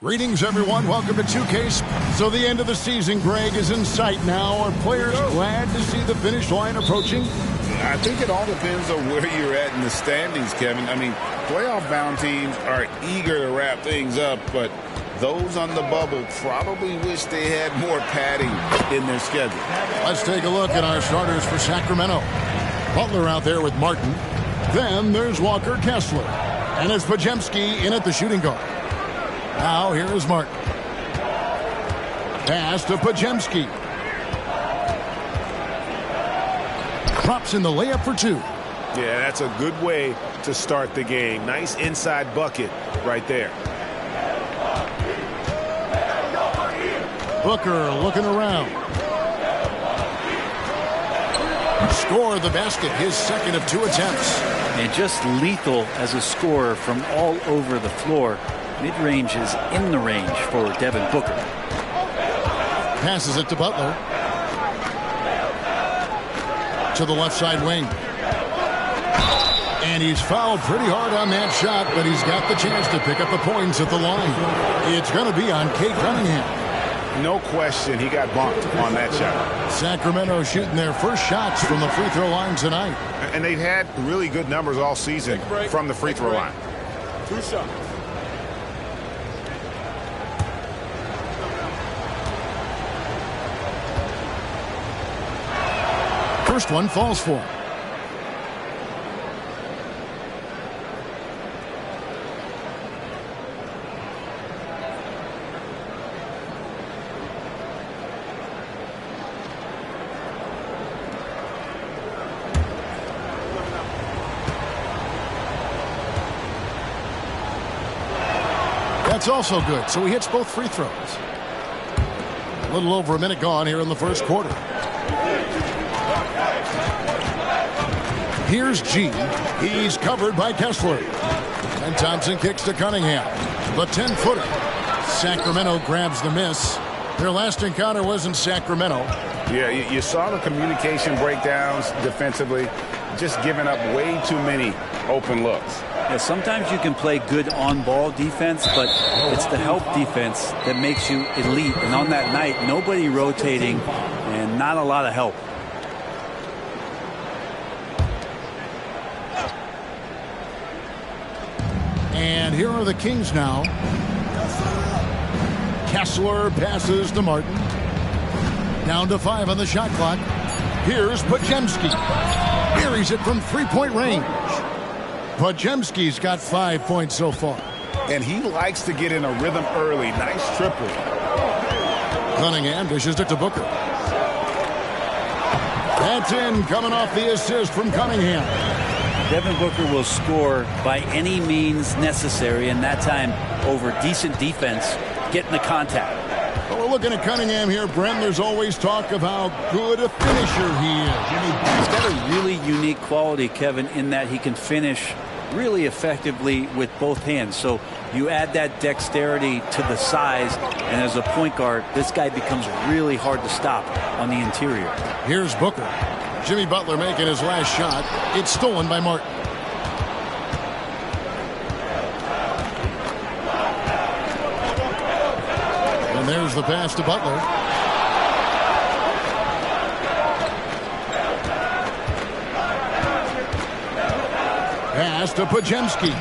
Greetings, everyone. Welcome to 2K. So the end of the season, Greg, is in sight now. Are players glad to see the finish line approaching? I think it all depends on where you're at in the standings, Kevin. I mean, playoff-bound teams are eager to wrap things up, but those on the bubble probably wish they had more padding in their schedule. Let's take a look at our starters for Sacramento. Butler out there with Martin. Then there's Walker Kessler. And it's Podziemski in at the shooting guard. Now here is Martin. Pass to Podziemski. Drops in the layup for two. Yeah, that's a good way to start the game. Nice inside bucket right there. Booker looking around. Score the basket, his second of two attempts. And just lethal as a scorer from all over the floor. Mid-range is in the range for Devin Booker. Passes it to Butler. To the left side wing. And he's fouled pretty hard on that shot, but he's got the chance to pick up the points at the line. It's going to be on Kate Cunningham. No question, he got bumped on that shot. Sacramento shooting their first shots from the free throw line tonight. And they've had really good numbers all season from the free throw line. Two shots. First one falls for him. That's also good, so he hits both free throws. A little over a minute gone here in the first quarter. Here's G. He's covered by Kessler. And Thompson kicks to Cunningham. The 10-footer. Sacramento grabs the miss. Their last encounter was in Sacramento. Yeah, you saw the communication breakdowns defensively. Just giving up way too many open looks. Yeah, sometimes you can play good on-ball defense, but it's the help defense that makes you elite. And on that night, nobody rotating and not a lot of help. And here are the Kings now. Kessler passes to Martin. Down to 5 on the shot clock. Here's Podziemski. Buries it from three-point range. Podziemski's got 5 points so far. And he likes to get in a rhythm early. Nice triple. Cunningham dishes it to Booker. That's in, coming off the assist from Cunningham. Devin Booker will score by any means necessary, and that time over decent defense, getting the contact. Well, we're looking at Cunningham here, Brent. There's always talk of how good a finisher he is. He's got a really unique quality, Kevin, in that he can finish really effectively with both hands. So you add that dexterity to the size, and as a point guard, this guy becomes really hard to stop on the interior. Here's Booker. Jimmy Butler making his last shot. It's stolen by Martin. And there's the pass to Butler. Pass to Podziemski.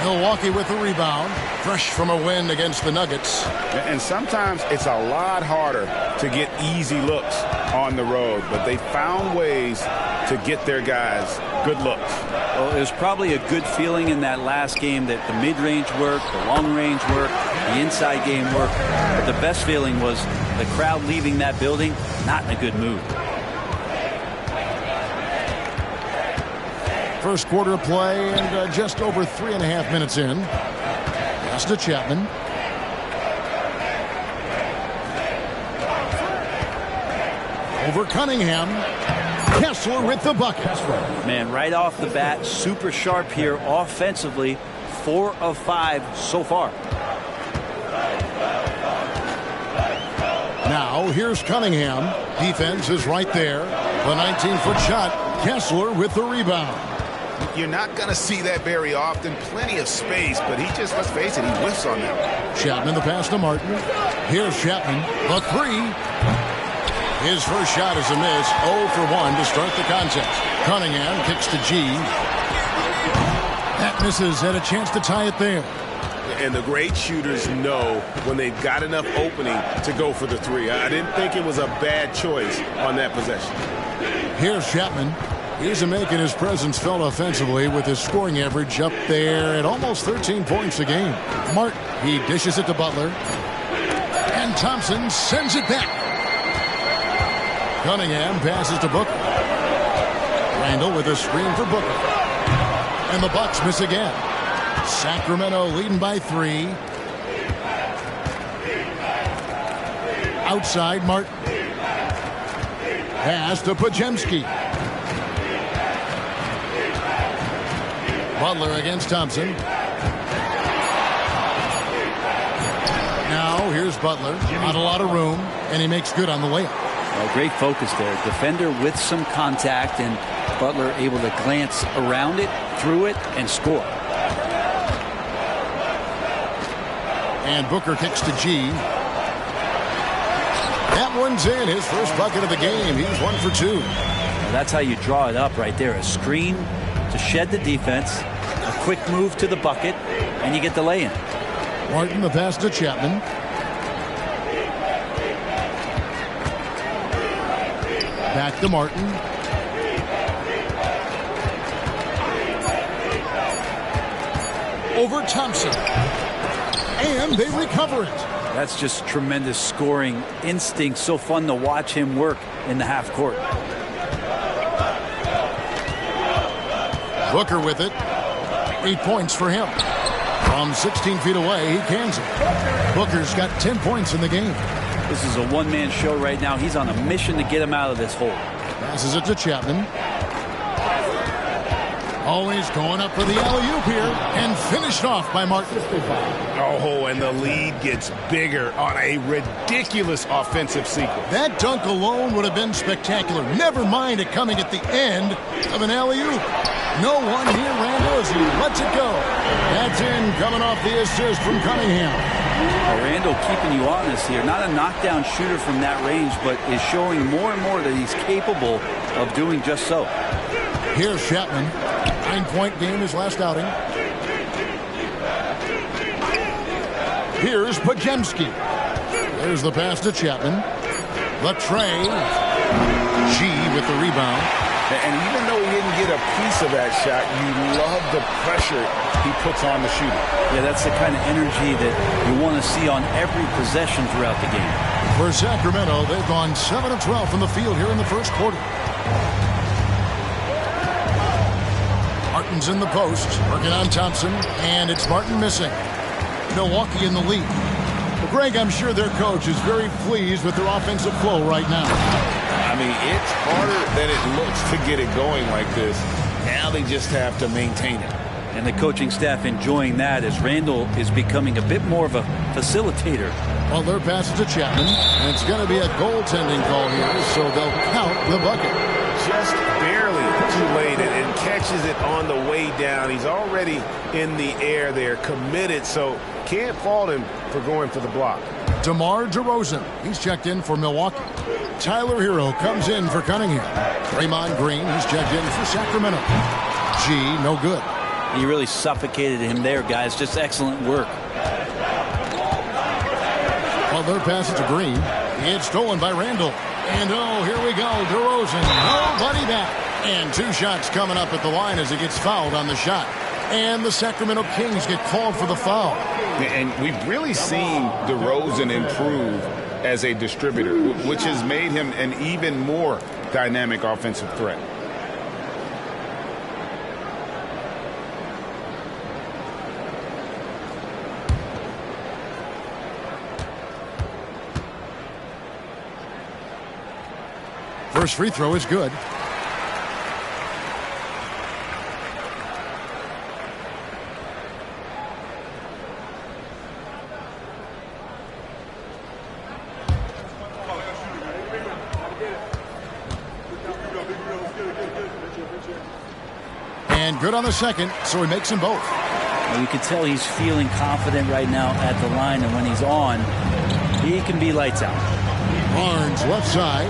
Milwaukee with the rebound. Fresh from a win against the Nuggets. And sometimes it's a lot harder to get easy looks on the road, but they found ways to get their guys good looks. Well, it was probably a good feeling in that last game that the mid-range worked, the long-range worked, the inside game worked. But the best feeling was the crowd leaving that building not in a good mood. First quarter of play and just over 3.5 minutes in. Pass to Chapman. Over Cunningham. Kessler with the bucket. Man, right off the bat, super sharp here offensively. 4 of 5 so far. Now here's Cunningham. Defense is right there. The 19-foot shot. Kessler with the rebound. You're not going to see that very often. Plenty of space, but he just, let's face it, he whiffs on that. Chapman the pass to Martin. Here's Chapman. The three. His first shot is a miss. 0 for 1 to start the contest. Cunningham kicks to G. That misses. Had a chance to tie it there. And the great shooters know when they've got enough opening to go for the three. I didn't think it was a bad choice on that possession. Here's Chapman. He's making his presence felt offensively with his scoring average up there at almost 13 points a game. Martin, he dishes it to Butler. And Thompson sends it back. Cunningham passes to Booker. Randall with a screen for Booker. And the Bucks miss again. Sacramento leading by 3. Outside, Martin. Pass to Podziemski. Butler against Thompson. Now here's Butler. Not a lot of room, and he makes good on the layup. Well, great focus there. Defender with some contact, and Butler able to glance around it, through it, and score. And Booker kicks to G. That one's in. His first bucket of the game. He's 1 for 2. Well, that's how you draw it up right there. A screen to shed the defense, a quick move to the bucket, and you get the lay-in. Martin the pass to Chapman. Back to Martin. Over Thompson. And they recover it. That's just tremendous scoring instinct. So fun to watch him work in the half court. Booker with it. 8 points for him. From 16 feet away, he cans it. Booker's got 10 points in the game. This is a one-man show right now. He's on a mission to get him out of this hole. Passes it to Chapman. Always going up for the alley-oop here, and finished off by Martin. Oh, and the lead gets bigger on a ridiculous offensive sequence. That dunk alone would have been spectacular. Never mind it coming at the end of an alley-oop. No one near Randall as he lets it go. That's in, coming off the assist from Cunningham. Well, Randall keeping you honest here. Not a knockdown shooter from that range, but is showing more and more that he's capable of doing just so. Here's Chapman. 9-point game his last outing. Here's Podziemski. There's the pass to Chapman. The tray. G with the rebound. And even though he didn't get a piece of that shot, you love the pressure he puts on the shooter. Yeah, that's the kind of energy that you want to see on every possession throughout the game. For Sacramento, they've gone 7 of 12 from the field here in the first quarter. Martin's in the post, working on Thompson, and it's Martin missing. Milwaukee in the lead. Well, Greg, I'm sure their coach is very pleased with their offensive flow right now. I mean, it's harder than it looks to get it going like this. Now they just have to maintain it. And the coaching staff enjoying that as Randall is becoming a bit more of a facilitator. Well, their pass to Chapman, and it's going to be a goaltending call here, so they'll count the bucket. Just barely too late and catches it on the way down. He's already in the air there, committed, so can't fault him for going for the block. DeMar DeRozan, he's checked in for Milwaukee. Tyler Hero comes in for Cunningham. Draymond Green, he's checked in for Sacramento. G, no good. He really suffocated him there, guys. Just excellent work. Well, their pass it to Green. It's stolen by Randall. And oh, here we go. DeRozan, nobody back. And 2 shots coming up at the line as he gets fouled on the shot. And the Sacramento Kings get called for the foul. And we've really seen DeRozan improve as a distributor, which has made him an even more dynamic offensive threat. First free throw is good. And good on the second, so he makes them both. You can tell he's feeling confident right now at the line, and when he's on, he can be lights out. Barnes left side.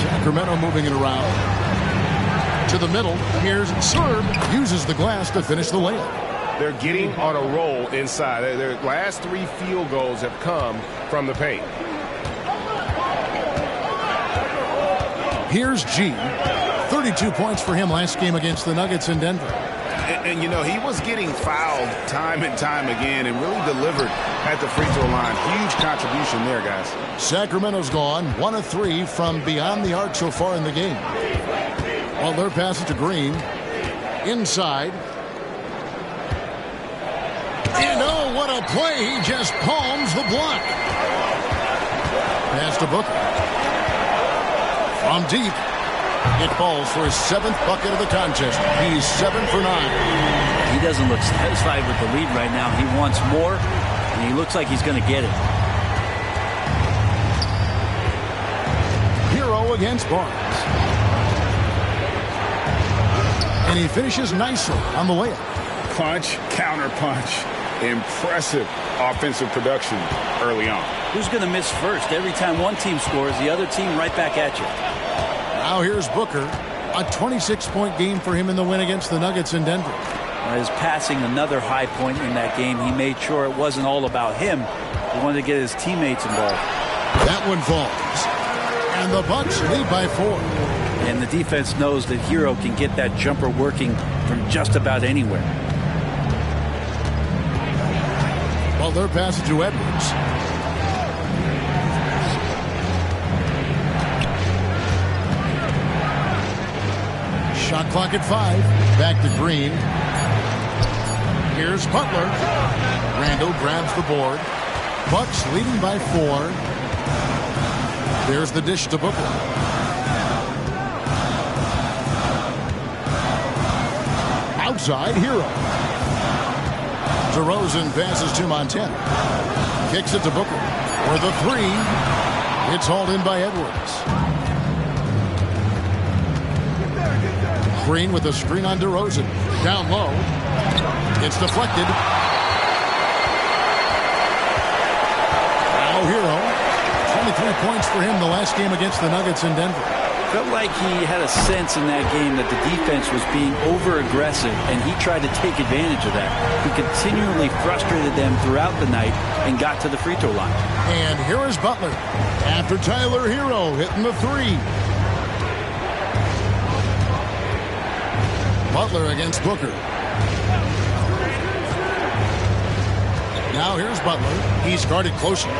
Sacramento moving it around. To the middle. Here's Serb. Uses the glass to finish the layup. They're getting on a roll inside. Their last 3 field goals have come from the paint. Here's G. 32 points for him last game against the Nuggets in Denver. And you know, he was getting fouled time and time again and really delivered at the free throw line. Huge contribution there, guys. Sacramento's gone 1 of 3 from beyond the arc so far in the game. Butler passes to Green. Inside. And oh, what a play. He just palms the block. Pass to Booker. From deep. It falls for his 7th bucket of the contest. He's 7 for 9. He doesn't look satisfied with the lead right now. He wants more, and he looks like he's going to get it. Hero against Barnes. And he finishes nicely on the layup. Punch, counter punch. Impressive offensive production early on. Who's going to miss first? Every time one team scores, the other team right back at you. Now here's Booker. A 26-point game for him in the win against the Nuggets in Denver. His passing, another high point in that game. He made sure it wasn't all about him. He wanted to get his teammates involved. That one falls. And the Bucks lead by 4. And the defense knows that Hero can get that jumper working from just about anywhere. Butler passes to Edwards. Shot clock at 5. Back to Green. Here's Butler. Randall grabs the board. Bucks leading by 4. There's the dish to Booker. Outside, Hero. DeRozan passes to Montana. Kicks it to Booker. For the 3. It's hauled in by Edwards. Green with a screen on DeRozan. Down low. It's deflected. Now Hero. 23 points for him the last game against the Nuggets in Denver. Felt like he had a sense in that game that the defense was being over-aggressive, and he tried to take advantage of that. He continually frustrated them throughout the night and got to the free throw line. And here is Butler. After Tyler Hero hitting the 3. Butler against Booker. Now here's Butler. He's guarded closely.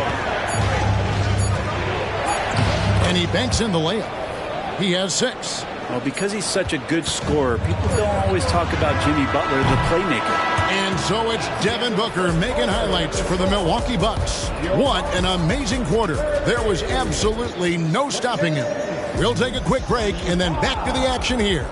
And he banks in the layup. He has 6. Well, because he's such a good scorer, people don't always talk about Jimmy Butler, the playmaker. And so it's Devin Booker making highlights for the Milwaukee Bucks. What an amazing quarter. There was absolutely no stopping him. We'll take a quick break and then back to the action here.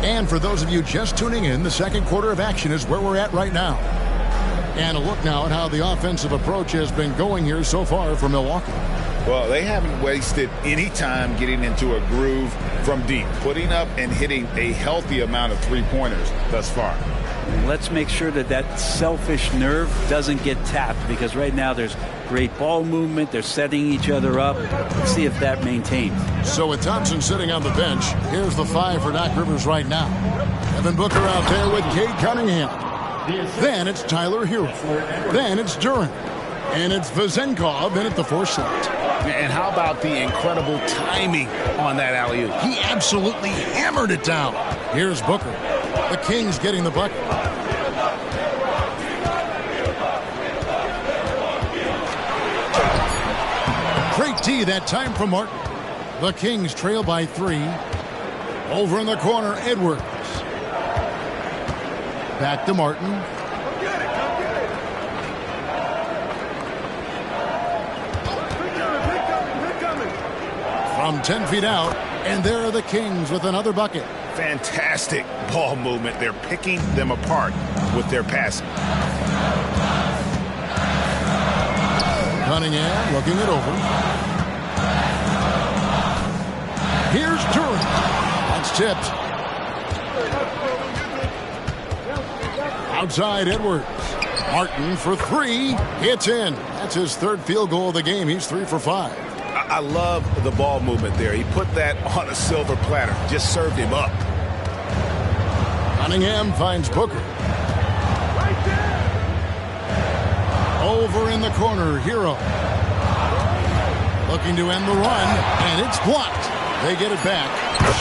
And for those of you just tuning in, the second quarter of action is where we're at right now. And a look now at how the offensive approach has been going here so far for Milwaukee. Well, they haven't wasted any time getting into a groove from deep, putting up and hitting a healthy amount of three-pointers thus far. Let's make sure that that selfish nerve doesn't get tapped, because right now there's great ball movement. They're setting each other up. Let's see if that maintains. So with Thompson sitting on the bench, here's the 5 for Doc Rivers right now. Devin Booker out there with Cade Cunningham. Then it's Tyler Hero. Then it's Duren. And it's Vezenkov in at the 4 slot. And how about the incredible timing on that alley-oop? He absolutely hammered it down. Here's Booker. The Kings getting the bucket. D that time from Martin. The Kings trail by 3. Over in the corner, Edwards. Back to Martin. From 10 feet out, and there are the Kings with another bucket. Fantastic ball movement. They're picking them apart with their passing. Cunningham looking it over. Here's Turin. That's tipped. Outside Edwards. Martin for 3. It's in. That's his 3rd field goal of the game. He's 3 for 5. I love the ball movement there. He put that on a silver platter. Just served him up. Cunningham finds Booker. Over in the corner, Hero. Looking to end the run, and it's blocked. They get it back.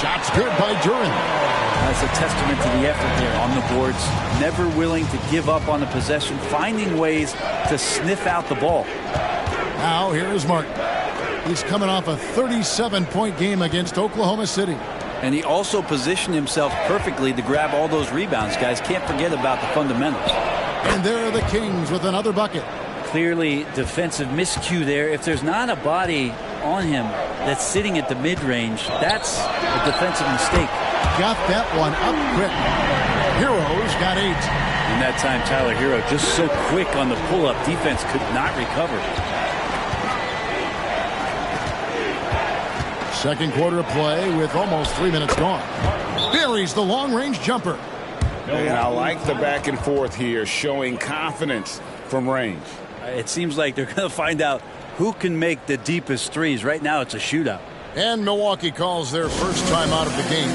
Shot's good by Duran. That's a testament to the effort there on the boards. Never willing to give up on the possession, finding ways to sniff out the ball. Now here is Martin. He's coming off a 37-point game against Oklahoma City. And he also positioned himself perfectly to grab all those rebounds, guys. Can't forget about the fundamentals. And there are the Kings with another bucket. Clearly defensive miscue there. If there's not a body on him that's sitting at the mid-range, that's a defensive mistake. Got that one up quick. Hero's got 8. And that time, Tyler Hero just so quick on the pull-up. Defense could not recover. Second quarter of play with almost 3 minutes gone. Buries the long-range jumper. And I like the back and forth here, showing confidence from range. It seems like they're going to find out who can make the deepest threes. Right now, it's a shootout. And Milwaukee calls their first time out of the game.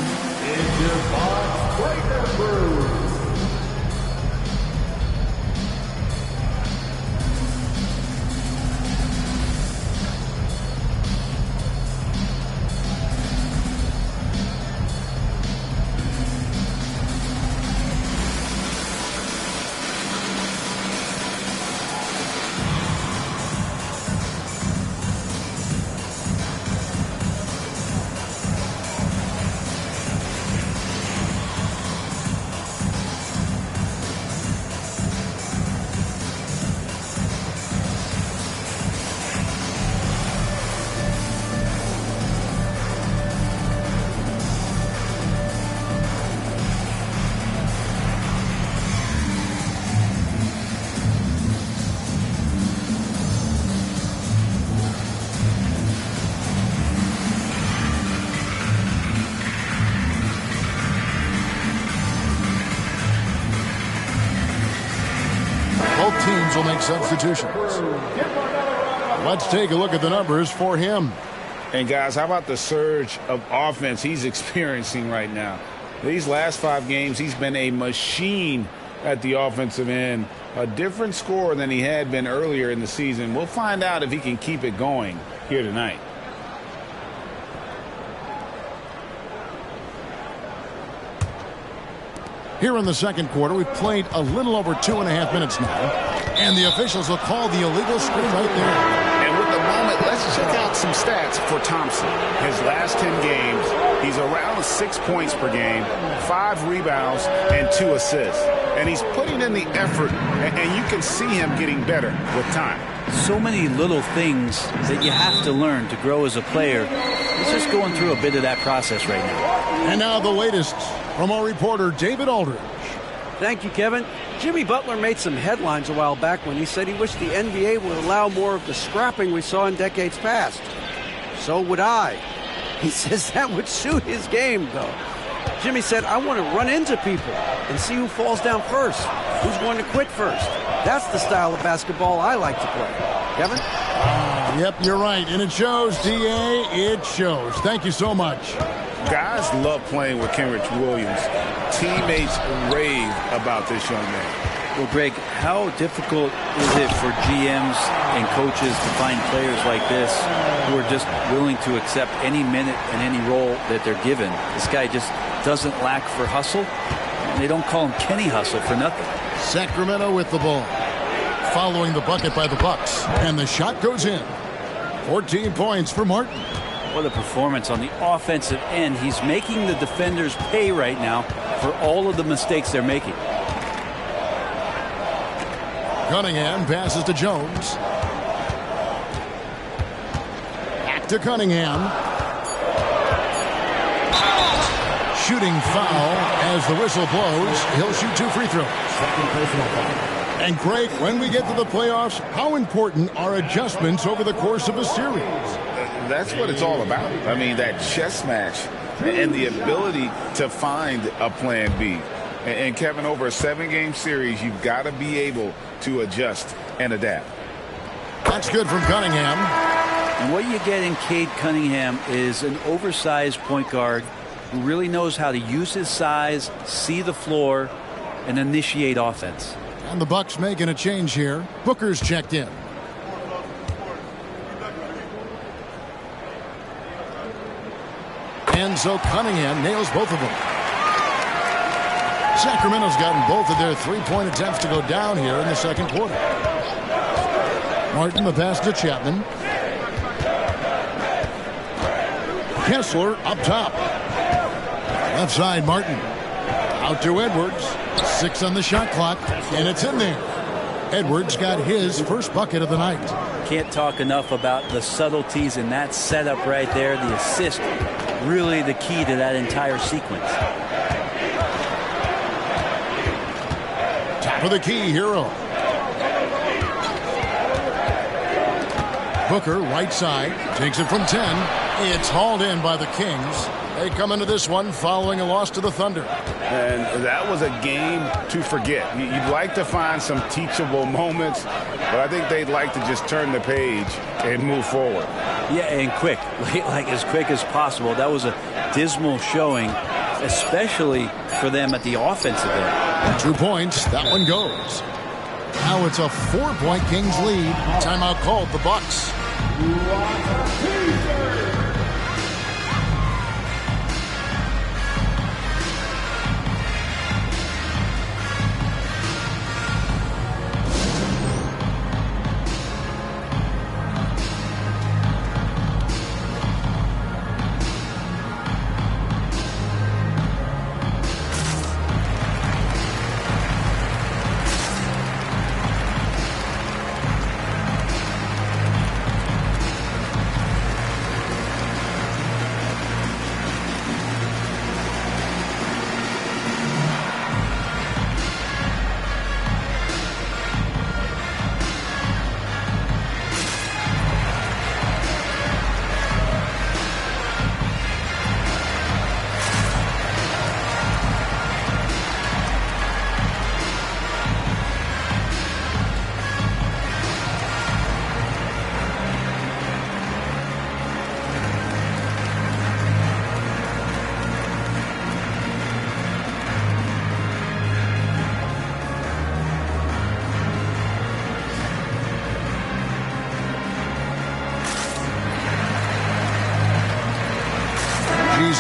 Both teams will make substitutions. Let's take a look at the numbers for him. And guys, how about the surge of offense he's experiencing right now? These last 5 games, he's been a machine at the offensive end. A different scorer than he had been earlier in the season. We'll find out if he can keep it going here tonight. Here in the second quarter, we've played a little over 2.5 minutes now. And the officials will call the illegal screen right there. And with the moment, let's check out some stats for Thompson. His last 10 games, he's around 6 points per game, 5 rebounds, and 2 assists. And he's putting in the effort, and you can see him getting better with time. So many little things that you have to learn to grow as a player. He's just going through a bit of that process right now. And now the latest from our reporter, David Aldridge. Thank you, Kevin. Jimmy Butler made some headlines a while back when he said he wished the NBA would allow more of the scrapping we saw in decades past. So would I. He says that would suit his game, though. Jimmy said, I want to run into people and see who falls down first, who's going to quit first. That's the style of basketball I like to play. Kevin? Yep, you're right. And it shows, D.A. It shows. Thank you so much. Guys love playing with Kenrich Williams. Teammates rave about this young man. Well, Greg, how difficult is it for GMs and coaches to find players like this who are just willing to accept any minute and any role that they're given? This guy just doesn't lack for hustle. They don't call him Kenny Hustle for nothing. Sacramento with the ball. Following the bucket by the Bucks. And the shot goes in. 14 points for Martin. What a performance on the offensive end. He's making the defenders pay right now for all of the mistakes they're making. Cunningham passes to Jones. Back to Cunningham. Shooting foul as the whistle blows. He'll shoot 2 free throws. And Craig, when we get to the playoffs, how important are adjustments over the course of a series? That's what it's all about. I mean, that chess match and the ability to find a plan B. And Kevin, over a 7-game series, you've got to be able to adjust and adapt. That's good from Cunningham. And what you get in Cade Cunningham is an oversized point guard who really knows how to use his size, see the floor, and initiate offense. And the Bucks making a change here. Booker's checked in. And so Cunningham nails both of them. Sacramento's gotten both of their 3-point attempts to go down here in the second quarter. Martin, the pass to Chapman. Kessler up top. Left side, Martin. Out to Edwards. 6 on the shot clock, and it's in there. Edwards got his first bucket of the night. Can't talk enough about the subtleties in that setup right there. The assist, really the key to that entire sequence. Top of the key, Hero. Booker, right side, takes it from 10. It's hauled in by the Kings. They come into this one following a loss to the Thunder. And that was a game to forget. You'd like to find some teachable moments, but I think they'd like to just turn the page and move forward. Yeah, and quick, like as quick as possible. That was a dismal showing, especially for them at the offensive end. 2 points, that one goes. Now it's a 4-point Kings lead. Timeout called, the Bucks.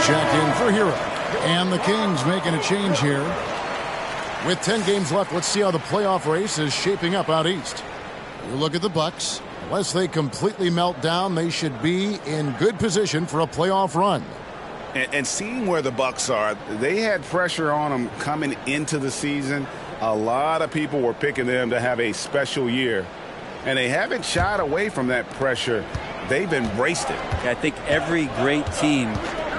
Checked in for Hero. And the Kings making a change here. With 10 games left, let's see how the playoff race is shaping up out east. You look at the Bucks. Unless they completely melt down, they should be in good position for a playoff run. And seeing where the Bucks are, they had pressure on them coming into the season. A lot of people were picking them to have a special year. And they haven't shied away from that pressure. They've embraced it. I think every great team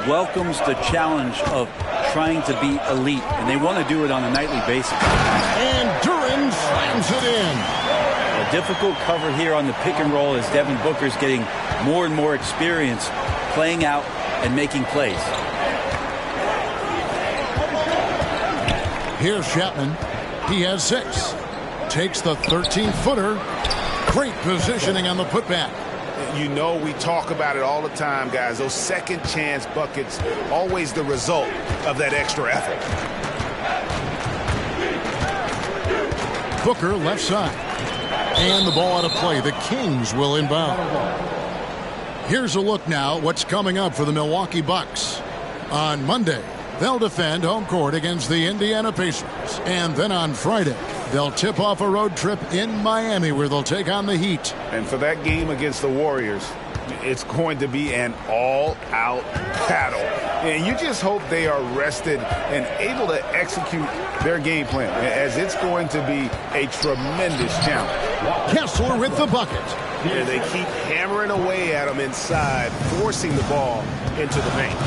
welcomes the challenge of trying to be elite, and they want to do it on a nightly basis. And Duran slams it in. A difficult cover here on the pick and roll as Devin Booker's getting more and more experience playing out and making plays. Here's Chapman. He has 6. Takes the 13-footer. Great positioning on the putback. You know, we talk about it all the time, guys. Those second chance buckets, always the result of that extra effort. Booker left side. And the ball out of play. The Kings will inbound. Here's a look now what's coming up for the Milwaukee Bucks. On Monday, they'll defend home court against the Indiana Pacers. And then on Friday, they'll tip off a road trip in Miami where they'll take on the Heat. And for that game against the Warriors, It's going to be an all-out battle. And you just hope they are rested and able to execute their game plan, as it's going to be a tremendous challenge. Kessler with the bucket. And they keep hammering away at him inside, forcing the ball into the paint.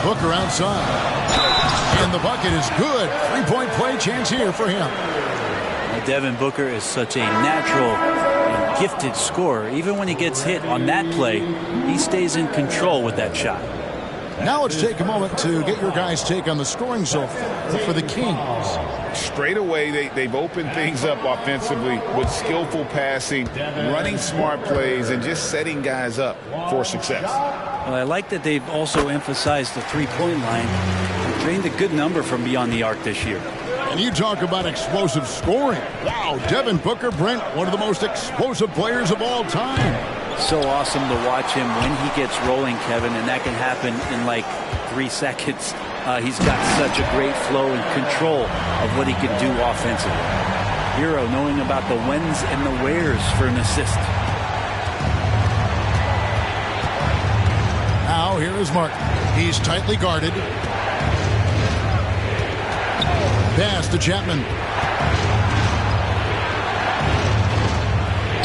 Booker outside. And the bucket is good. Three-point play chance here for him. Devin Booker is such a natural and gifted scorer. Even when he gets hit on that play, he stays in control with that shot. Now let's take a moment to get your guys' take on the scoring so far for the Kings. Straight away, they've opened things up offensively with skillful passing, running smart plays, and just setting guys up for success. Well, I like that they've also emphasized the three-point line. Drained a good number from beyond the arc this year. And you talk about explosive scoring. Wow, Devin Booker, Brent, one of the most explosive players of all time. So awesome to watch him when he gets rolling, Kevin, and that can happen in like 3 seconds. He's got such a great flow and control of what he can do offensively. Hero knowing about the whens and the wheres for an assist. Now here is Martin. He's tightly guarded. Pass to Chapman.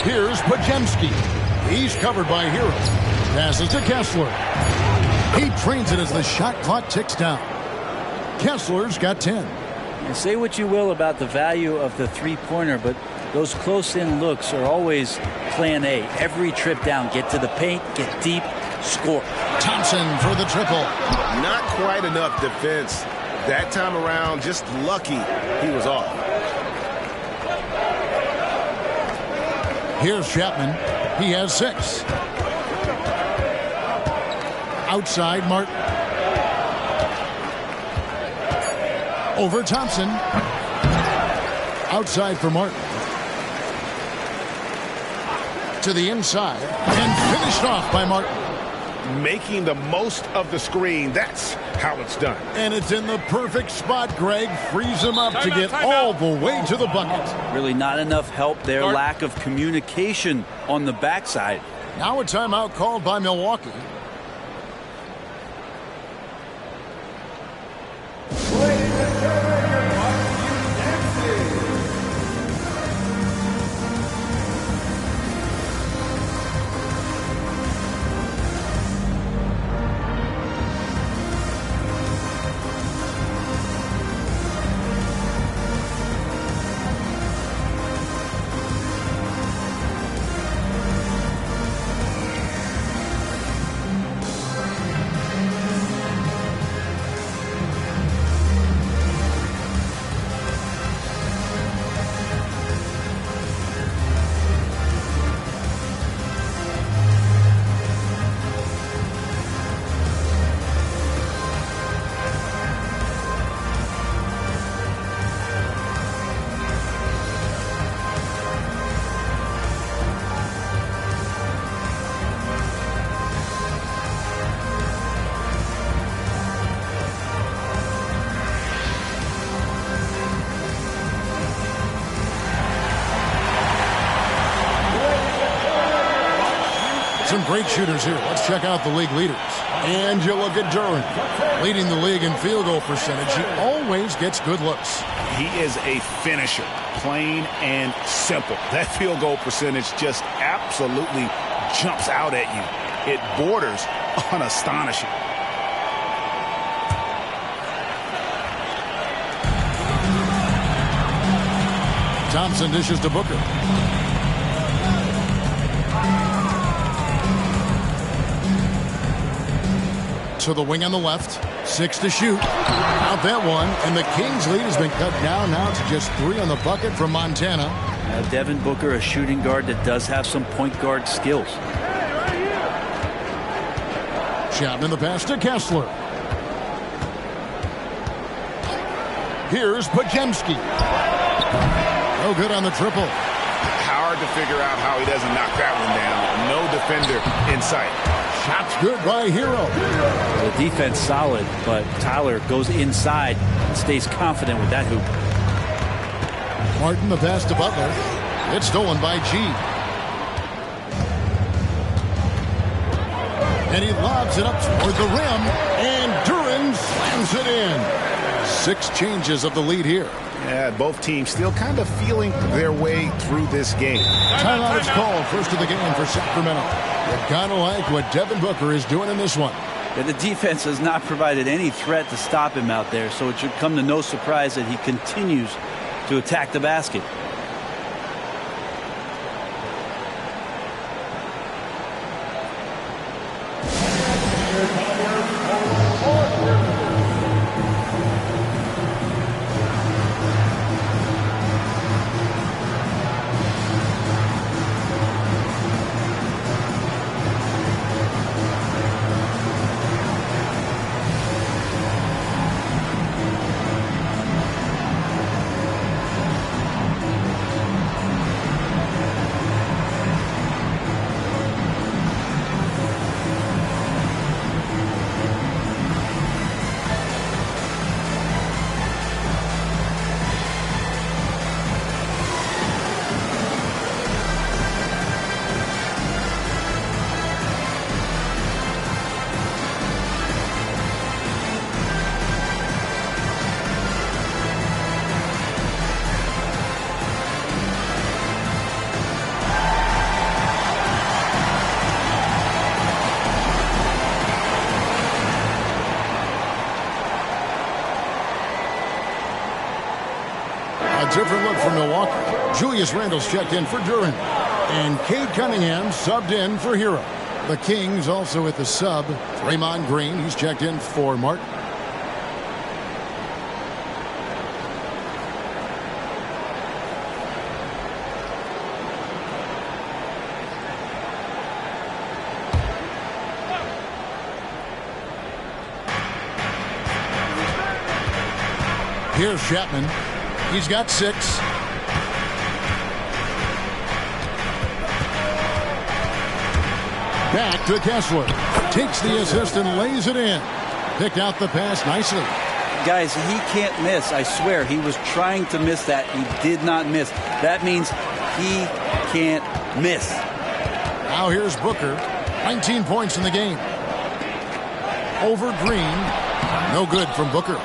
Here's Podziemski. He's covered by Hero. Passes to Kessler. He trains it as the shot clock ticks down. Kessler's got 10. And say what you will about the value of the three-pointer, but those close-in looks are always plan A. Every trip down, get to the paint, get deep, score. Thompson for the triple. Not quite enough defense. That time around, just lucky he was off. Here's Chapman. He has 6. Outside, Martin. Over Thompson. Outside for Martin. To the inside. And finished off by Martin. Making the most of the screen. That's how it's done. And it's in the perfect spot, Greg. Frees him up to get all the way to the bucket. Really not enough help there. Lack of communication on the backside. Now a timeout called by Milwaukee. Some great shooters here. Let's check out the league leaders. And you look at Duran, leading the league in field goal percentage. He always gets good looks. He is a finisher, plain and simple. That field goal percentage just absolutely jumps out at you. It borders on astonishing. Thompson dishes to Booker. To the wing on the left. 6 to shoot. Out that one. And the Kings lead has been cut down now to just 3 on the bucket from Montana. Devin Booker, a shooting guard that does have some point guard skills. Chapman the pass to Kessler. Here's Podziemski. No good on the triple. Hard to figure out how he doesn't knock that one down. No defender in sight. Shot's good by Hero. The defense solid, but Tyler goes inside and stays confident with that hoop. Martin the pass to Butler. It's stolen by G. And he lobs it up toward the rim. And Duran slams it in. 6 changes of the lead here. Yeah, both teams still kind of feeling their way through this game. Timeout is called. First of the game for Sacramento. You gotta like what Devin Booker is doing in this one. Yeah, the defense has not provided any threat to stop him out there, so it should come to no surprise that he continues to attack the basket. Different look from Milwaukee. Julius Randle's checked in for Duran. And Cade Cunningham subbed in for Hero. The Kings also at the sub. Draymond Green, he's checked in for Martin. Here's Chapman. He's got 6. Back to Kessler. Takes the assist and lays it in. Picked out the pass nicely. Guys, he can't miss. I swear, he was trying to miss that. He did not miss. That means he can't miss. Now here's Booker. 19 points in the game. Over Green. No good from Booker.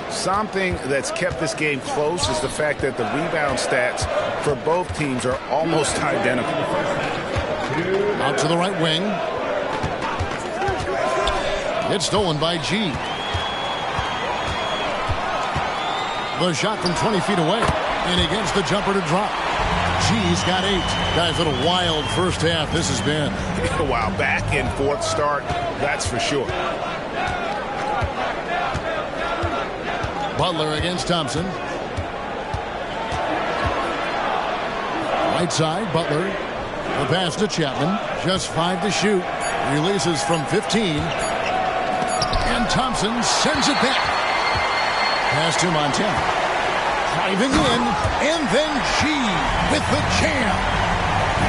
Something that's kept this game close is the fact that the rebound stats for both teams are almost identical. Out to the right wing. It's stolen by G. The shot from 20 feet away. And he gets the jumper to drop. G's got 8. Guys, what a wild first half this has been. Wow, back and forth start, that's for sure. Butler against Thompson. Right side, Butler. The pass to Chapman. Just 5 to shoot. Releases from 15. And Thompson sends it back. Pass to Montana. Driving in. And then G with the jam.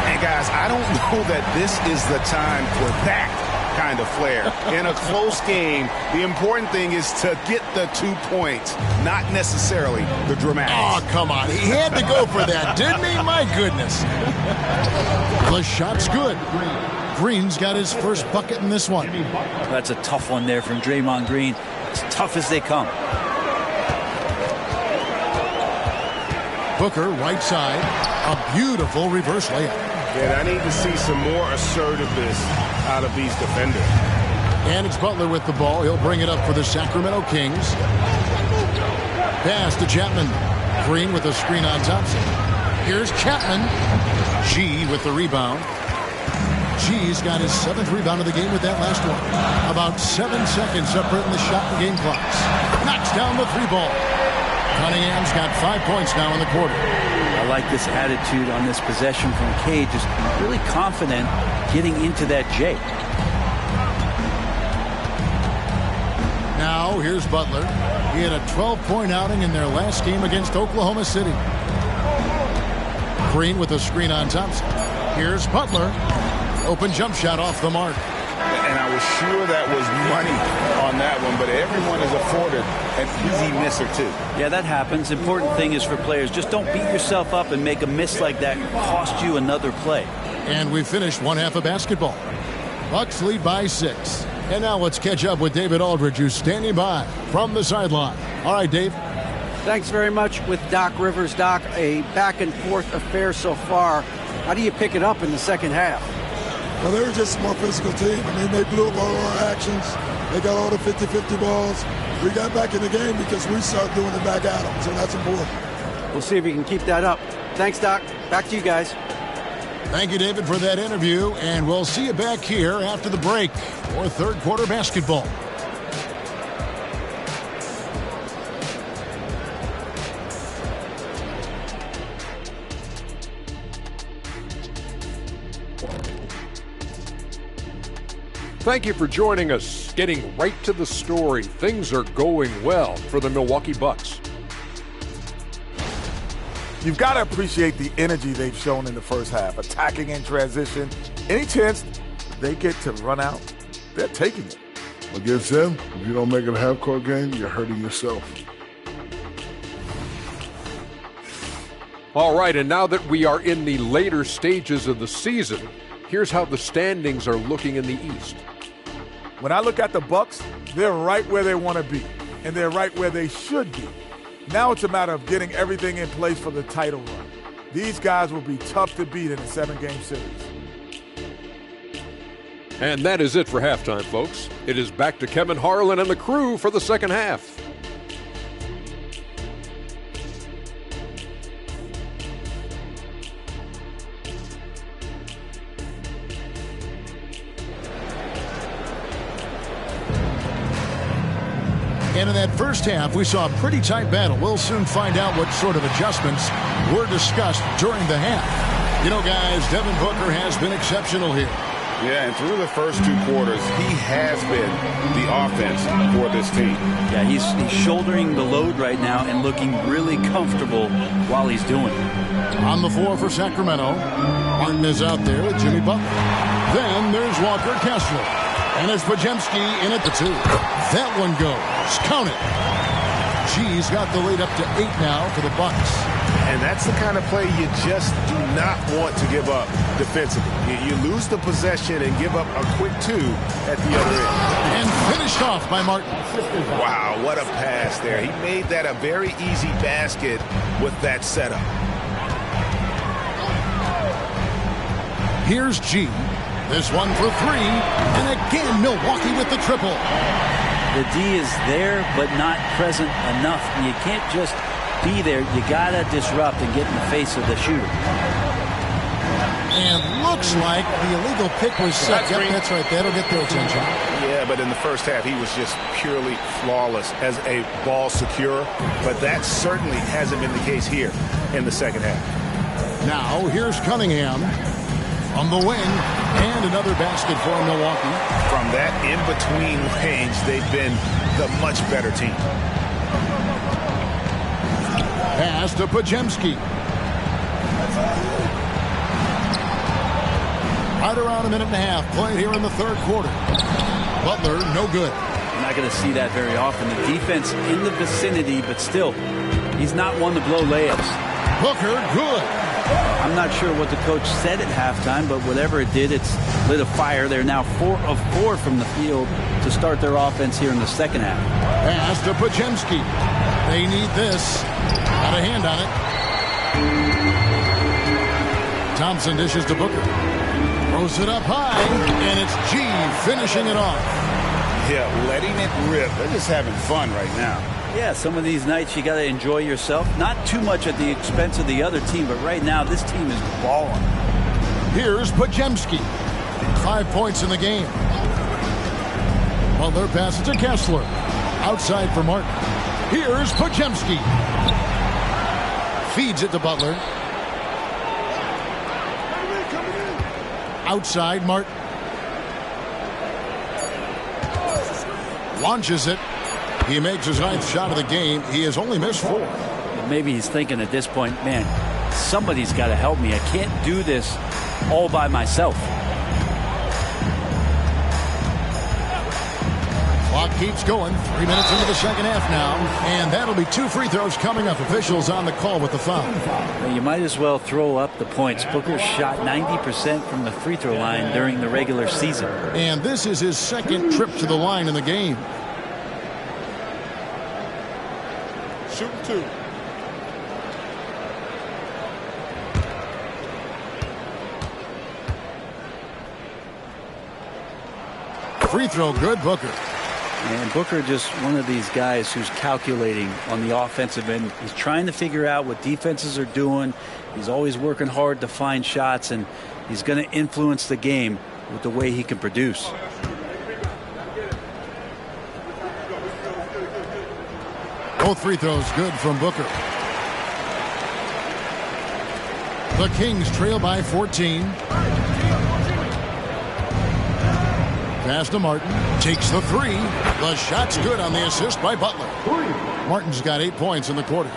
And guys, I don't know that this is the time for that kind of flair. In a close game, the important thing is to get the 2 points, not necessarily the dramatics. Oh, come on. He had to go for that, didn't he? My goodness. The shot's good. Green's got his first bucket in this one. That's a tough one there from Draymond Green. As tough as they come. Booker, right side. A beautiful reverse layup. Yeah, I need to see some more assertiveness out of these defenders. And it's Butler with the ball. He'll bring it up for the Sacramento Kings. Pass to Chapman. Green with a screen on Thompson. Here's Chapman. G with the rebound. G's got his 7th rebound of the game with that last one. About 7 seconds separating the shot and game clocks. Knocks down the 3-ball. Cunningham's got 5 points now in the quarter. I like this attitude on this possession from Cade. Just really confident getting into that J. Now here's Butler. He had a 12-point outing in their last game against Oklahoma City. Green with a screen on Thompson. Here's Butler. Open jump shot off the mark. And I was sure that was money on that one, but everyone is afforded an easy misser too. Yeah, that happens. Important thing is for players, just don't beat yourself up and make a miss like that cost you another play. And we finished one half of basketball. Bucks lead by 6. And now let's catch up with David Aldridge, who's standing by from the sideline. All right, Dave. Thanks very much with Doc Rivers. Doc, a back-and-forth affair so far. How do you pick it up in the second half? Well, they were just a more physical team. I mean, they blew up all our actions. They got all the 50-50 balls. We got back in the game because we started doing it back at them, so that's important. We'll see if we can keep that up. Thanks, Doc. Back to you guys. Thank you, David, for that interview, and we'll see you back here after the break for third quarter basketball. Thank you for joining us. Getting right to the story, things are going well for the Milwaukee Bucks. You've got to appreciate the energy they've shown in the first half, attacking in transition. Any chance they get to run out, they're taking it. Against them, if you don't make it a half-court game, you're hurting yourself. All right, and now that we are in the later stages of the season, here's how the standings are looking in the East. When I look at the Bucks, they're right where they want to be, and they're right where they should be. Now it's a matter of getting everything in place for the title run. These guys will be tough to beat in a 7-game series. And that is it for halftime, folks. It is back to Kevin Harlan and the crew for the second half. And in that first half, we saw a pretty tight battle. We'll soon find out what sort of adjustments were discussed during the half. You know, guys, Devin Booker has been exceptional here. Yeah, and through the first 2 quarters, he has been the offense for this team. Yeah, he's shouldering the load right now and looking really comfortable while he's doing it. On the floor for Sacramento, Martin is out there with Jimmy Butler. Then there's Walker Kessler. And there's Podziemski in at the 2. That one goes. Count it. G's got the lead up to 8 now for the Bucks. And that's the kind of play you just do not want to give up defensively. You lose the possession and give up a quick 2 at the other end. And finished off by Martin. Wow, what a pass there. He made that a very easy basket with that setup. Here's G. This one for 3. And again, Milwaukee with the triple. The D is there, but not present enough. You can't just be there. You got to disrupt and get in the face of the shooter. And looks like the illegal pick was set. Yep, that's right. That'll get their attention. Yeah, but in the first half, he was just purely flawless as a ball securer. But that certainly hasn't been the case here in the second half. Now, here's Cunningham on the wing. And another basket for Milwaukee. From that in-between range, they've been the much better team. Pass to Podziemski. Right around a minute and a half played here in the third quarter. Butler, no good. You're not going to see that very often. The defense in the vicinity, but still, he's not one to blow layups. Booker, good. I'm not sure what the coach said at halftime, but whatever it did, it's lit a fire. They're now 4 of 4 from the field to start their offense here in the second half. Pass to Podziemski. They need this. Got a hand on it. Thompson dishes to Booker. Throws it up high, and it's G finishing it off. Yeah, letting it rip. They're just having fun right now. Yeah, some of these nights you got to enjoy yourself. Not too much at the expense of the other team, but right now this team is balling. Here's Podziemski. 5 points in the game. Butler passes to Kessler. Outside for Martin. Here's Podziemski. Feeds it to Butler. Outside Martin. Launches it. He makes his 9th shot of the game. He has only missed 4. Maybe he's thinking at this point, man, somebody's got to help me. I can't do this all by myself. Clock keeps going. 3 minutes into the second half now. And that'll be 2 free throws coming up. Officials on the call with the foul. Well, you might as well throw up the points. Booker shot 90% from the free throw line during the regular season. And this is his second trip to the line in the game. Shooting 2. Free throw good, Booker. And Booker just one of these guys who's calculating on the offensive end. He's trying to figure out what defenses are doing. He's always working hard to find shots, and he's going to influence the game with the way he can produce. Both free throws good from Booker. The Kings trail by 14. Pass to Martin. Takes the 3. The shot's good on the assist by Butler. Martin's got 8 points in the quarter.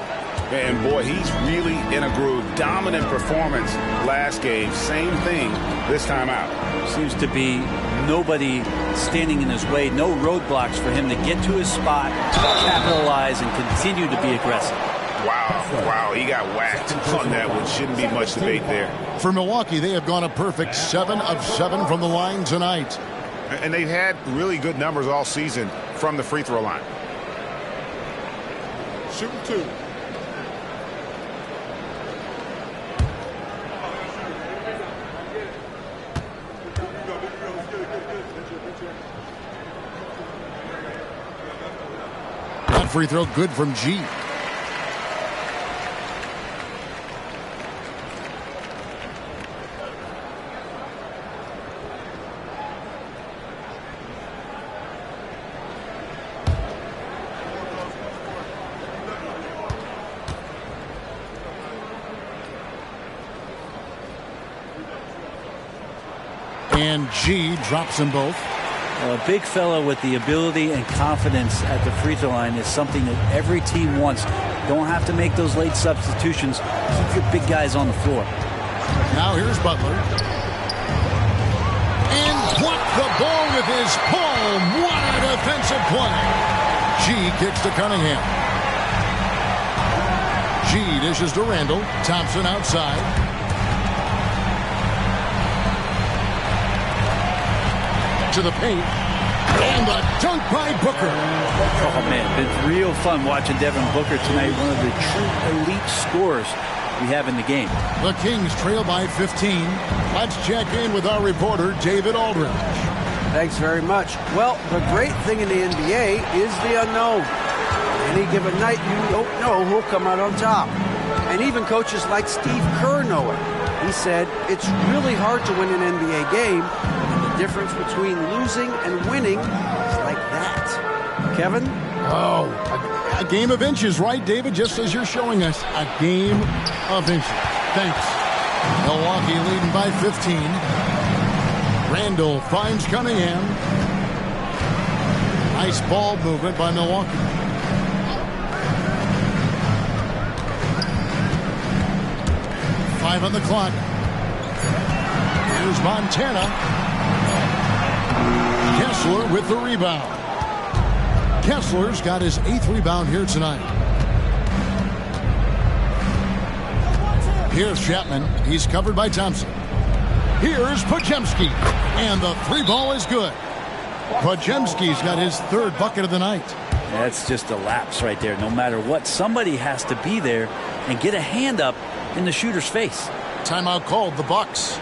And boy, he's really in a groove. Dominant performance last game. Same thing this time out. Seems to be nobody standing in his way. No roadblocks for him to get to his spot, capitalize, and continue to be aggressive. Wow, he got whacked on that one. Shouldn't be much debate there. For Milwaukee, they have gone a perfect 7 of 7 from the line tonight. And they've had really good numbers all season from the free throw line. Shooting 2. That free throw good from G. And G drops them both. A big fella with the ability and confidence at the free throw line is something that every team wants. Don't have to make those late substitutions. Keep your big guys on the floor. Now here's Butler. And blocked the ball with his palm. What a defensive play. G kicks to Cunningham. G dishes to Randall. Thompson outside. To the paint, and a dunk by Booker. Oh man, it's real fun watching Devin Booker tonight. One of the true elite scorers we have in the game. The Kings trail by 15. Let's check in with our reporter, David Aldridge. Thanks very much. Well, the great thing in the NBA is the unknown. Any given night, you don't know who'll come out on top. And even coaches like Steve Kerr know it. He said, it's really hard to win an NBA game. Difference between losing and winning is like that. Kevin? Oh, a game of inches, right, David? Just as you're showing us, a game of inches. Thanks. Milwaukee leading by 15. Randall finds Cunningham. Nice ball movement by Milwaukee. Five on the clock. Here's Montana. Kessler with the rebound. Kessler's got his 8th rebound here tonight. Here's Chapman. He's covered by Thompson. Here's Podziemski. And the 3-ball is good. Podziemski's got his 3rd bucket of the night. That's just a lapse right there. No matter what, somebody has to be there and get a hand up in the shooter's face. Timeout called, the Bucks.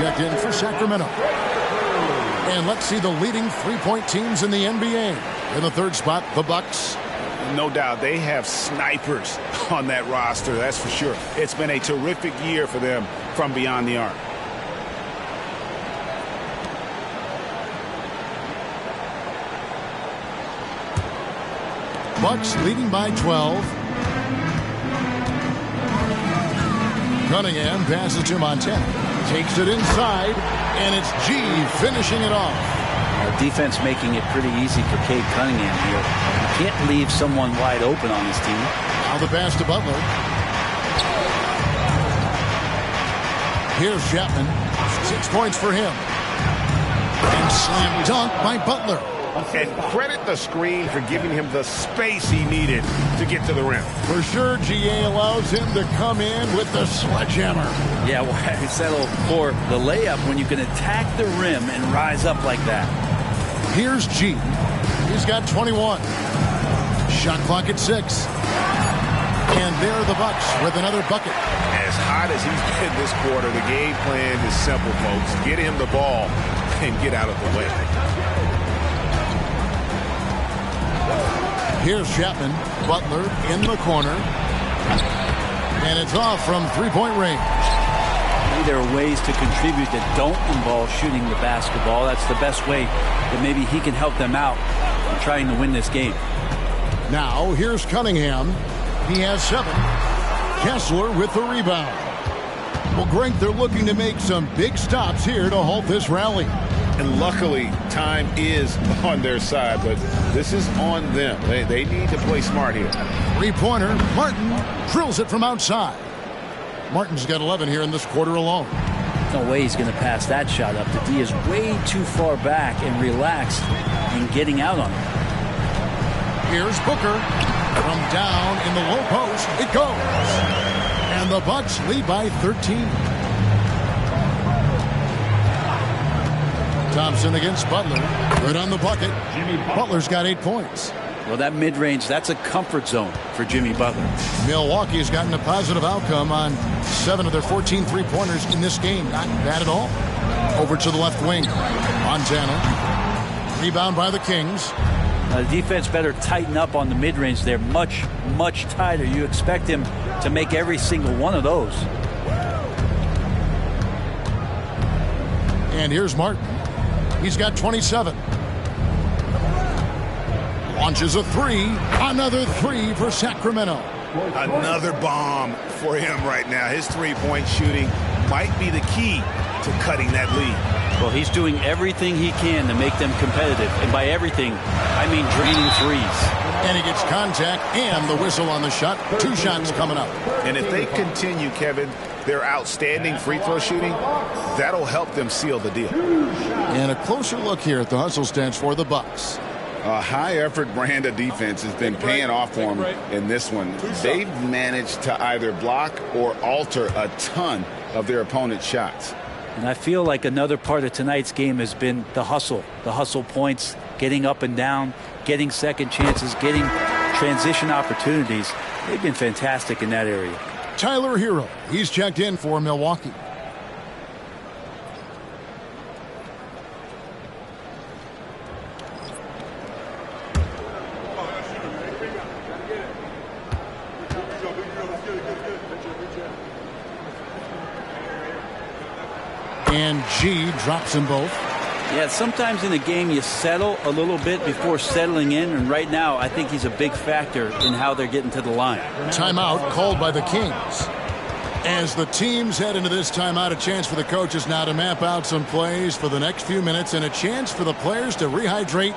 checked in for Sacramento. And let's see the leading three-point teams in the NBA. In the third spot, the Bucks. No doubt they have snipers on that roster, that's for sure. It's been a terrific year for them from beyond the arc. Bucks leading by 12. Cunningham passes to Montana. Takes it inside, and it's G finishing it off. Defense making it pretty easy for Cade Cunningham here. You can't leave someone wide open on this team. Now the pass to Butler. Here's Chapman. 6 points for him. And slam dunk by Butler. And credit the screen for giving him the space he needed to get to the rim. For sure, GA allows him to come in with the sledgehammer. Yeah, why settle for the layup when you can attack the rim and rise up like that? Here's G. He's got 21. Shot clock at 6. And there are the Bucks with another bucket. As hot as he's been this quarter, the game plan is simple, folks. Get him the ball and get out of the way. Here's Chapman. Butler in the corner. And it's off from three-point range. Maybe there are ways to contribute that don't involve shooting the basketball. That's the best way that maybe he can help them out in trying to win this game. Now, here's Cunningham. He has 7. Kessler with the rebound. Well, Greg, they're looking to make some big stops here to halt this rally. And luckily, time is on their side, but this is on them. They need to play smart here. Three-pointer. Martin drills it from outside. Martin's got 11 here in this quarter alone. No way he's going to pass that shot up. The D is way too far back and relaxed in getting out on it. Here's Booker. From down in the low post, it goes. And the Bucks lead by 13. Thompson against Butler. Good on the bucket. Butler's got 8 points. Well, that mid-range, that's a comfort zone for Jimmy Butler. Milwaukee has gotten a positive outcome on 7 of their 14 three-pointers in this game. Not bad at all. Over to the left wing. Montana. Rebound by the Kings. The defense better tighten up on the mid-range. They're much, much tighter. You expect him to make every single one of those. And here's Martin. He's got 27. Launches a 3. Another 3 for Sacramento. Another bomb for him right now. His three-point shooting might be the key to cutting that lead. Well, he's doing everything he can to make them competitive. And by everything, I mean draining threes. And he gets contact and the whistle on the shot. 2 shots coming up. And if they continue, Kevin, their outstanding free throw shooting, that'll help them seal the deal. And a closer look here at the hustle stats for the Bucks. A high-effort brand of defense has been paying off for them in this one. They've managed to either block or alter a ton of their opponent's shots. And I feel like another part of tonight's game has been the hustle points, getting up and down, getting second chances, getting transition opportunities. They've been fantastic in that area. Tyler Hero, he's checked in for Milwaukee. And G drops them both. Yeah, sometimes in a game you settle a little bit before settling in, and right now I think he's a big factor in how they're getting to the line. Timeout called by the Kings. As the teams head into this timeout, a chance for the coaches now to map out some plays for the next few minutes and a chance for the players to rehydrate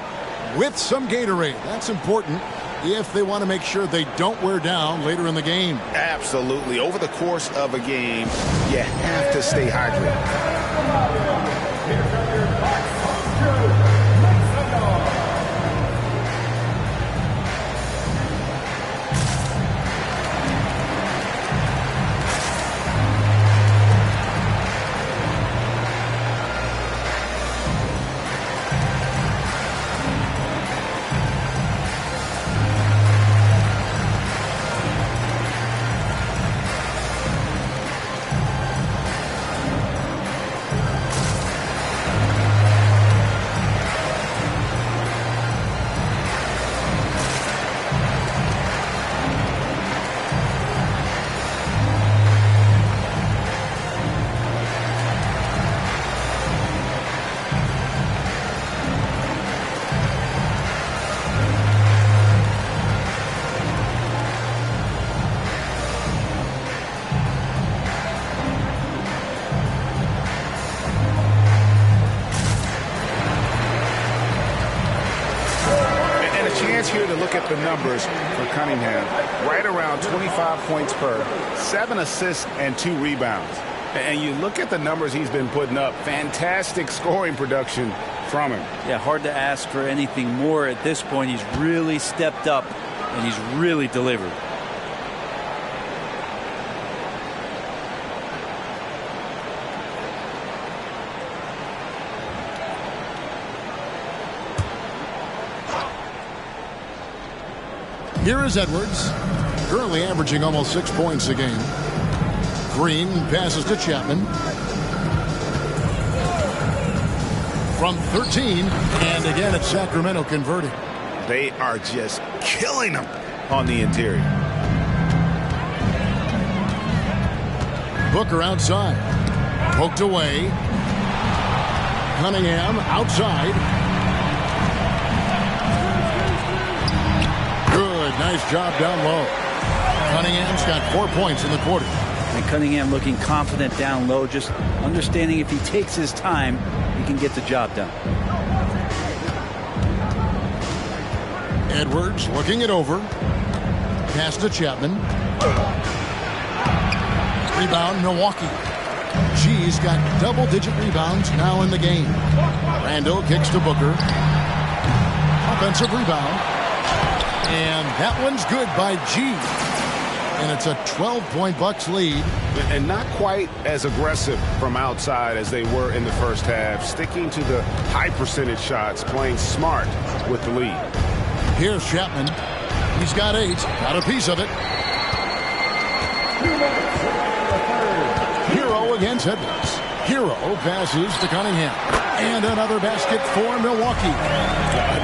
with some Gatorade. That's important if they want to make sure they don't wear down later in the game. Absolutely. Over the course of a game, you have to stay hydrated. at the numbers for Cunningham. Right around 25 points per, 7 assists and 2 rebounds. And you look at the numbers he's been putting up, fantastic scoring production from him. Yeah, hard to ask for anything more at this point. He's really stepped up, and he's really delivered. Here is Edwards, currently averaging almost 6 points a game. Green passes to Chapman. From 13, and again it's Sacramento converting. They are just killing them on the interior. Booker outside. Poked away. Cunningham outside. Good, nice job down low. Cunningham's got 4 points in the quarter. And Cunningham looking confident down low, just understanding if he takes his time, he can get the job done. Edwards looking it over. Pass to Chapman. Rebound, Milwaukee. G's got double-digit rebounds now in the game. Randall kicks to Booker. Offensive rebound. And that one's good by G. And it's a 12-point Bucks lead. And not quite as aggressive from outside as they were in the first half. Sticking to the high percentage shots, playing smart with the lead. Here's Chapman. He's got 8. Got a piece of it. Hero against Edwards. Hero passes to Cunningham. And another basket for Milwaukee.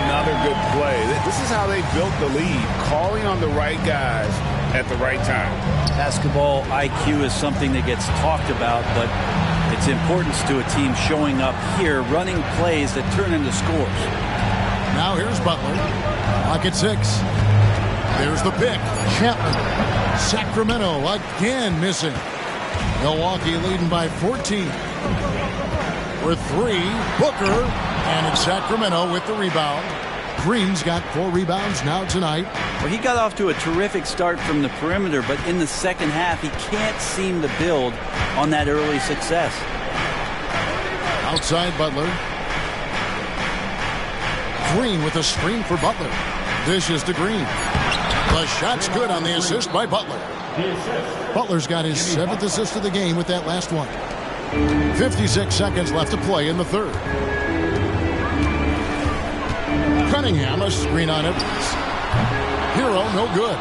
Another good play. This is how they built the lead. Calling on the right guys at the right time. Basketball IQ is something that gets talked about, but its importance to a team showing up here, running plays that turn into scores. Now here's Butler. Clock at 6. There's the pick. Chapman. Sacramento again missing. Milwaukee leading by 14. For 3, Booker. And it's Sacramento with the rebound. Green's got 4 rebounds now tonight. Well, he got off to a terrific start from the perimeter, but in the second half, he can't seem to build on that early success. Outside Butler. Green with a screen for Butler. Dishes to Green. The shot's good on the assist by Butler. Butler's got his 7th assist of the game with that last one. 56 seconds left to play in the third. Cunningham, a screen on Edwards. Hero, no good.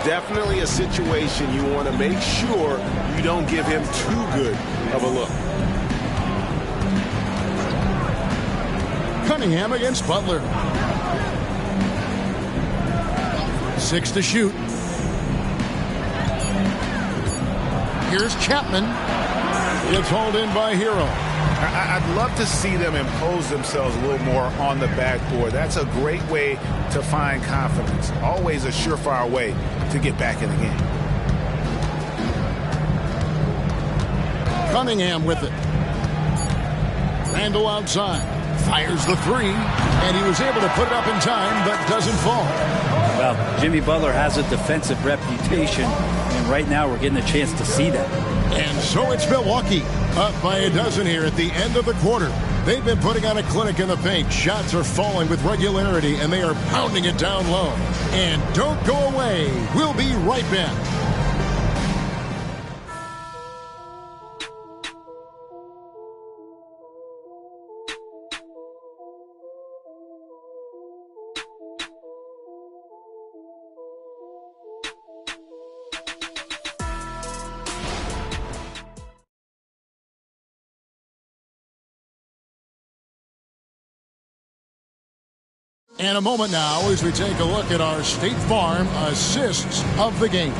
Definitely a situation you want to make sure you don't give him too good of a look. Cunningham against Butler. 6 to shoot. Here's Chapman. It's hauled in by Hero. I'd love to see them impose themselves a little more on the backboard. That's a great way to find confidence. Always a surefire way to get back in the game. Cunningham with it. Randall outside. Fires the 3. And he was able to put it up in time, but doesn't fall. Well, Jimmy Butler has a defensive reputation, and right now we're getting a chance to see that. And so it's Milwaukee, up by a dozen here at the end of the quarter. They've been putting on a clinic in the paint. Shots are falling with regularity, and they are pounding it down low. And don't go away. We'll be right back. And a moment now as we take a look at our State Farm assists of the game.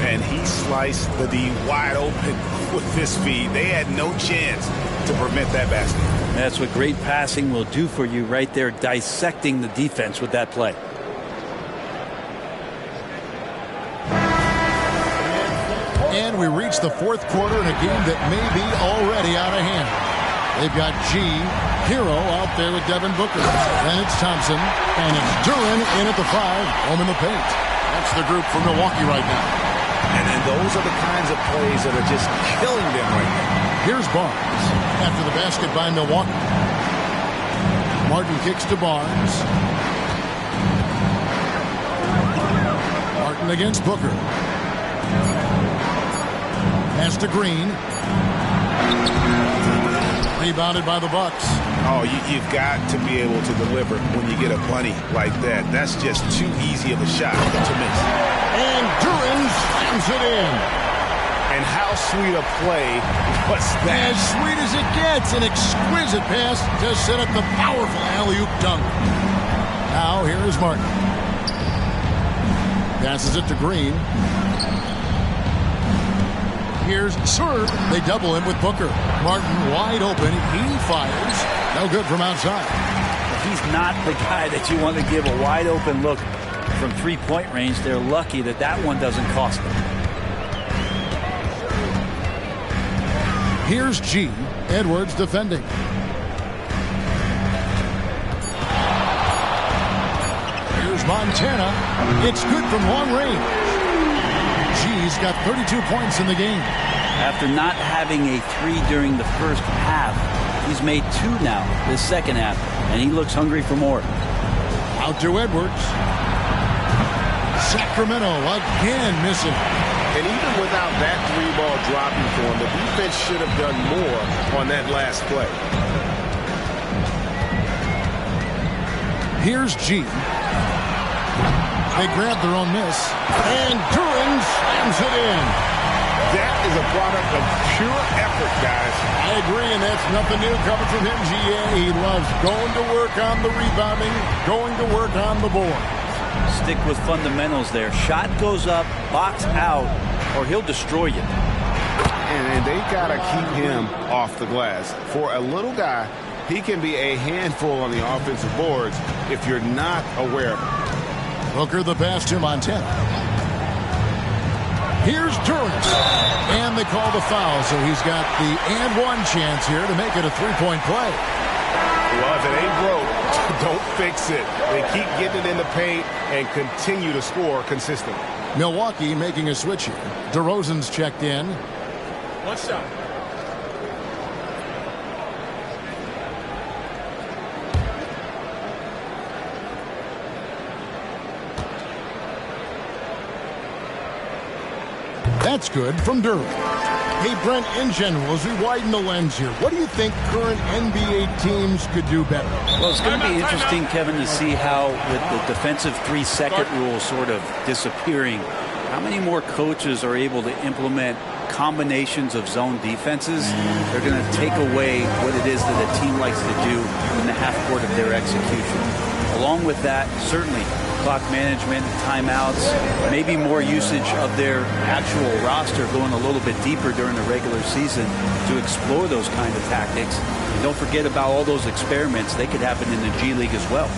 And he sliced the D wide open with this feed. They had no chance to prevent that basket. That's what great passing will do for you right there, dissecting the defense with that play. And we reach the fourth quarter in a game that may be already out of hand. They've got Hero out there with Devin Booker. Then it's Thompson. And it's Duren in at the 5. Home in the paint. That's the group for Milwaukee right now. And then those are the kinds of plays that are just killing them right now. Here's Barnes after the basket by Milwaukee. Martin kicks to Barnes. Martin against Booker. Pass to Green. Rebounded by the Bucks. Oh, you've got to be able to deliver when you get a bunny like that. That's just too easy of a shot to miss. And Duren slams it in. And how sweet a play was that? As sweet as it gets. An exquisite pass to set up the powerful alley-oop dunk. Now here is Martin. Passes it to Green. Here's Serve. They double him with Booker. Martin wide open. He fires. No good from outside. He's not the guy that you want to give a wide open look from three-point range. They're lucky that that one doesn't cost them. Here's G. Edwards defending. Here's Montana. It's good from long range. G's got 32 points in the game. After not having a 3 during the first half, he's made 2 now this second half, and he looks hungry for more. Out to Edwards. Sacramento again missing. And even without that 3-ball dropping for him, the defense should have done more on that last play. Here's G. They grab their own miss. And Duren slams it in. That is a product of pure effort, guys. I agree, and that's nothing new coming from him, GA. He loves going to work on the rebounding, going to work on the board. Stick with fundamentals there. Shot goes up, box out, or he'll destroy you. And they got to keep him off the glass. For a little guy, he can be a handful on the offensive boards if you're not aware of it. Booker the pass to Montana. Here's Duren. And they call the foul, so he's got the and one chance here to make it a 3-point play. Well, if it ain't broke, don't fix it. They keep getting it in the paint and continue to score consistently. Milwaukee making a switch here. DeRozan's checked in. One shot. That's good from Duren. Hey, Brent, in general, as we widen the lens here, what do you think current NBA teams could do better? Well, it's going to be interesting, Kevin, to see how, with the defensive 3-second rule sort of disappearing, how many more coaches are able to implement combinations of zone defenses. They're going to take away what it is that a team likes to do in the half court of their execution. Along with that, certainly clock management, timeouts, maybe more usage of their actual roster going a little bit deeper during the regular season to explore those kind of tactics. And don't forget about all those experiments. They could happen in the G League as well.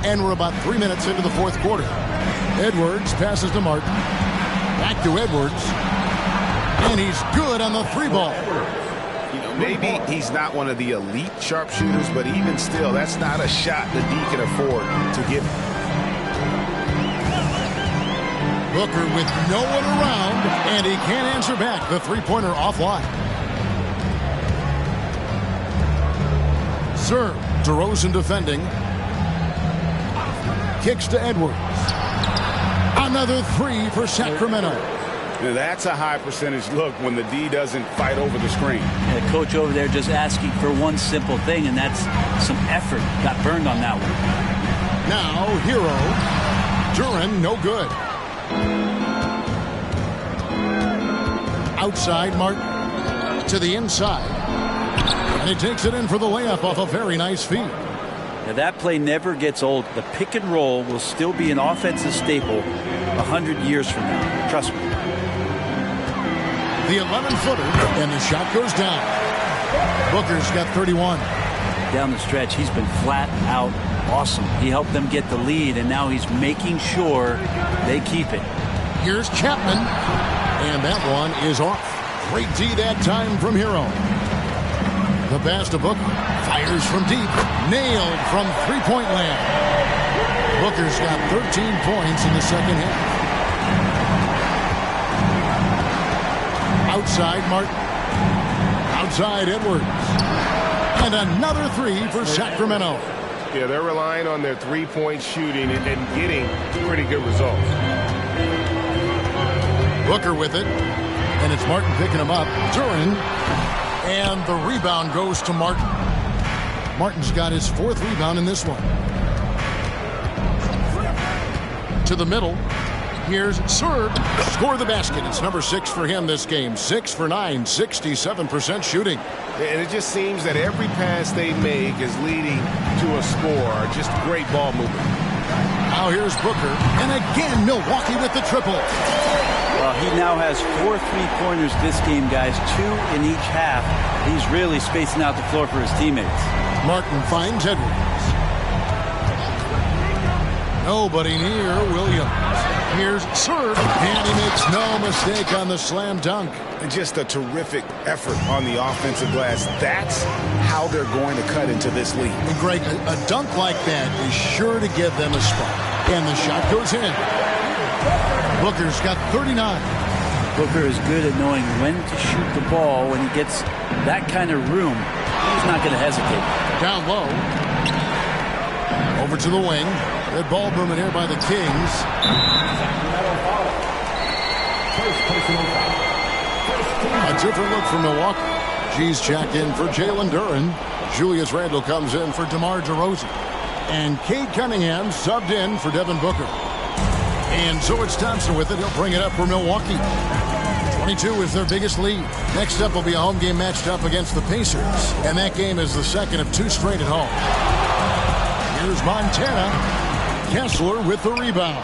And we're about 3 minutes into the fourth quarter. Edwards passes to Martin. Back to Edwards. And he's good on the three ball. You know, maybe he's not one of the elite sharpshooters, but even still, that's not a shot the D can afford to give. Booker with no one around, and he can't answer back. The three-pointer offline. Serve. DeRozan defending. Kicks to Edwards. Another three for Sacramento. Now that's a high percentage look when the D doesn't fight over the screen. Yeah, coach over there just asking for one simple thing, and that's some effort. Got burned on that one. Now, Hero. Duren, no good. Outside, Martin. To the inside. And he takes it in for the layup off a very nice feed. Now that play never gets old. The pick and roll will still be an offensive staple 100 years from now. Trust me. The 11-footer, and the shot goes down. Booker's got 31. Down the stretch, he's been flat out awesome. He helped them get the lead, and now he's making sure they keep it. Here's Chapman, and that one is off. Great D that time from Hero. The pass to Booker. Fires from deep. Nailed from three-point land. Booker's got 13 points in the second half. Outside, Martin. Outside, Edwards. And another three for Sacramento. Yeah, they're relying on their three-point shooting and getting pretty good results. Booker with it. And it's Martin picking him up. Duren. And the rebound goes to Martin. Martin's got his fourth rebound in this one. To the middle. Here's Serb. Score the basket. It's number 6 for him this game. 6 for 9, 67% shooting. And it just seems that every pass they make is leading to a score. Just great ball movement. Now here's Booker. And again, Milwaukee with the triple. He now has 4 3-pointers this game, guys. 2 in each half. He's really spacing out the floor for his teammates. Martin finds Edwards. Nobody near Williams. Here's Serb, and he makes no mistake on the slam dunk. And just a terrific effort on the offensive glass. That's how they're going to cut into this league. And Greg, a dunk like that is sure to give them a spot. And the shot goes in. Booker's got 39. Booker is good at knowing when to shoot the ball. When he gets that kind of room, he's not going to hesitate. Down low. Over to the wing. Good ball movement here by the Kings. A different look for Milwaukee. G's checked in for Jalen Duren. Julius Randle comes in for DeMar DeRozan. And Cade Cunningham subbed in for Devin Booker. And so it's Thompson with it. He'll bring it up for Milwaukee. 22 is their biggest lead. Next up will be a home game matched up against the Pacers. And that game is the second of 2 straight at home. Here's Montana. Kessler with the rebound.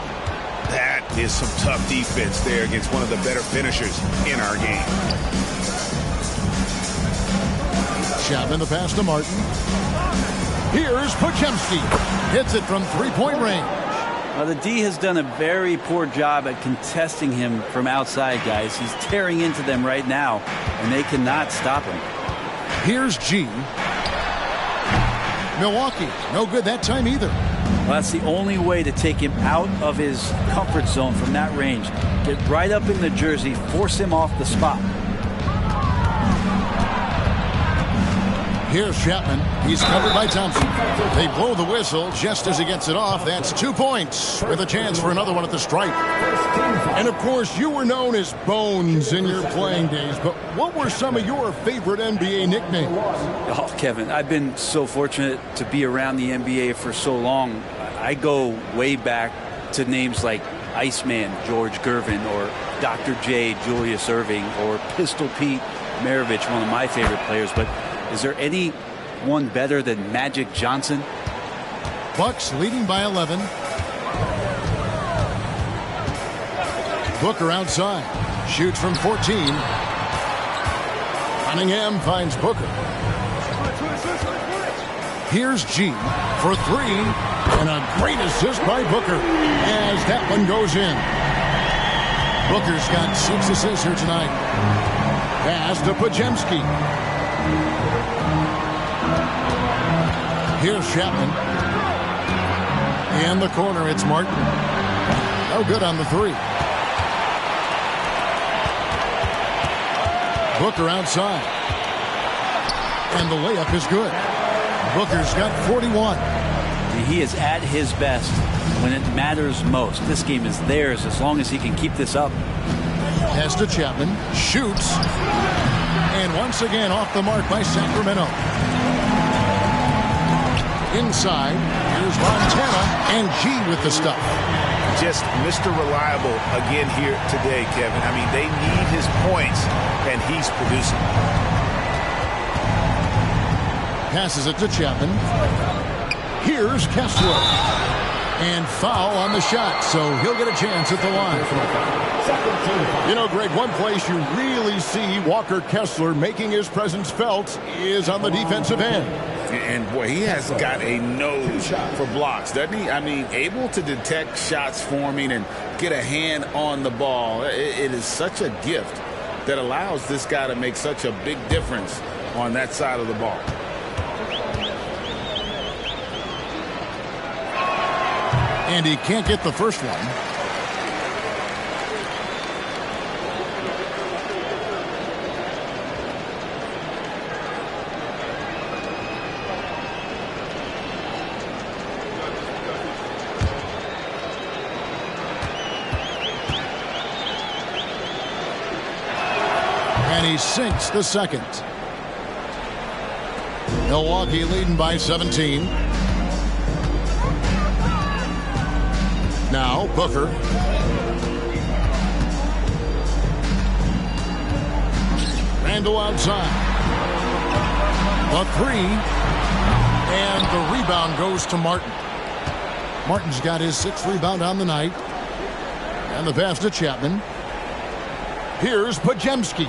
That is some tough defense there against one of the better finishers in our game. Chapman the pass to Martin. Here's Podziemski. Hits it from three-point range. The D has done a very poor job at contesting him from outside, guys. He's tearing into them right now, and they cannot stop him. Here's G. Milwaukee, no good that time either. Well, that's the only way to take him out of his comfort zone from that range. Get right up in the jersey, force him off the spot. Here's Chapman. He's covered by Thompson. They blow the whistle just as he gets it off. That's 2 points with a chance for another one at the stripe. And, of course, you were known as Bones in your playing days. But what were some of your favorite NBA nicknames? Oh, Kevin, I've been so fortunate to be around the NBA for so long. I go way back to names like Iceman, George Gervin, or Dr. J, Julius Erving, or Pistol Pete Maravich, one of my favorite players. But is there any one better than Magic Johnson? Bucks leading by 11. Booker outside. Shoots from 14. Cunningham finds Booker. Here's G for three, and a great assist by Booker as that one goes in. Booker's got 6 assists here tonight. Pass to Pajemski. Here's Chapman. In the corner, it's Martin. No good on the three. Booker outside. And the layup is good. Booker's got 41. He is at his best when it matters most. This game is theirs as long as he can keep this up. Pass to Chapman. Shoots. And once again off the mark by Sacramento. Inside. Here's Montana. And G with the stuff. Just Mr. Reliable again here today, Kevin. I mean, they need his points, and he's producing. Passes it to Chapman. Here's Kessler. And foul on the shot, so he'll get a chance at the line. You know, Greg, one place you really see Walker Kessler making his presence felt is on the defensive end. And, boy, he has got a nose for blocks, doesn't he? I mean, able to detect shots forming and get a hand on the ball. It is such a gift that allows this guy to make such a big difference on that side of the ball. And he can't get the first one. And he sinks the second. Milwaukee leading by 17. Now Booker. Randall outside. The three. And the rebound goes to Martin. Martin's got his 6th rebound on the night. And the pass to Chapman. Here's Pajemski.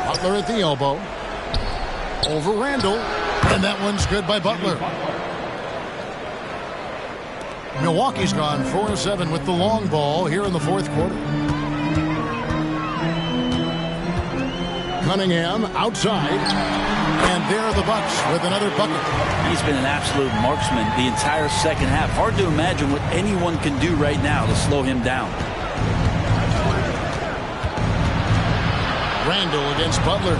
Butler at the elbow. Over Randall. And that one's good by Butler. Milwaukee's gone 4-7 with the long ball here in the 4th quarter. Cunningham outside. And there are the Bucks with another bucket. He's been an absolute marksman the entire second half. Hard to imagine what anyone can do right now to slow him down. Randall against Butler.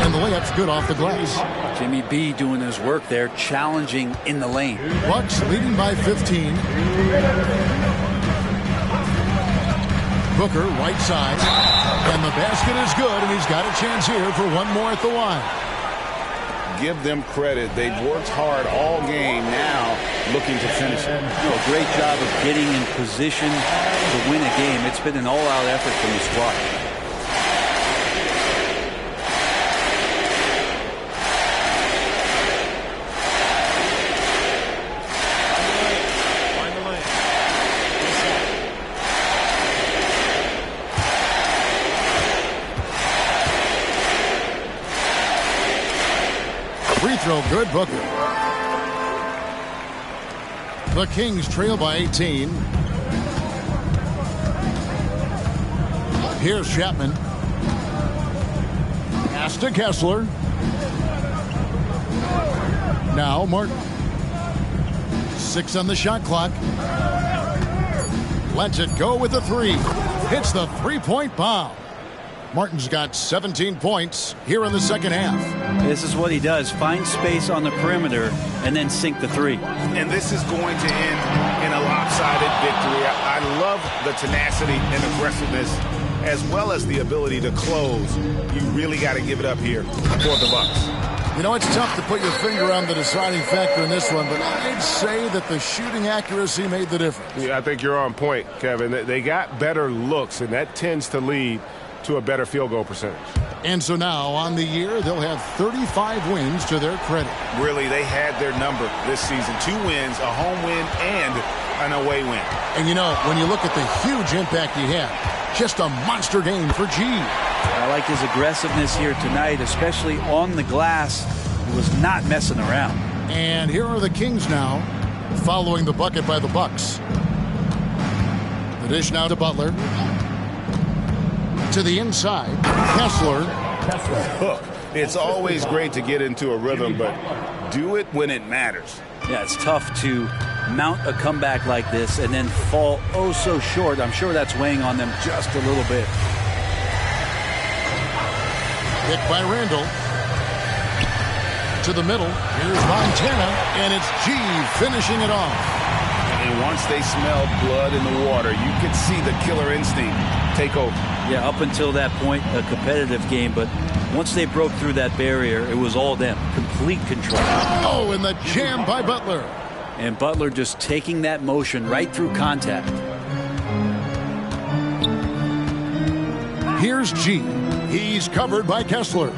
And the layup's good off the glass. Jimmy B doing his work there, challenging in the lane. Bucks leading by 15. Booker, right side. And the basket is good, and he's got a chance here for one more at the line. Give them credit. They've worked hard all game, now looking to finish it. Great job of getting in position to win a game. It's been an all-out effort from the squad. Free throw good, Booker. The Kings trail by 18. Here's Chapman. Pass to Kessler. Now Martin. 6 on the shot clock. Lets it go with the three. Hits the three-point bomb. Martin's got 17 points here in the second half. This is what he does. Find space on the perimeter and then sink the three. And this is going to end in a lopsided victory. I love the tenacity and aggressiveness as well as the ability to close. You really got to give it up here for the Bucks. You know, it's tough to put your finger on the deciding factor in this one, but I'd say that the shooting accuracy made the difference. Yeah, I think you're on point, Kevin. They got better looks, and that tends to lead to a better field goal percentage. And so now on the year, they'll have 35 wins to their credit. Really, they had their number this season. 2 wins, a home win, and an away win. And you know, when you look at the huge impact he had, just a monster game for G. I like his aggressiveness here tonight, especially on the glass. He was not messing around. And here are the Kings now, following the bucket by the Bucks. The dish now to Butler. To the inside, Kessler. Look, it's always great to get into a rhythm, but do it when it matters. Yeah, it's tough to mount a comeback like this and then fall oh so short. I'm sure that's weighing on them just a little bit. Hit by Randall. To the middle. Here's Montana, and it's G finishing it off. And once they smelled blood in the water, you could see the killer instinct take over. Yeah, up until that point, a competitive game, but once they broke through that barrier, it was all them. Complete control. Oh, and the jam by Butler. And Butler just taking that motion right through contact. Here's G. He's covered by Kessler.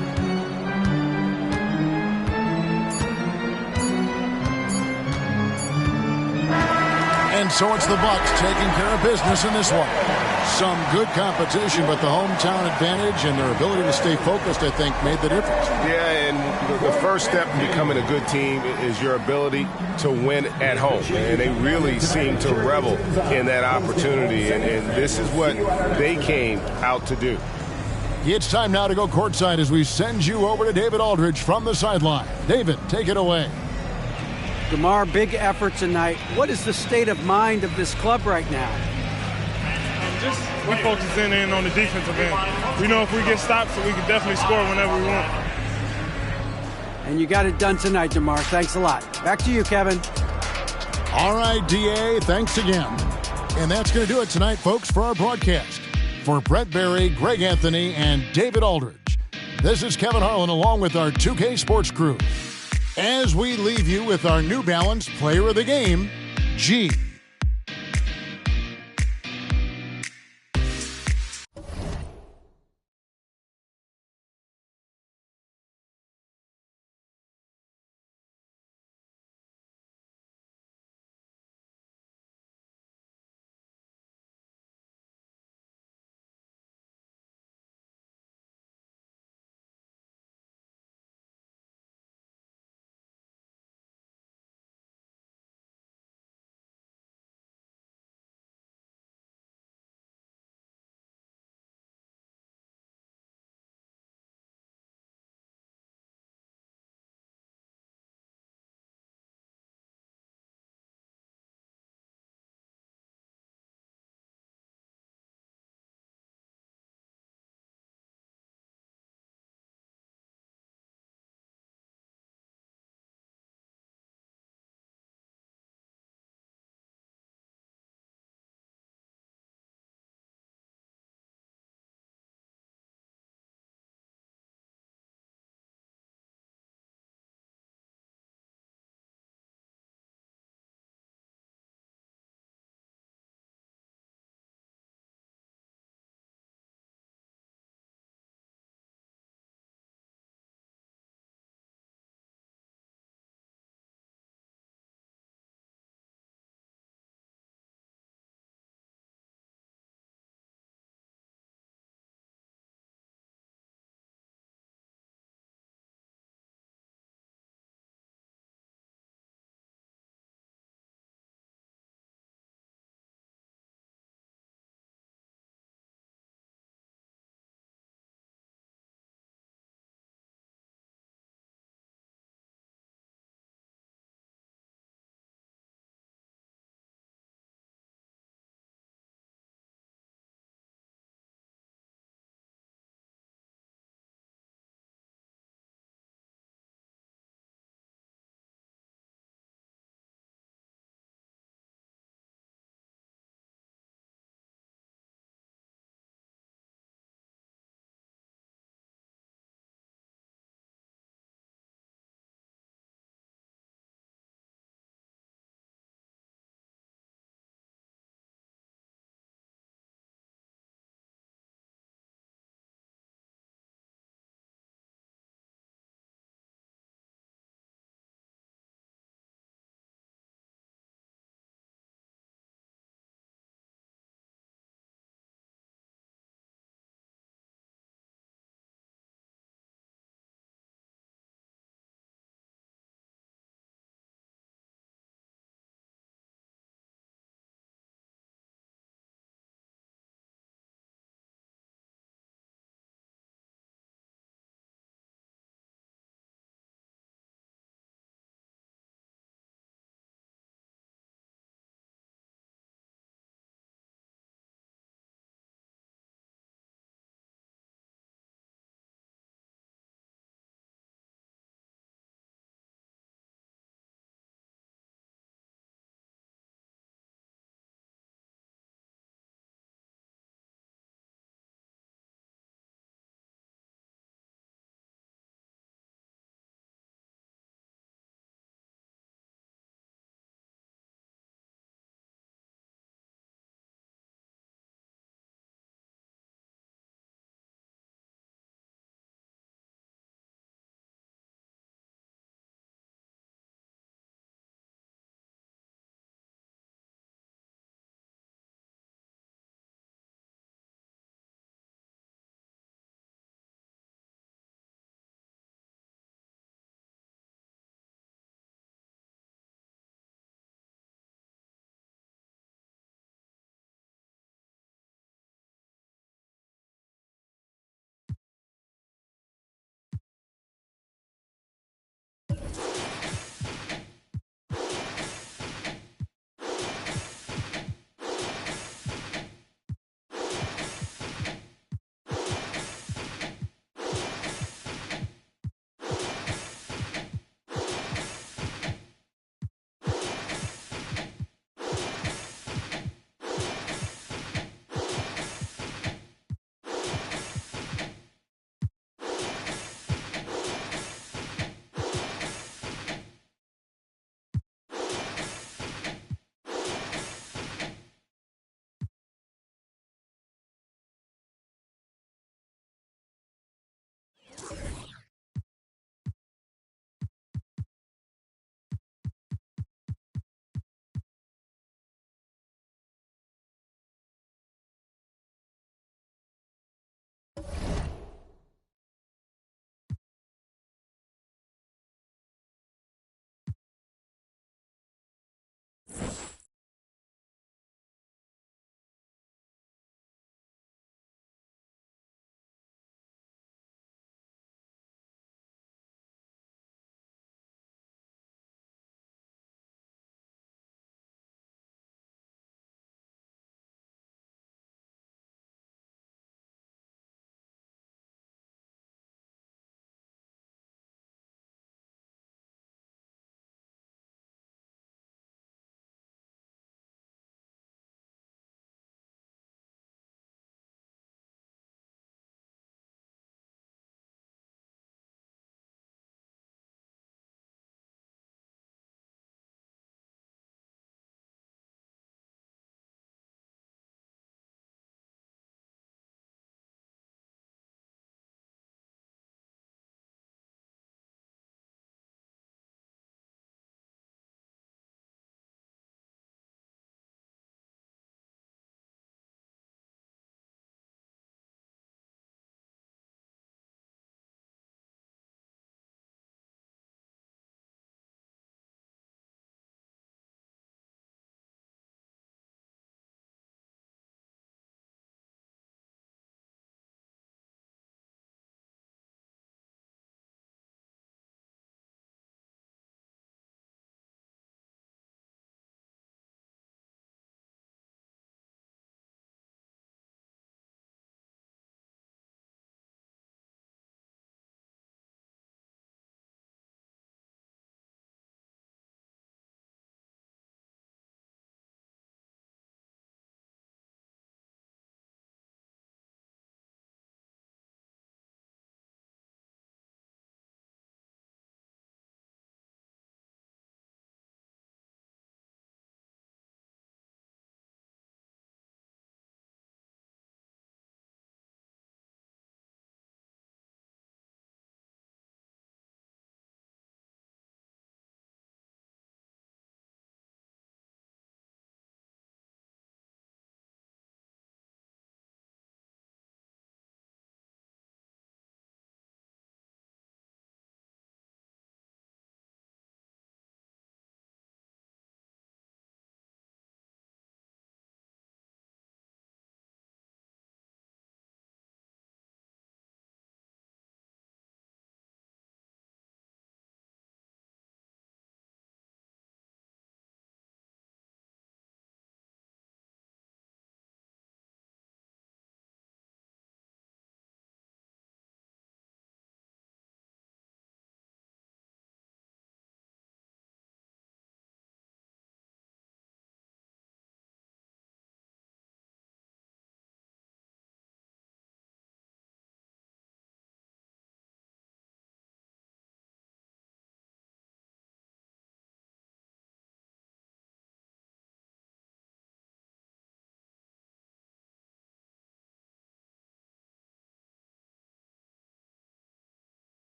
And so it's the Bucks taking care of business in this one. Some good competition, but the hometown advantage and their ability to stay focused, I think, made the difference. Yeah, and the first step in becoming a good team is your ability to win at home. And they really seem to revel in that opportunity, and this is what they came out to do. It's time now to go courtside as we send you over to David Aldridge from the sideline. David, take it away. DeMar, big effort tonight. What is the state of mind of this club right now? We focusing in on the defensive end. We know if we get stops, we can definitely score whenever we want. And you got it done tonight, DeMar. Thanks a lot. Back to you, Kevin. All right, DA, thanks again. And that's going to do it tonight, folks, for our broadcast. For Brett Berry, Greg Anthony, and David Aldridge, this is Kevin Harlan along with our 2K Sports crew. As we leave you with our New Balance Player of the Game, G.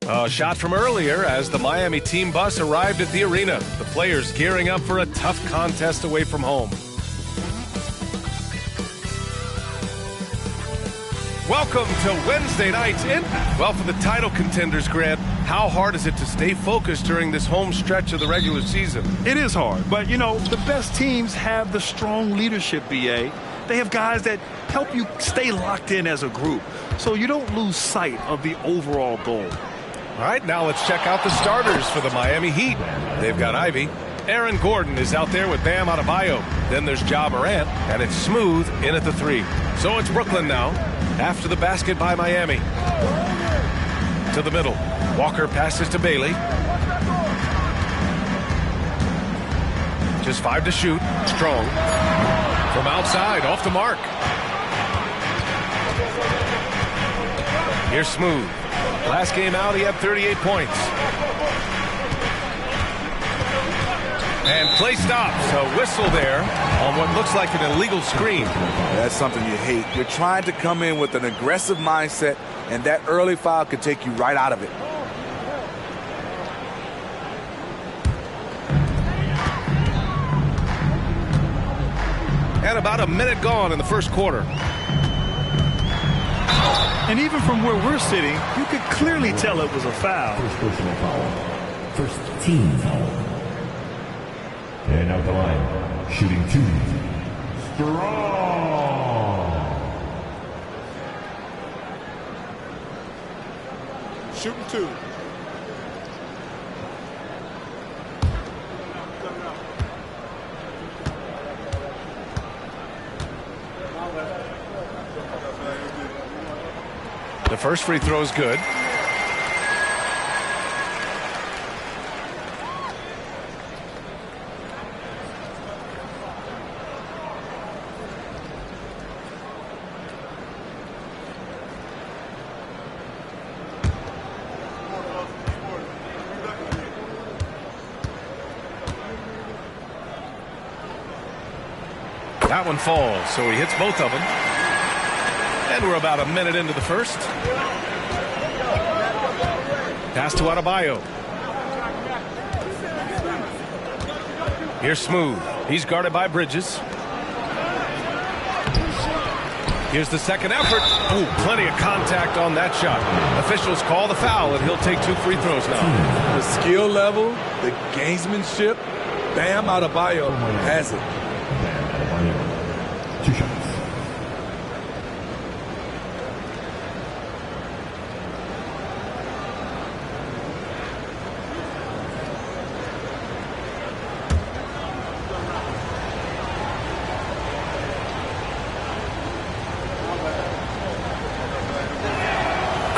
A shot from earlier as the Miami team bus arrived at the arena. The players gearing up for a tough contest away from home. Welcome to Wednesday night's Impact. Well, for the title contenders, Grant, how hard is it to stay focused during this home stretch of the regular season? It is hard, but, you know, the best teams have the strong leadership, BA. They have guys that help you stay locked in as a group, so you don't lose sight of the overall goal. All right, now let's check out the starters for the Miami Heat. They've got Ivy. Aaron Gordon is out there with Bam Adebayo. Then there's Ja Morant, and it's Smooth in at the 3. So it's Brooklyn now, after the basket by Miami. To the middle. Walker passes to Bailey. Just 5 to shoot. Strong. From outside, off the mark. Here's Smooth. Last game out, he had 38 points. And play stops. A whistle there on what looks like an illegal screen. That's something you hate. You're trying to come in with an aggressive mindset, and that early foul could take you right out of it. And about a minute gone in the first quarter. And even from where we're sitting, you could clearly tell it was a foul. First personal foul. First team foul. And out the line, shooting 2. Strong. Shooting 2. The first free throw is good. That one falls, so he hits both of them. And we're about a minute into the first. Pass to Adebayo. Here's Smooth. He's guarded by Bridges. Here's the second effort. Ooh, plenty of contact on that shot. Officials call the foul, and he'll take 2 free throws now. The skill level, the gamesmanship, Bam Adebayo has it. Bam Adebayo. 2 shots.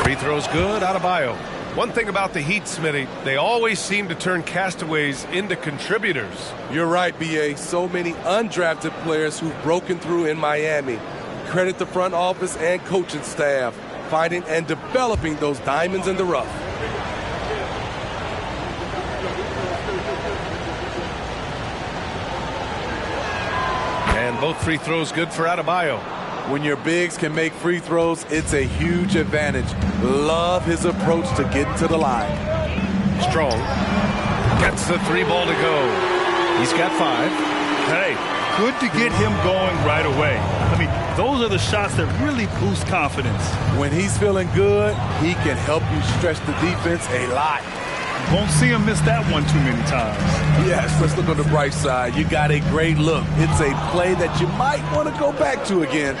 Free throw's good, Adebayo. One thing about the Heat, Smitty, they always seem to turn castaways into contributors. You're right, B.A. So many undrafted players who've broken through in Miami. Credit the front office and coaching staff, finding and developing those diamonds in the rough. And both free throws good for Adebayo. When your bigs can make free throws, it's a huge advantage. Love his approach to getting to the line. Strong. Gets the 3 ball to go. He's got 5. Hey, good to get him going right away. I mean, those are the shots that really boost confidence. When he's feeling good, he can help you stretch the defense a lot. Won't see him miss that one too many times. Yes, let's look on the bright side. You got a great look. It's a play that you might want to go back to again.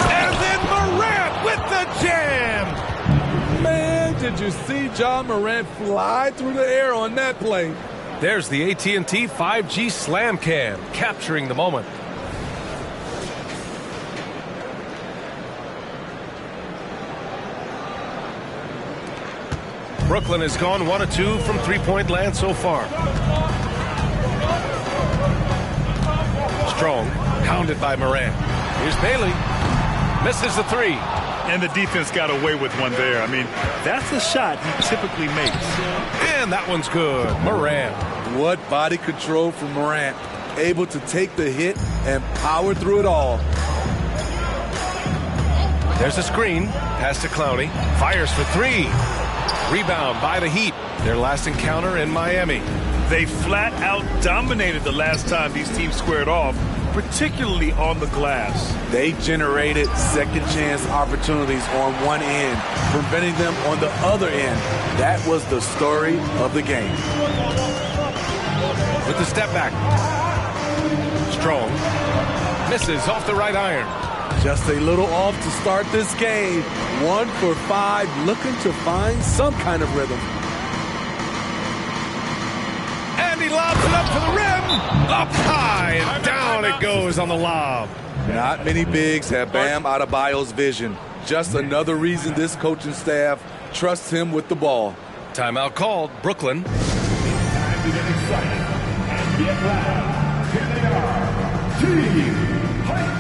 And then Morant with the jam. Man, did you see Ja Morant fly through the air on that play? There's the AT&T 5G Slam Cam, capturing the moment. Brooklyn has gone 1 of 2 from three-point land so far. Strong, hounded by Morant. Here's Bailey. Misses the 3. And the defense got away with one there. I mean, that's a shot he typically makes. And that one's good. Morant. What body control from Morant. able to take the hit and power through it all. There's a screen. Pass to Clowney. Fires for three. Rebound by the Heat. Their last encounter in Miami. They flat out dominated the last time these teams squared off, particularly on the glass. They generated second chance opportunities on one end, preventing them on the other end. That was the story of the game. With the step back. Strong. Misses off the right iron. Just a little off to start this game. 1 for 5, looking to find some kind of rhythm. And he lobs it up for the rim. Up high and down it goes on the lob. Not many bigs have Bam Adebayo's vision. Just another reason this coaching staff trusts him with the ball. Timeout called. Brooklyn. Time to get excited and get loud. Here they are. Team Fight.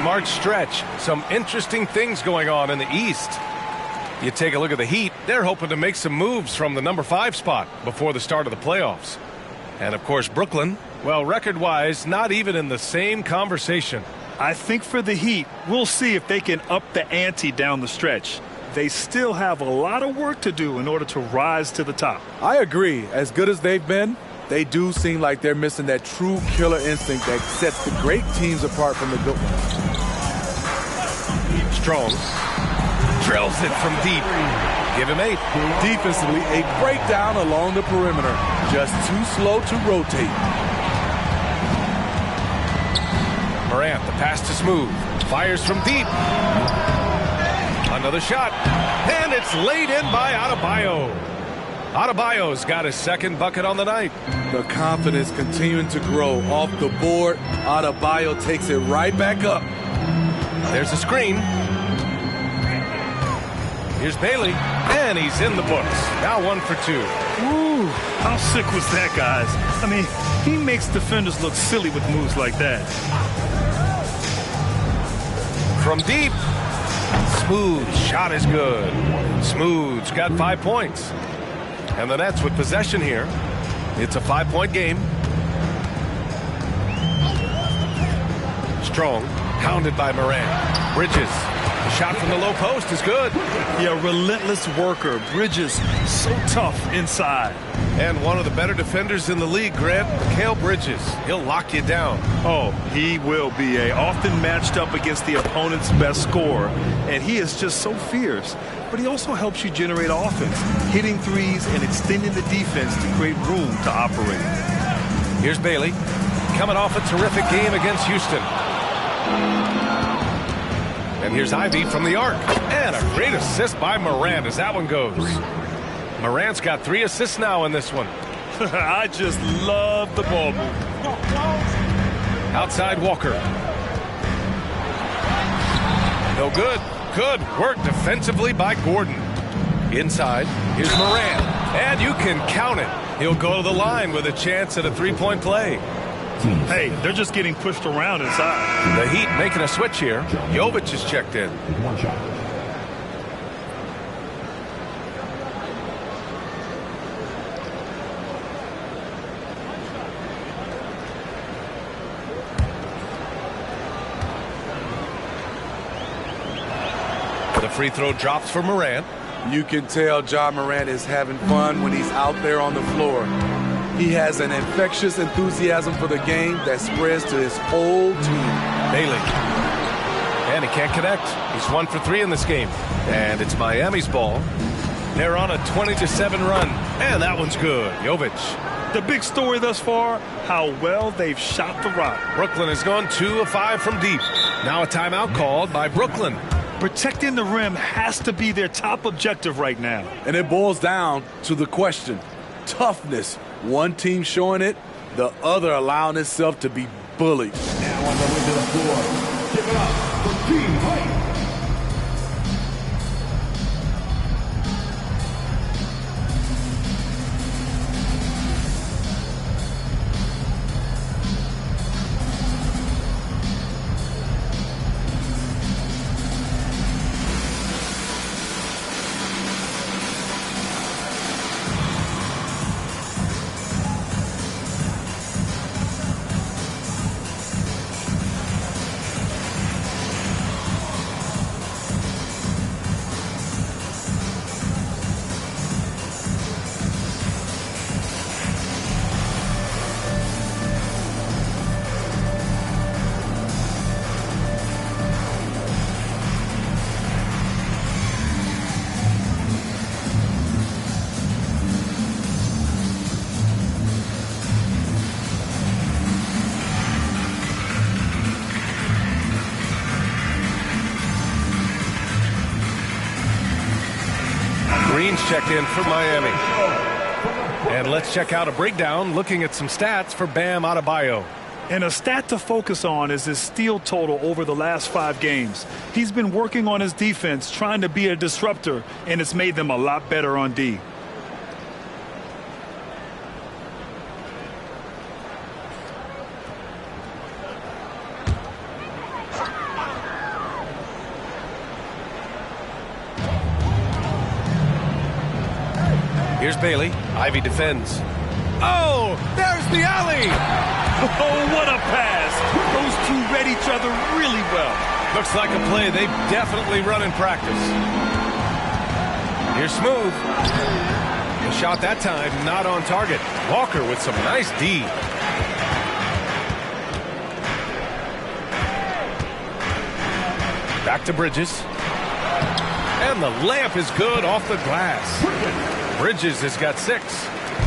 March stretch. Some interesting things going on in the East. You take a look at the Heat. They're hoping to make some moves from the number 5 spot before the start of the playoffs. And of course, Brooklyn, well, record-wise, not even in the same conversation. I think for the Heat, we'll see if they can up the ante down the stretch. They still have a lot of work to do in order to rise to the top. I agree. As good as they've been, they do seem like they're missing that true killer instinct that sets the great teams apart from the good ones. Strong drills it from deep. Give him 8. Defensively, a breakdown along the perimeter. Just too slow to rotate. Morant, the pass to Smooth. Fires from deep. Another shot. And it's laid in by Adebayo. Adebayo's got his second bucket on the night. The confidence continuing to grow off the board. Adebayo takes it right back up. There's a screen. Here's Bailey, and he's in the books. Now 1 for 2. Ooh, how sick was that, guys? I mean, he makes defenders look silly with moves like that. From deep. Smooth shot is good. Smooth's got 5 points. And the Nets with possession here. It's a 5-point game. Strong, hounded by Morant. Bridges. The shot from the low post is good. Yeah, relentless worker. Bridges, so tough inside. And one of the better defenders in the league, Grant, Mikal Bridges. He'll lock you down. Oh, he will be often matched up against the opponent's best scorer. And he is just so fierce. But he also helps you generate offense, hitting threes and extending the defense to create room to operate. Here's Bailey, coming off a terrific game against Houston. And here's Ivy from the arc. And a great assist by Morant as that one goes. Morant's got 3 assists now in this one. I just love the ball move. Outside Walker. No good. Good work defensively by Gordon. Inside, here's Morant. And you can count it. He'll go to the line with a chance at a 3-point play. Hey, they're just getting pushed around inside. The Heat making a switch here. Jovic is checked in. One shot. The free throw drops for Morant. You can tell Ja Morant is having fun when he's out there on the floor. He has an infectious enthusiasm for the game that spreads to his whole team. Bailey. And he can't connect. He's 1 for 3 in this game. And it's Miami's ball. They're on a 20-7 run. And that one's good. Jovic. The big story thus far, how well they've shot the rock. Brooklyn has gone 2 of 5 from deep. Now a timeout called by Brooklyn. Protecting the rim has to be their top objective right now. And it boils down to the question. Toughness. One team showing it, the other allowing itself to be bullied. Now on the way to the floor. Give it up for Team White. Green's checked in for Miami. And let's check out a breakdown looking at some stats for Bam Adebayo. And a stat to focus on is his steal total over the last 5 games. He's been working on his defense, trying to be a disruptor, and it's made them a lot better on D. Here's Bailey. Ivy defends. Oh, there's the alley. Oh, what a pass. Those two read each other really well. Looks like a play they've definitely run in practice. Here's Smooth. The shot that time not on target. Walker with some nice D. Back to Bridges. And the layup is good off the glass. Bridges has got 6.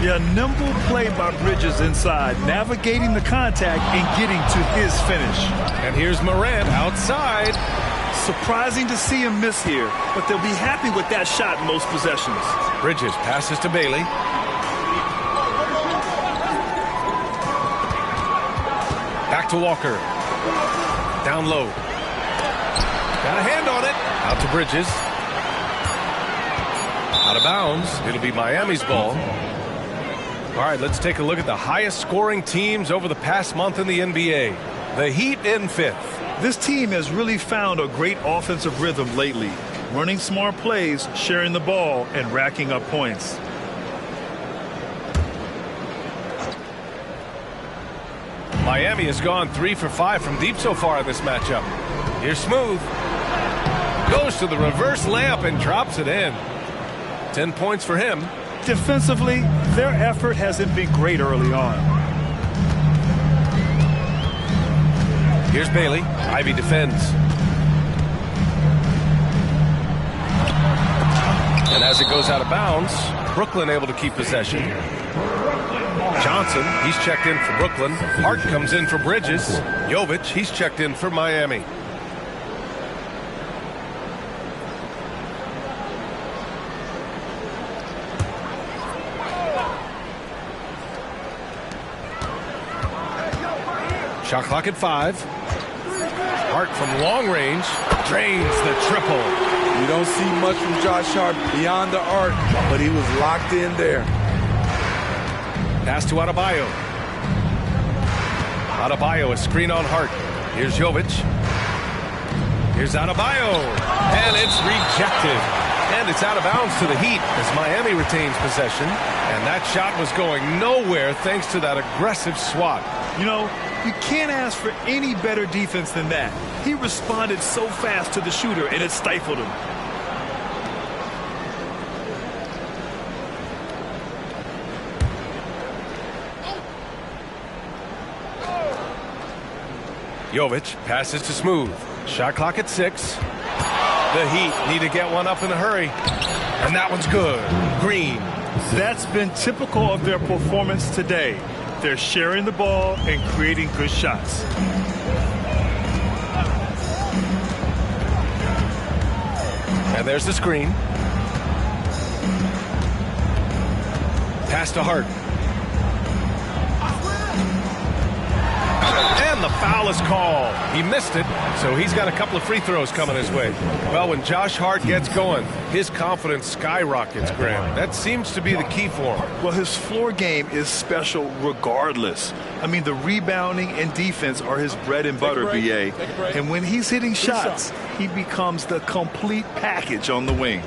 Yeah, nimble play by Bridges inside, navigating the contact and getting to his finish. And here's Morant outside. Surprising to see him miss here, but they'll be happy with that shot in most possessions. Bridges passes to Bailey. Back to Walker. Down low. Got a hand on it. Out to Bridges. Out of bounds. It'll be Miami's ball. All right, let's take a look at the highest scoring teams over the past month in the NBA. The Heat in 5th. This team has really found a great offensive rhythm lately. Running smart plays, sharing the ball, and racking up points. Miami has gone 3 for 5 from deep so far in this matchup. Here's Smooth. Goes to the reverse layup and drops it in. 10 points for him. Defensively, their effort hasn't been great early on. Here's Bailey. Ivy defends. And as it goes out of bounds, Brooklyn able to keep possession. Johnson, he's checked in for Brooklyn. Hart comes in for Bridges. Jovic, he's checked in for Miami. Shot clock at 5. Hart from long range drains the triple. You don't see much from Josh Hart beyond the arc, but he was locked in there. Pass to Adebayo. Adebayo, a screen on Hart. Here's Jovic. Here's Adebayo. And it's rejected. And it's out of bounds to the Heat as Miami retains possession. And that shot was going nowhere thanks to that aggressive swat. You know, you can't ask for any better defense than that. He responded so fast to the shooter, and it stifled him. Jovic passes to Smooth. Shot clock at 6. The Heat need to get one up in a hurry. And that one's good. Green. That's been typical of their performance today. They're sharing the ball and creating good shots. And there's the screen. Pass to Hart. And the foul is called. He missed it, so he's got a couple of free throws coming his way. Well, when Josh Hart gets going, his confidence skyrockets, Graham. That seems to be the key for him. Well, his floor game is special regardless. I mean, the rebounding and defense are his bread and butter, BA. And when he's hitting shots, he becomes the complete package on the wing.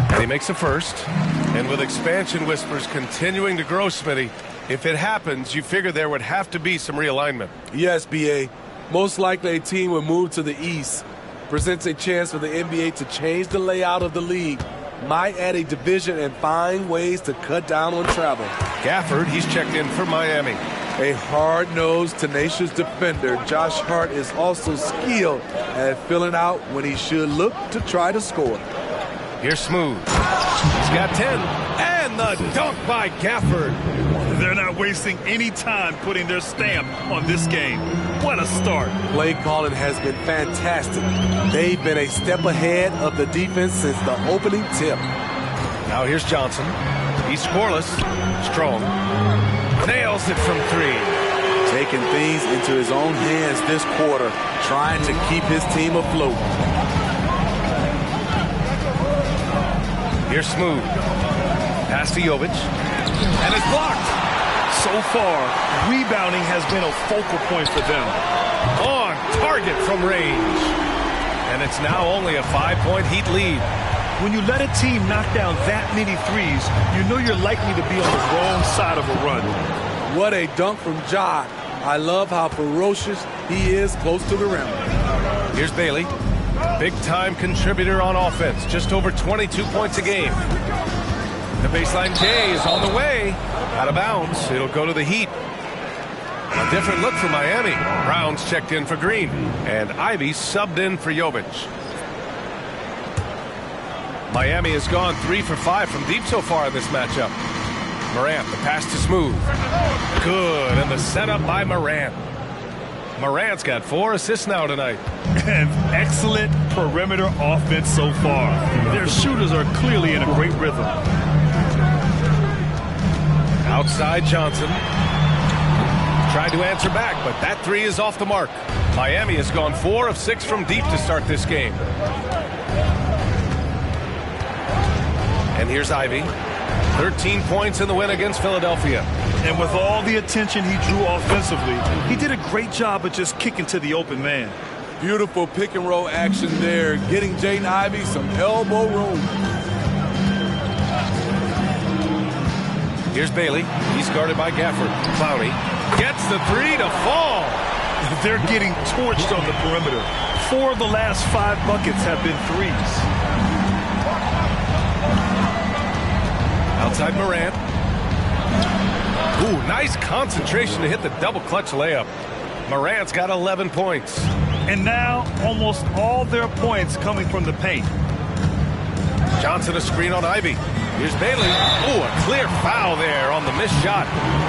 And he makes a first. And with expansion whispers continuing to grow, Smitty, if it happens, you figure there would have to be some realignment. Yes, BA. Most likely a team will move to the east. Presents a chance for the NBA to change the layout of the league. Might add a division and find ways to cut down on travel. Gafford, he's checked in for Miami. A hard-nosed, tenacious defender, Josh Hart is also skilled at filling out when he should look to try to score. Here's Smooth. He's got 10. And the dunk by Gafford. They're not wasting any time putting their stamp on this game. What a start. Play calling has been fantastic. They've been a step ahead of the defense since the opening tip. Now here's Johnson. He's scoreless. Strong. Nails it from 3. Taking things into his own hands this quarter, trying to keep his team afloat. Here's Smooth. Pass to Jovic. And it's blocked. So far, rebounding has been a focal point for them. On target from range. And it's now only a 5-point Heat lead. When you let a team knock down that many threes, you know you're likely to be on the wrong side of a run. What a dunk from Ja. I love how ferocious he is close to the rim. Here's Bailey. Big-time contributor on offense. Just over 22 points a game. The baseline J is on the way. Out of bounds. It'll go to the Heat. A different look for Miami. Brown's checked in for Green. And Ivy subbed in for Jovic. Miami has gone 3 for 5 from deep so far in this matchup. Morant, the pass to Smooth. Good. And the setup by Morant. Morant's got 4 assists now tonight. And excellent perimeter offense so far. Their shooters are clearly in a great rhythm. Outside Johnson. Tried to answer back, but that 3 is off the mark. Miami has gone 4 of 6 from deep to start this game. And here's Ivy. 13 points in the win against Philadelphia. And with all the attention he drew offensively, he did a great job of just kicking to the open man. Beautiful pick and roll action there, getting Jaden Ivey some elbow room. Here's Bailey. He's guarded by Gafford. Clowney gets the 3 to fall. They're getting torched on the perimeter. 4 of the last 5 buckets have been threes. Outside Morant. Ooh, nice concentration to hit the double clutch layup. Morant's got 11 points. And now almost all their points coming from the paint. Johnson a screen on Ivy. Here's Bailey. Ooh, a clear foul there on the missed shot.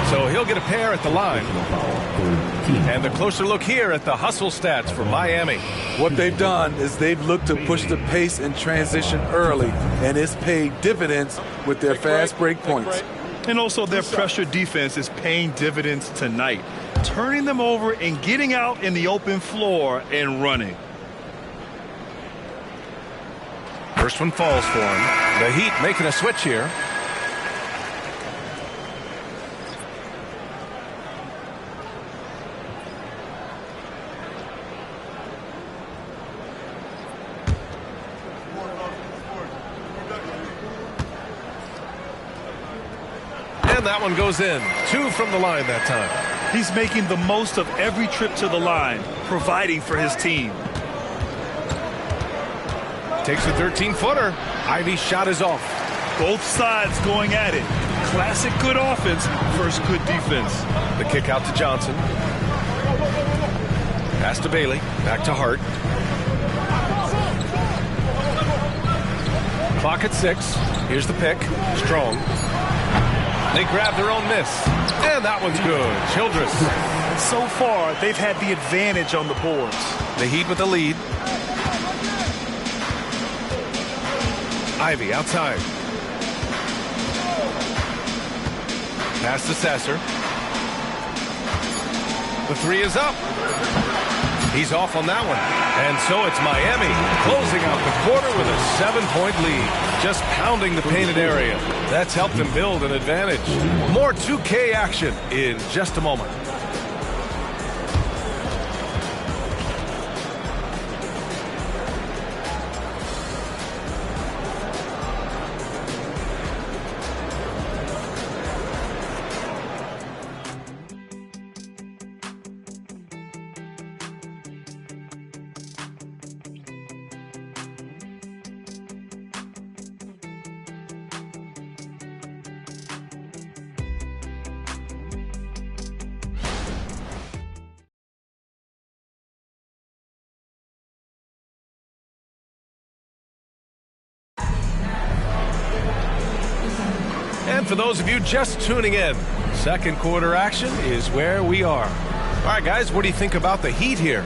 So he'll get a pair at the line. And a closer look here at the hustle stats for Miami. What they've done is they've looked to push the pace and transition early, and it's paid dividends with their fast break points. And also their pressure defense is paying dividends tonight, turning them over and getting out in the open floor and running. First one falls for him. The Heat making a switch here. And that one goes in. 2 from the line that time. He's making the most of every trip to the line, providing for his team. Takes a 13-footer. Ivy's shot is off. Both sides going at it. Classic good offense versus good defense. The kick out to Johnson. Pass to Bailey. Back to Hart. Clock at 6. Here's the pick. Strong. They grab their own miss. And that one's good. Childress. So far, they've had the advantage on the boards. The Heat with the lead. Ivy outside. Pass to Sasser. The 3 is up. He's off on that one. And so it's Miami closing out the quarter with a 7-point lead. Just pounding the painted area. That's helped them build an advantage. More 2K action in just a moment. And for those of you just tuning in, second quarter action is where we are. All right, guys, what do you think about the Heat here?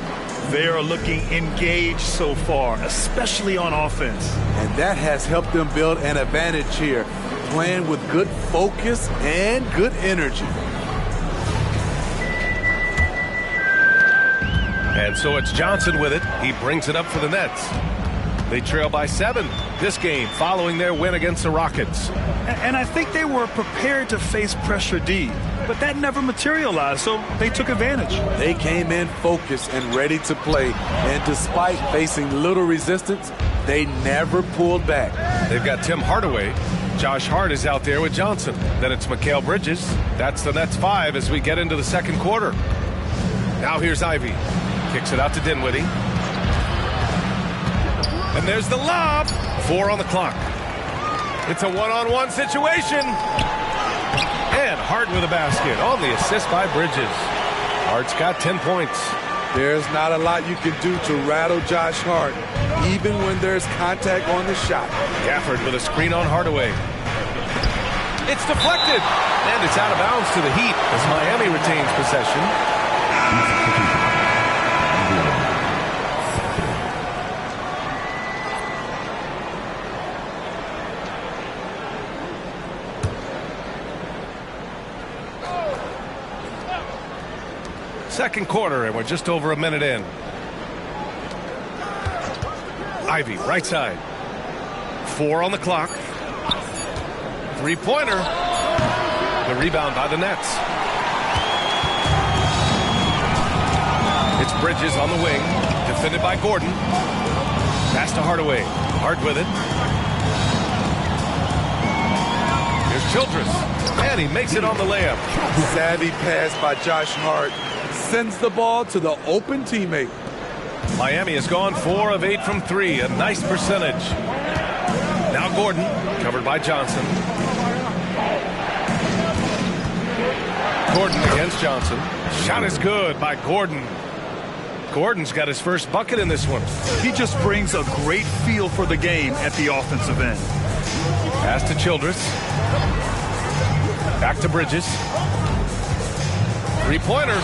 They are looking engaged so far, especially on offense. And that has helped them build an advantage here, playing with good focus and good energy. And so it's Johnson with it. He brings it up for the Nets. They trail by 7 this game following their win against the Rockets. And I think they were prepared to face pressure D, but that never materialized, so they took advantage. They came in focused and ready to play, and despite facing little resistance, they never pulled back. They've got Tim Hardaway. Josh Hart is out there with Johnson. Then it's Mikal Bridges. That's the Nets 5 as we get into the second quarter. Now here's Ivy. Kicks it out to Dinwiddie. And there's the lob. 4 on the clock. It's a one-on-one situation. And Hart with a basket on the assist by Bridges. Hart's got 10 points. There's not a lot you can do to rattle Josh Hart, even when there's contact on the shot. Gafford with a screen on Hardaway. It's deflected. And it's out of bounds to the Heat as Miami retains possession. Second quarter, and we're just over a minute in. Ivy, right side. 4 on the clock. Three-pointer. The rebound by the Nets. It's Bridges on the wing, defended by Gordon. Pass to Hardaway. Hart with it. Here's Childress, and he makes it on the layup. Savvy pass by Josh Hart. Sends the ball to the open teammate. Miami has gone 4 of 8 from 3, a nice percentage. Now Gordon, covered by Johnson. Gordon against Johnson. Shot is good by Gordon. Gordon's got his first bucket in this one. He just brings a great feel for the game at the offensive end. Pass to Childress. Back to Bridges. Three-pointer.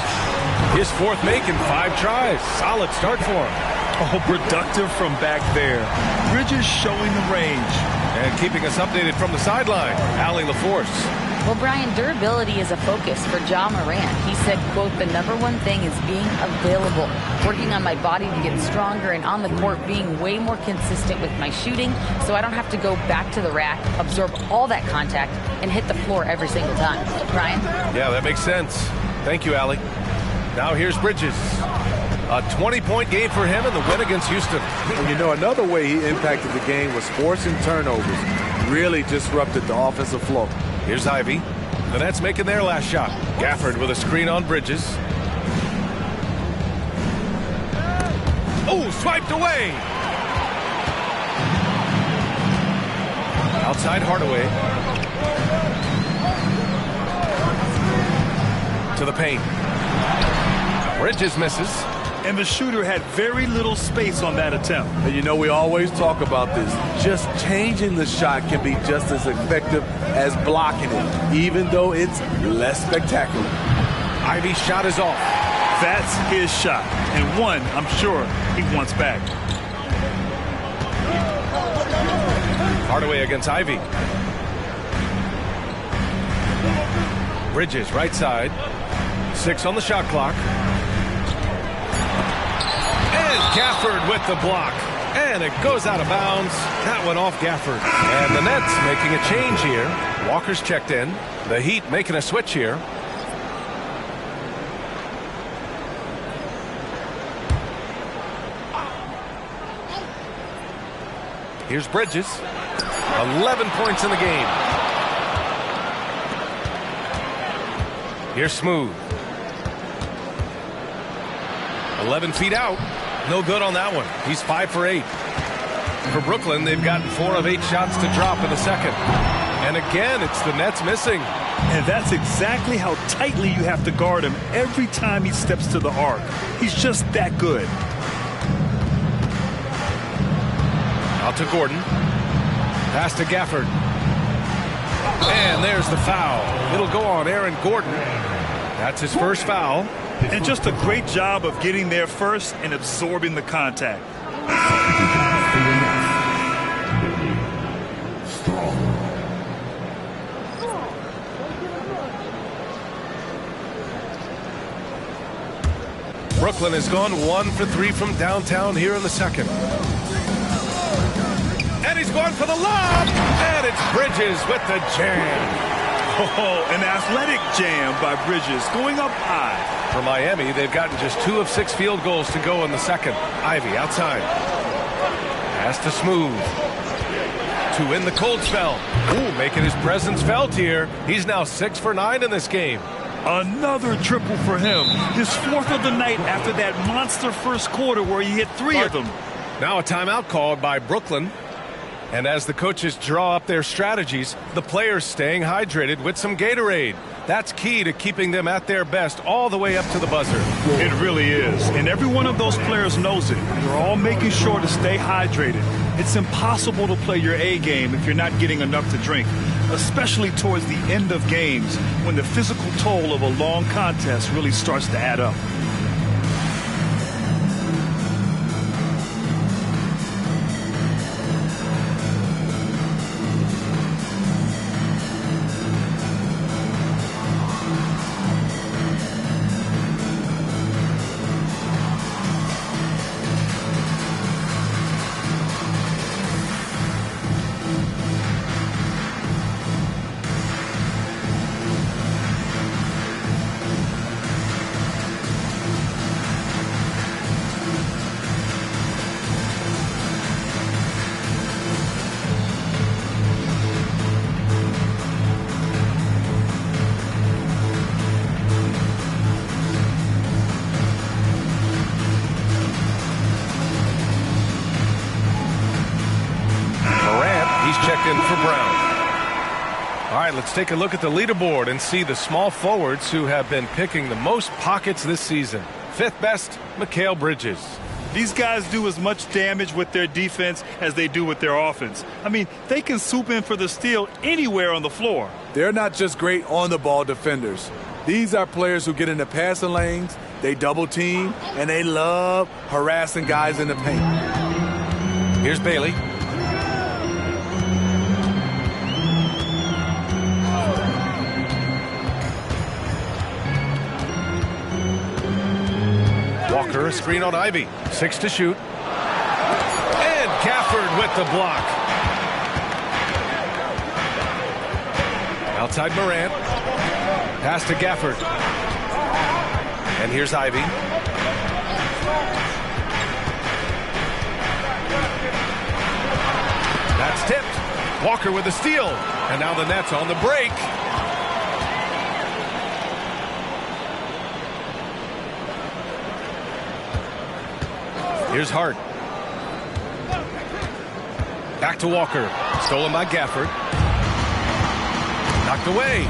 His 4th make in 5 tries. Solid start for him. Oh, productive from back there. Bridges showing the range. And keeping us updated from the sideline, Allie LaForce. Well, Brian, durability is a focus for Ja Morant. He said, quote, "The number one thing is being available, working on my body to get stronger, and on the court being way more consistent with my shooting so I don't have to go back to the rack, absorb all that contact, and hit the floor every single time." Brian? Yeah, that makes sense. Thank you, Allie. Now here's Bridges. A 20-point game for him in the win against Houston. And you know, another way he impacted the game was forcing turnovers. Really disrupted the offensive flow. Here's Ivy. The Nets making their last shot. Gafford with a screen on Bridges. Oh, swiped away. Outside Hardaway. to the paint. Bridges misses. And the shooter had very little space on that attempt. And you know, we always talk about this. Just changing the shot can be just as effective as blocking it, even though it's less spectacular. Ivey's shot is off. That's his shot, and one I'm sure he wants back. Hardaway against Ivey. Bridges, right side. 6 on the shot clock. And Gafford with the block. And it goes out of bounds. That went off Gafford. And the Nets making a change here. Walker's checked in. The Heat making a switch here. Here's Bridges. 11 points in the game. Here's Smooth. 11 feet out. No good on that one. He's 5 for 8. For Brooklyn, they've gotten 4 of 8 shots to drop in the second. And again, it's the Nets missing. And that's exactly how tightly you have to guard him every time he steps to the arc. He's just that good. Out to Gordon. Pass to Gafford. And there's the foul. It'll go on Aaron Gordon. That's his first foul. And just a great job of getting there first and absorbing the contact. Brooklyn has gone 1 for 3 from downtown here in the second. And he's going for the lob. And it's Bridges with the jam. Oh, an athletic jam by Bridges, going up high. For Miami, they've gotten just 2 of 6 field goals to go in the second. Ivey outside. Pass to Smooth. To win the cold spell. Ooh, making his presence felt here. He's now 6 for 9 in this game. Another triple for him. His 4th of the night after that monster first quarter where he hit 3 of them. Now a timeout called by Brooklyn. And as the coaches draw up their strategies, the players staying hydrated with some Gatorade. That's key to keeping them at their best all the way up to the buzzer. It really is. And every one of those players knows it. They're all making sure to stay hydrated. It's impossible to play your A game if you're not getting enough to drink, especially towards the end of games when the physical toll of a long contest really starts to add up. Checked in for Brown. All right, let's take a look at the leaderboard and see the small forwards who have been picking the most pockets this season. 5th best, Mikal Bridges. These guys do as much damage with their defense as they do with their offense. I mean, they can swoop in for the steal anywhere on the floor. They're not just great on-the-ball defenders. These are players who get in the passing lanes, they double team, and they love harassing guys in the paint. Here's Bailey. Walker, a screen on Ivey. 6 to shoot. And Gafford with the block. Outside Morant. Pass to Gafford. And here's Ivey. That's tipped. Walker with a steal. And now the Nets on the break. Here's Hart. Back to Walker. Stolen by Gafford. Knocked away.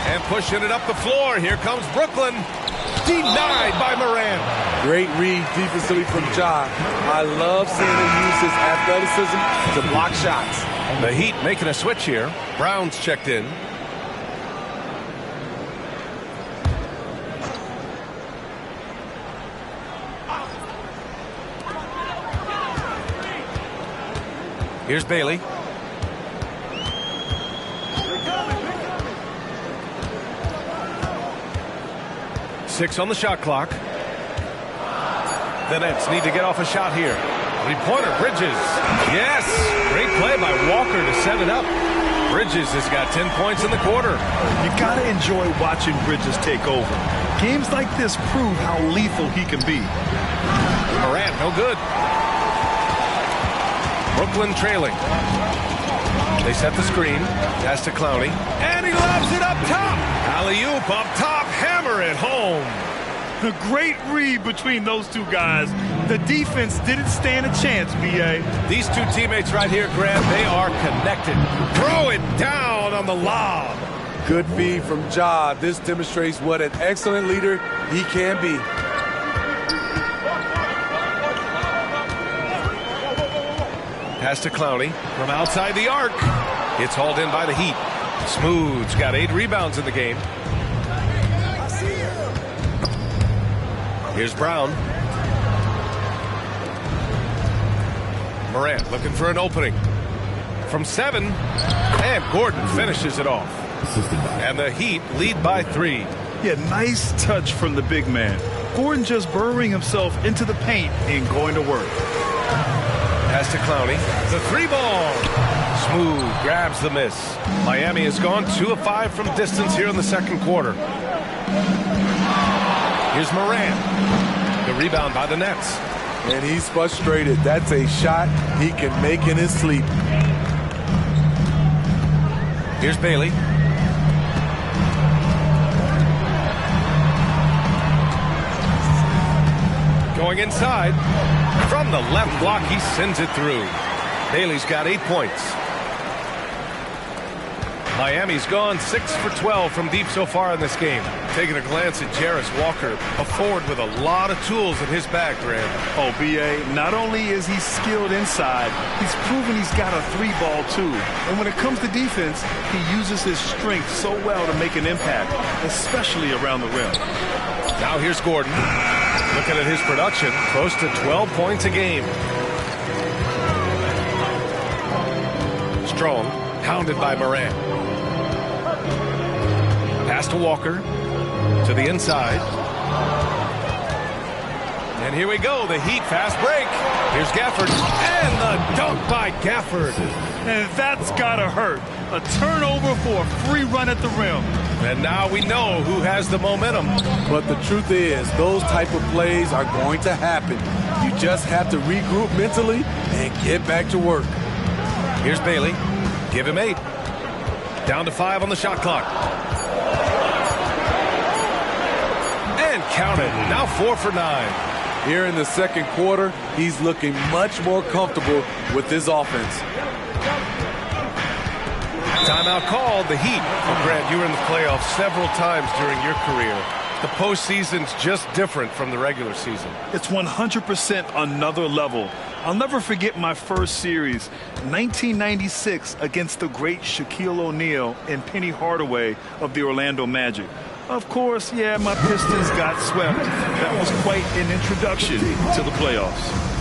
And pushing it up the floor. Here comes Brooklyn. Denied by Morant. Great read defensively from Ja. I love seeing him use his athleticism to block shots. The Heat making a switch here. Brown's checked in. Here's Bailey. Six on the shot clock. The Nets need to get off a shot here. Three-pointer, Bridges. Yes! Great play by Walker to set it up. Bridges has got 10 points in the quarter. You got to enjoy watching Bridges take over. Games like this prove how lethal he can be. Morant, no good. Brooklyn trailing. They set the screen. Pass to Clowney. And he lobs it up top. Alley-oop up top. Hammer it home. A great read between those two guys. The defense didn't stand a chance, B.A. These two teammates right here, Grant, they are connected. Throw it down on the lob. Good feed from Ja. This demonstrates what an excellent leader he can be. Pass to Clowney from outside the arc. It's hauled in by the Heat. Smooth's got 8 rebounds in the game. Here's Brown. Morant looking for an opening. From 7. And Gordon finishes it off. And the Heat lead by 3. Yeah, nice touch from the big man. Gordon just burrowing himself into the paint and going to work. Pass to Clowney. The 3-ball. Smooth grabs the miss. Miami has gone 2 of 5 from distance here in the second quarter. Here's Morant. The rebound by the Nets. And he's frustrated. That's a shot he can make in his sleep. Here's Bailey. Going inside. From the left block, he sends it through. Bailey's got 8 points. Miami's gone 6 for 12 from deep so far in this game. Taking a glance at Jarris Walker, a forward with a lot of tools in his bag, Grant. Oh, B.A., not only is he skilled inside, he's proven he's got a 3-ball too. And when it comes to defense, he uses his strength so well to make an impact, especially around the rim. Now here's Gordon. Looking at his production, close to 12 points a game. Strong, hounded by Morant. Pass to Walker. To the inside. And here we go, the Heat fast break. Here's Gafford. And the dunk by Gafford. And that's gotta hurt. A turnover for a free run at the rim. And now we know who has the momentum. But the truth is, those type of plays are going to happen. You just have to regroup mentally and get back to work. Here's Bailey. Give him 8. Down to 5 on the shot clock. And counted. Now 4 for 9. Here in the second quarter, he's looking much more comfortable with his offense. Timeout called. The Heat. Well, Grant, you were in the playoffs several times during your career. The postseason's just different from the regular season. It's 100% another level. I'll never forget my first series, 1996, against the great Shaquille O'Neal and Penny Hardaway of the Orlando Magic. Of course, yeah, my Pistons got swept. That was quite an introduction to the playoffs.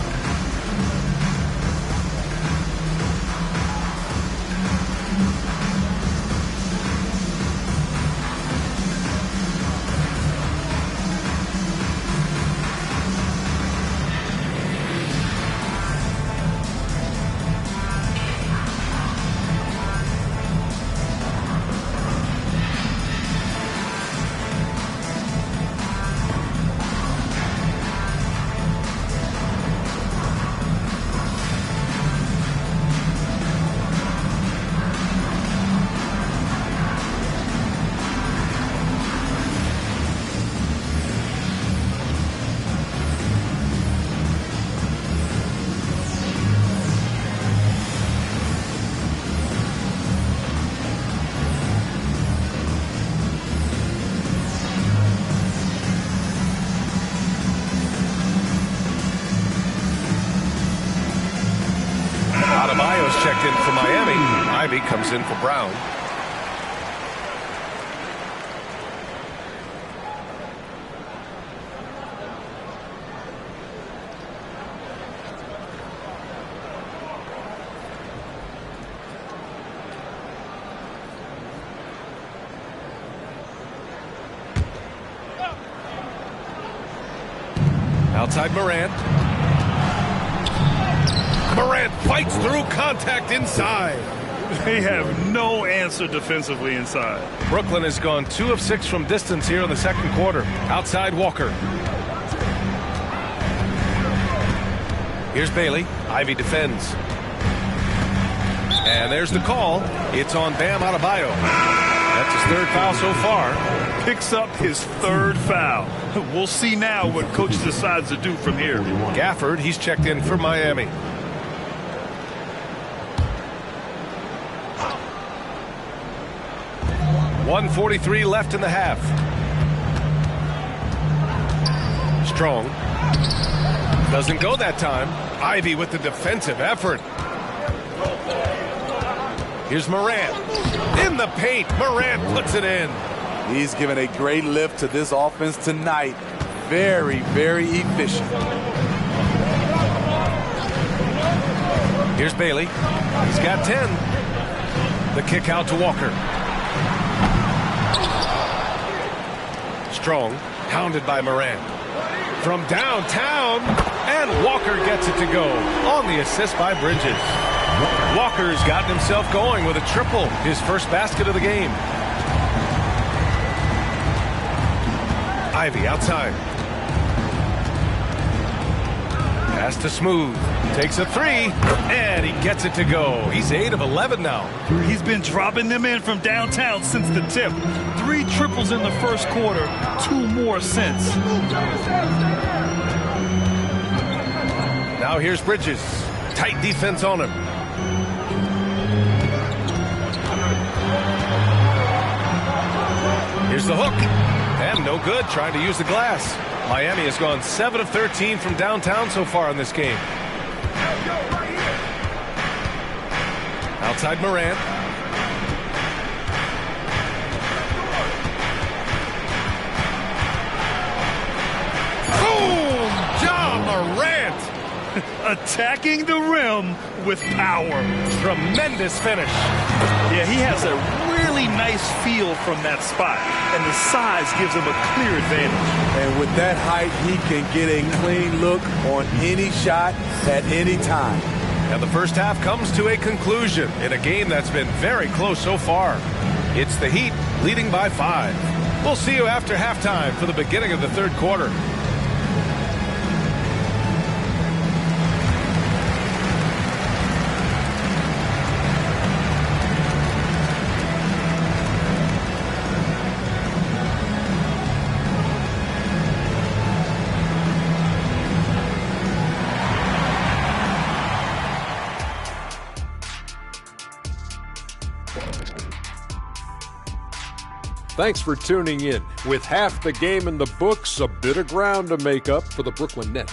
checked in for Miami. Ivy comes in for Brown. Outside Morant. Morant fights through contact inside. They have no answer defensively inside. Brooklyn has gone 2 of 6 from distance here in the second quarter. Outside Walker. Here's Bailey. Ivy defends. And there's the call. It's on Bam Adebayo. That's his 3rd foul so far. Picks up his 3rd foul. We'll see now what coach decides to do from here. Gafford, he's checked in for Miami. .143 left in the half. Strong. Doesn't go that time. Ivy with the defensive effort. Here's Morant. In the paint. Morant puts it in. He's given a great lift to this offense tonight. Very, very efficient. Here's Bailey. He's got 10. The kick out to Walker. Strong, hounded by Morant. From downtown, and Walker gets it to go on the assist by Bridges. Walker's gotten himself going with a triple, his first basket of the game. Ivy outside. Pass to Smooth. Takes a 3, and he gets it to go. He's 8 of 11 now. He's been dropping them in from downtown since the tip. 3 triples in the first quarter, 2 more since. Now here's Bridges. Tight defense on him. Here's the hook. And no good, trying to use the glass. Miami has gone 7 of 13 from downtown so far in this game. Outside Morant. Boom! Ja Morant! Attacking the rim with power. Tremendous finish. Yeah, he has a really nice feel from that spot, and the size gives him a clear advantage. And with that height, he can get a clean look on any shot at any time. And the first half comes to a conclusion in a game that's been very close so far. It's the Heat leading by 5. We'll see you after halftime for the beginning of the third quarter. Thanks for tuning in. With half the game in the books, a bit of ground to make up for the Brooklyn Nets.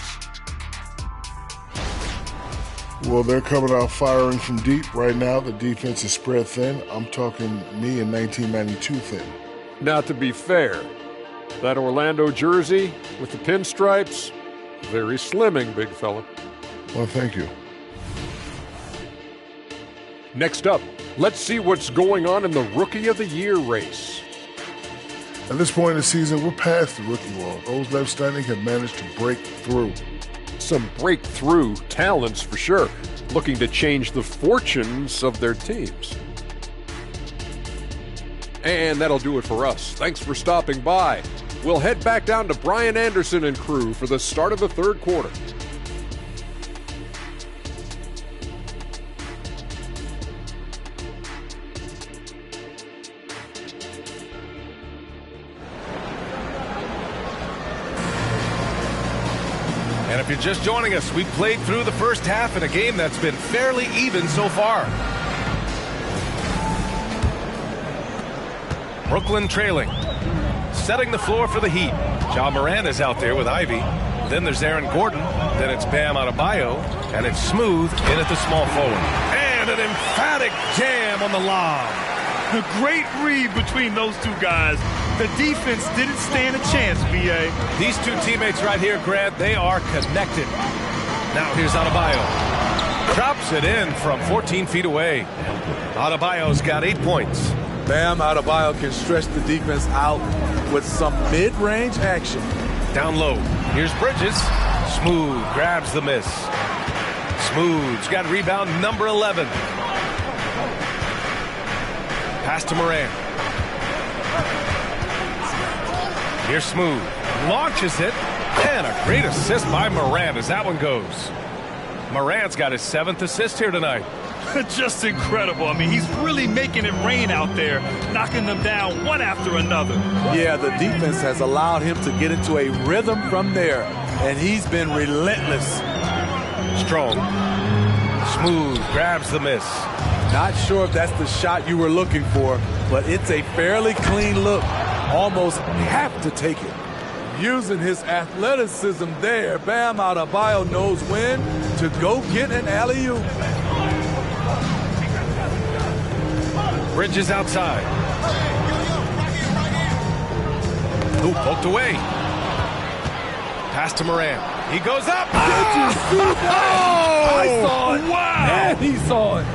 Well, they're coming out firing from deep right now. The defense is spread thin. I'm talking me in 1992 thin. Now, to be fair, that Orlando jersey with the pinstripes, very slimming, big fella. Well, thank you. Next up, let's see what's going on in the Rookie of the Year race. At this point in the season, we're past the rookie wall. Those left standing have managed to break through. Some breakthrough talents for sure, looking to change the fortunes of their teams. And that'll do it for us. Thanks for stopping by. We'll head back down to Brian Anderson and crew for the start of the third quarter. And if you're just joining us, we played through the first half in a game that's been fairly even so far. Brooklyn trailing. Setting the floor for the Heat. Ja Morant is out there with Ivy. Then there's Aaron Gordon. Then it's Bam Adebayo. And it's Smooth in at the small forward. And an emphatic jam on the lob. The great read between those two guys. The defense didn't stand a chance, B.A. These two teammates right here, Grant, they are connected. Now here's Adebayo. Drops it in from 14 feet away. Adebayo's got 8 points. Bam Adebayo can stretch the defense out with some mid-range action. Down low. Here's Bridges. Smooth grabs the miss. Smooth's got rebound number 11. Pass to Morant. Here's Smooth. Launches it. And a great assist by Morant as that one goes. Morant's got his 7th assist here tonight. Just incredible. I mean, he's really making it rain out there, knocking them down one after another. Yeah, the defense has allowed him to get into a rhythm from there, and he's been relentless. Strong. Smooth grabs the miss. Not sure if that's the shot you were looking for, but it's a fairly clean look. Almost have to take it. Using his athleticism there, Bam Adebayo knows when to go get an alley-oop. Bridges outside. Ooh, poked away. Pass to Morant. He goes up. Did you see that? I saw it. Wow. And he saw it.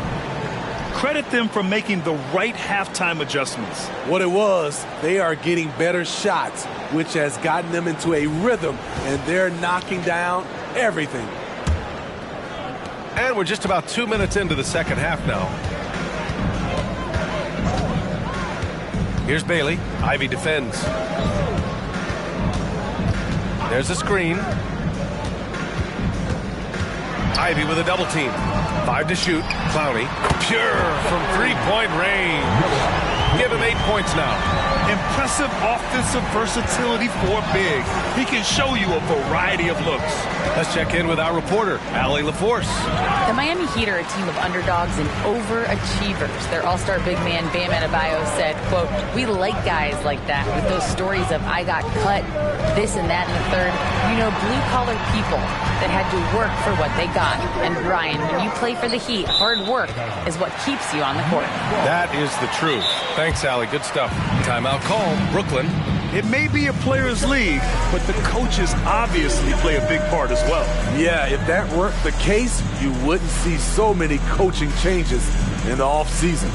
Credit them for making the right halftime adjustments. What it was, they are getting better shots, which has gotten them into a rhythm, and they're knocking down everything. And we're just about 2 minutes into the second half now. Here's Bailey. Ivy defends. There's a screen. Ivy with a double team. 5 to shoot. Clowney. Pure from three-point range. Give him 8 points now. Impressive offensive versatility for big. He can show you a variety of looks. Let's check in with our reporter, Allie LaForce. The Miami Heat are a team of underdogs and overachievers. Their all-star big man, Bam Adebayo, said, quote, "We like guys like that with those stories of I got cut, this and that and the third. You know, blue-collar people that had to work for what they got. And Brian, when you play for the Heat, hard work is what keeps you on the court." That is the truth. Thanks, Allie. Good stuff. Timeout call. Brooklyn. It may be a players' league, but the coaches obviously play a big part as well. Yeah, if that weren't the case, you wouldn't see so many coaching changes in the offseason.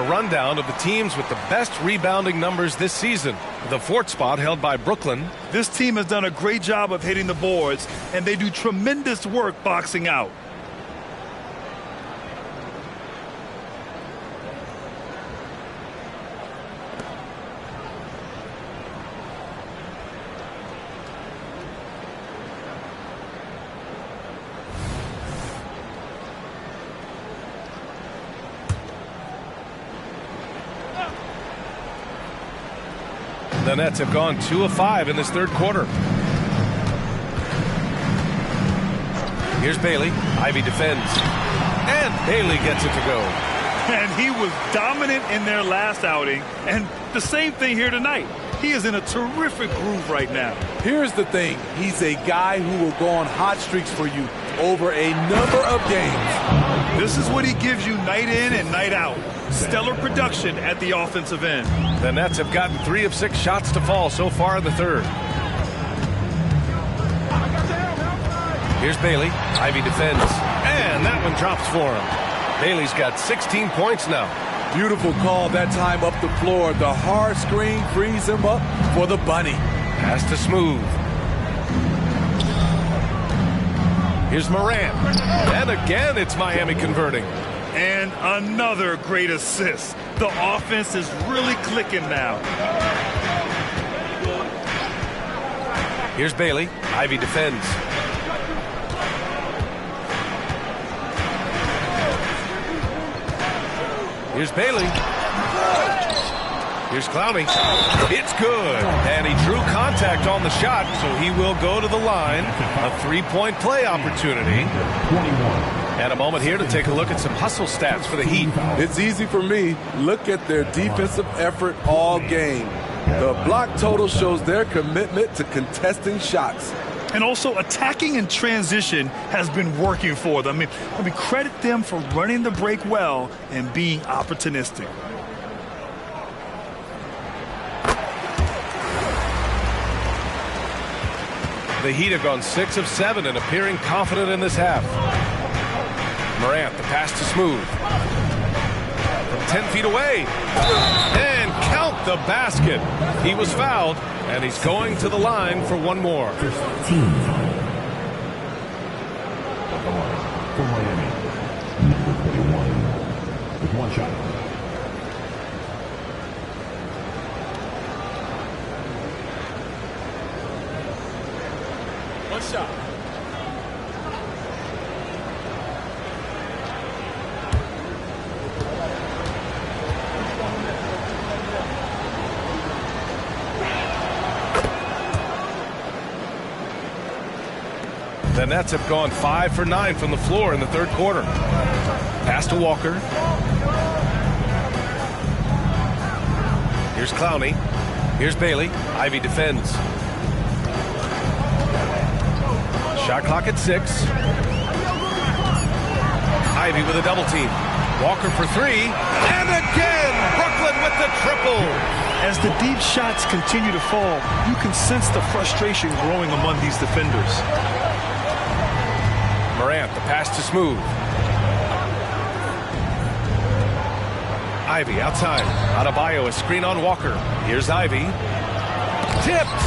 Rundown of the teams with the best rebounding numbers this season. The 4th spot held by Brooklyn. This team has done a great job of hitting the boards, and they do tremendous work boxing out. The Nets have gone 2 of 5 in this third quarter. Here's Bailey. Ivy defends. And Bailey gets it to go. And he was dominant in their last outing. And the same thing here tonight. He is in a terrific groove right now. Here's the thing. He's a guy who will go on hot streaks for you over a number of games. This is what he gives you night in and night out. Stellar production at the offensive end. The Nets have gotten 3 of 6 shots to fall so far in the third. Here's Bailey. Ivy defends. And that one drops for him. Bailey's got 16 points now. Beautiful call that time up the floor. The hard screen frees him up for the bunny. Pass to Smooth. Here's Morant. And again, it's Miami converting. And another great assist. The offense is really clicking now. Here's Bailey. Ivy defends. Here's Bailey. Here's Clowney. It's good. And he drew contact on the shot, so he will go to the line. A 3-point play opportunity. And a moment here to take a look at some hustle stats for the Heat. It's easy for me. Look at their defensive effort all game. The block total shows their commitment to contesting shots. And also attacking in transition has been working for them. I mean, credit them for running the break well and being opportunistic. The Heat have gone 6 of 7 and appearing confident in this half. Morant, the pass to Smooth. From 10 feet away. And count the basket. He was fouled, and he's going to the line for one more. First team foul. At the line for Miami, number 31, with 1 shot. One shot. The Nets have gone 5 for 9 from the floor in the third quarter. Pass to Walker. Here's Clowney. Here's Bailey. Ivy defends. Shot clock at 6. Ivy with a double team. Walker for 3. And again, Brooklyn with the triple. As the deep shots continue to fall, you can sense the frustration growing among these defenders. Morant, the pass to Smooth. Ivy outside. Adebayo, a screen on Walker. Here's Ivy. Tipped.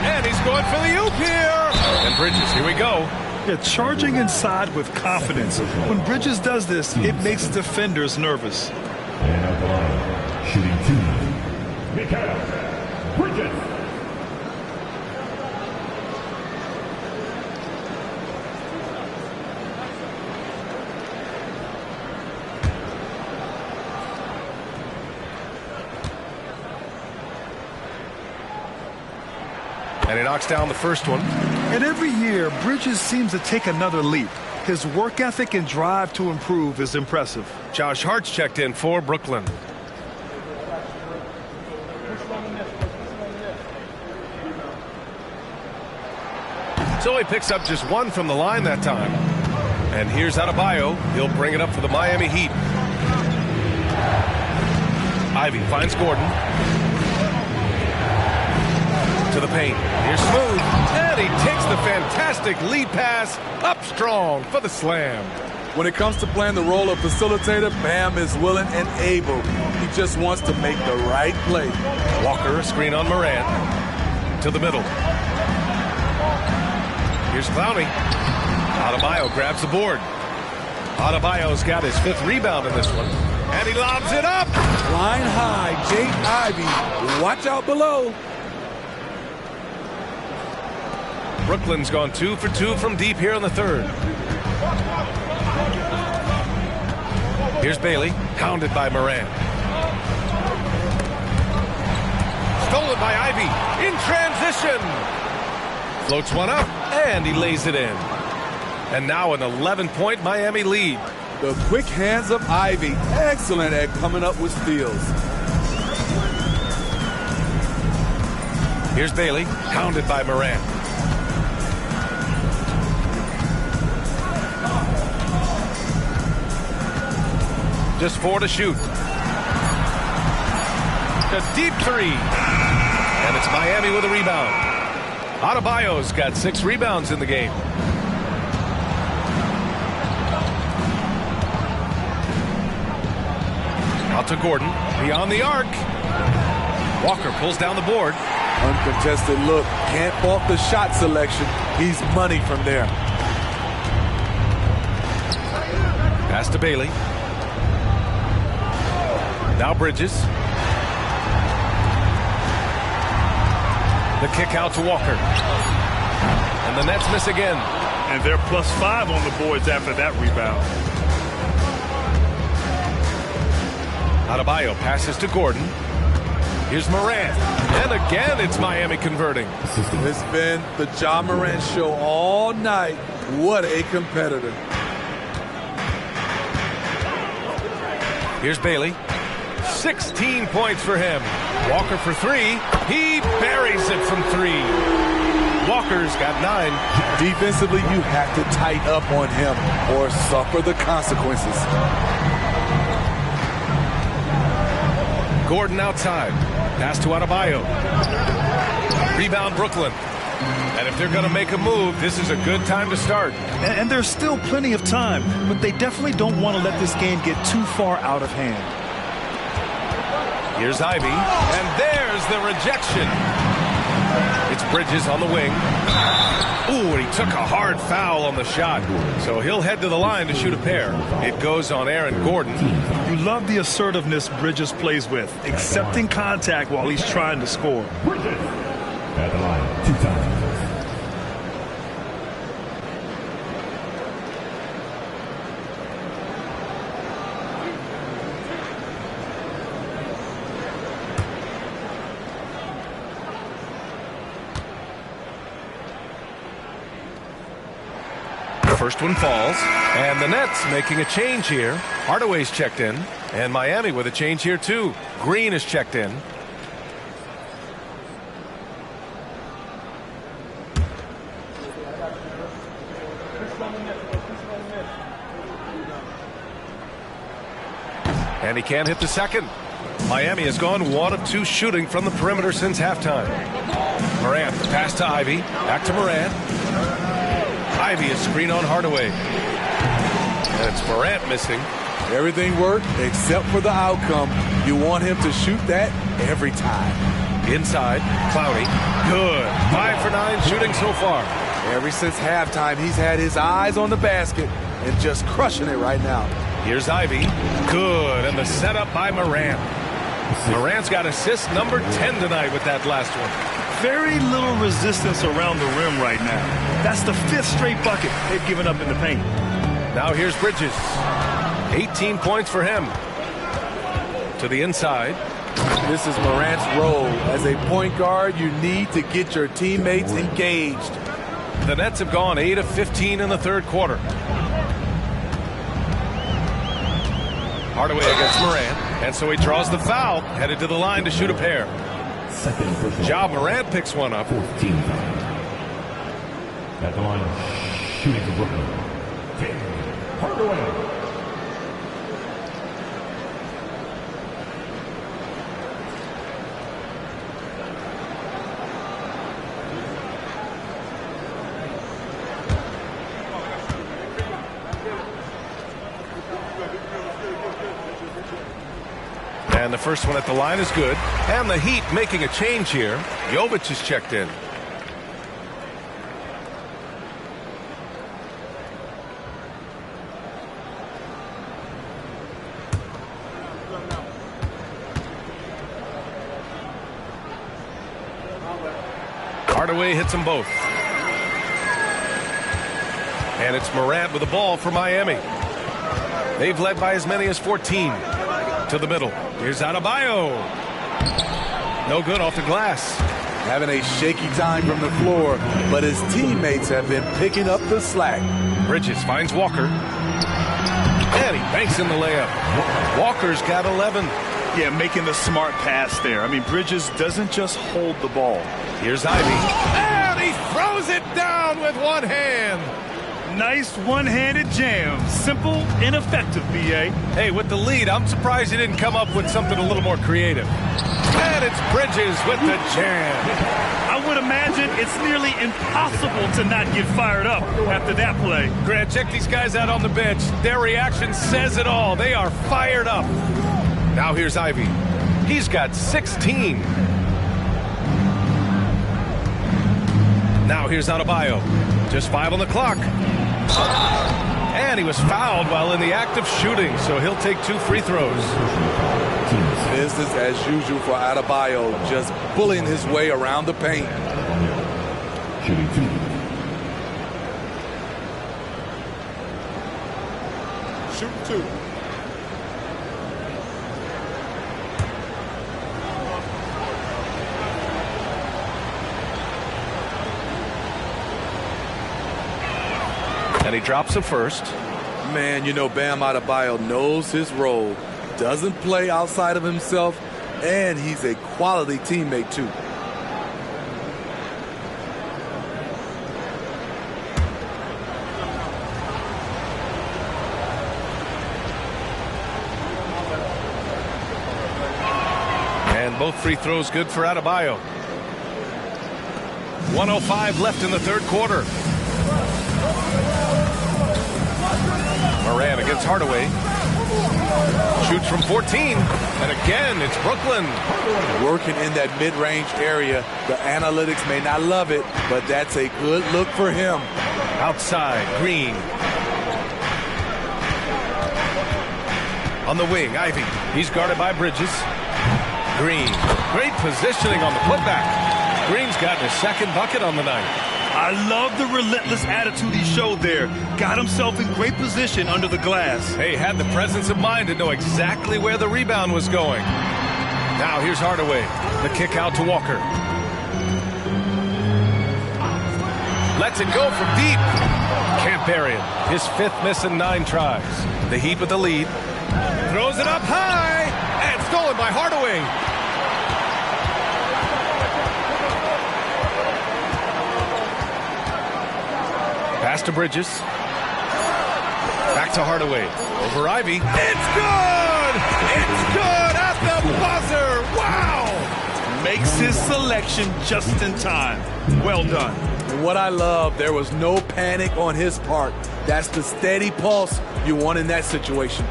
And he's going for the oop here. And Bridges, here we go. Yeah, charging inside with confidence. When Bridges does this, it makes defenders nervous. And at the line, shooting 2, Mikal Bridges. And he knocks down the first one. And every year, Bridges seems to take another leap. His work ethic and drive to improve is impressive. Josh Hart's checked in for Brooklyn. So he picks up just 1 from the line that time. And here's Adebayo. He'll bring it up for the Miami Heat. Ivy finds Gordon. To the paint. Here's Smooth. And he takes the fantastic lead pass up strong for the slam. When it comes to playing the role of facilitator, Bam is willing and able. He just wants to make the right play. Walker, a screen on Morant. To the middle. Here's Clowney. Adebayo grabs the board. Adebayo's got his 5th rebound in this one. And he lobs it up. Line high, Jake Ivy. Watch out below. Brooklyn's gone 2 for 2 from deep here in the third. Here's Bailey, hounded by Morant. Stolen by Ivy, in transition. Floats one up, and he lays it in. And now an 11-point Miami lead. The quick hands of Ivy, excellent at coming up with steals. Here's Bailey, hounded by Morant. Just 4 to shoot. A deep 3. And it's Miami with a rebound. Adebayo's got 6 rebounds in the game. Out to Gordon. Beyond the arc. Walker pulls down the board. Uncontested look. Can't fault the shot selection. He's money from there. Pass to Bailey. Now Bridges. The kick out to Walker. And the Nets miss again. And they're +5 on the boards after that rebound. Adebayo passes to Gordon. Here's Morant. And again, it's Miami converting. It's been the Ja Morant show all night. What a competitor. Here's Bailey. 16 points for him. Walker for 3. He buries it from 3. Walker's got 9. Defensively, you have to tighten up on him or suffer the consequences. Gordon outside. Pass to Adebayo. Rebound Brooklyn. And if they're going to make a move, this is a good time to start. And there's still plenty of time, but they definitely don't want to let this game get too far out of hand. Here's Ivy, and there's the rejection. It's Bridges on the wing. Ooh, and he took a hard foul on the shot. So he'll head to the line to shoot a pair. It goes on Aaron Gordon. You love the assertiveness Bridges plays with, accepting contact while he's trying to score. At the line, 2 times. First one falls, and the Nets making a change here. Hardaway's checked in, and Miami with a change here too. Green is checked in. And he can't hit the second. Miami has gone 1 of 2 shooting from the perimeter since halftime. Morant, pass to Ivy, back to Morant. Ivy is screen on Hardaway. And it's Morant missing. Everything worked except for the outcome. You want him to shoot that every time. Inside, Clowney. Good. 5 for 9 shooting so far. Ever since halftime, he's had his eyes on the basket and just crushing it right now. Here's Ivy. Good. And the setup by Morant. Morant's got assist number 10 tonight with that last one. Very little resistance around the rim right now. That's the 5th straight bucket they've given up in the paint. Now here's Bridges. 18 points for him. To the inside. This is Morant's role. As a point guard, you need to get your teammates engaged. The Nets have gone 8 of 15 in the third quarter. Hardaway against Morant. And so he draws the foul. Headed to the line to shoot a pair. Ja Morant picks one up. 14. At the line, shooting for Brooklyn. Hardaway. And the first one at the line is good. And the Heat making a change here. Jovic is checked in. Hardaway hits them both. And it's Morant with the ball for Miami. They've led by as many as 14. To the middle. Here's Adebayo. No good off the glass. Having a shaky time from the floor, but his teammates have been picking up the slack. Bridges finds Walker. And he banks in the layup. Walker's got 11. Yeah, making the smart pass there. I mean, Bridges doesn't just hold the ball. Here's Ivy. And he throws it down with one hand. Nice one-handed jam. Simple and effective, B.A. Hey, with the lead, I'm surprised he didn't come up with something a little more creative. And it's Bridges with the jam. I would imagine it's nearly impossible to not get fired up after that play. Grant, check these guys out on the bench. Their reaction says it all. They are fired up. Now here's Ivy. He's got 16. Now here's Adebayo. Just 5 on the clock. And he was fouled while in the act of shooting, so he'll take 2 free throws. Business as usual for Adebayo, just bullying his way around the paint. Shooting 2. Shooting 2. And he drops a first. Man, you know, Bam Adebayo knows his role, doesn't play outside of himself, and he's a quality teammate, too. And both free throws good for Adebayo. 1:05 left in the third quarter. Moran against Hardaway. Shoots from 14. And again, it's Brooklyn. Working in that mid-range area. The analytics may not love it, but that's a good look for him. Outside, Green. On the wing, Ivy. He's guarded by Bridges. Green. Great positioning on the putback. Green's gotten his second bucket on the night. I love the relentless attitude he showed there. Got himself in great position under the glass. Hey, had the presence of mind to know exactly where the rebound was going. Now here's Hardaway. The kick out to Walker. Lets it go from deep. Can't bury it. His 5th miss in 9 tries. The Heat with the lead. Throws it up high. And stolen by Hardaway. Pass to Bridges. Back to Hardaway. Over Ivy. It's good! It's good at the buzzer! Wow! Makes his selection just in time. Well done. And what I love, there was no panic on his part. That's the steady pulse you want in that situation.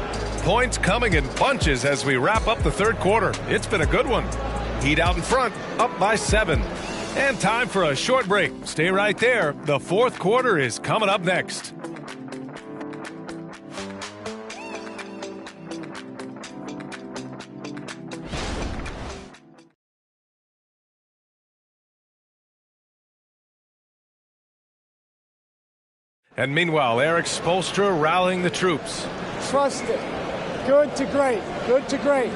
Points coming in bunches as we wrap up the third quarter. It's been a good one. Heat out in front, up by 7. And time for a short break. Stay right there. The fourth quarter is coming up next. And meanwhile, Eric Spoelstra rallying the troops. Trust it. Good to great. Good to great.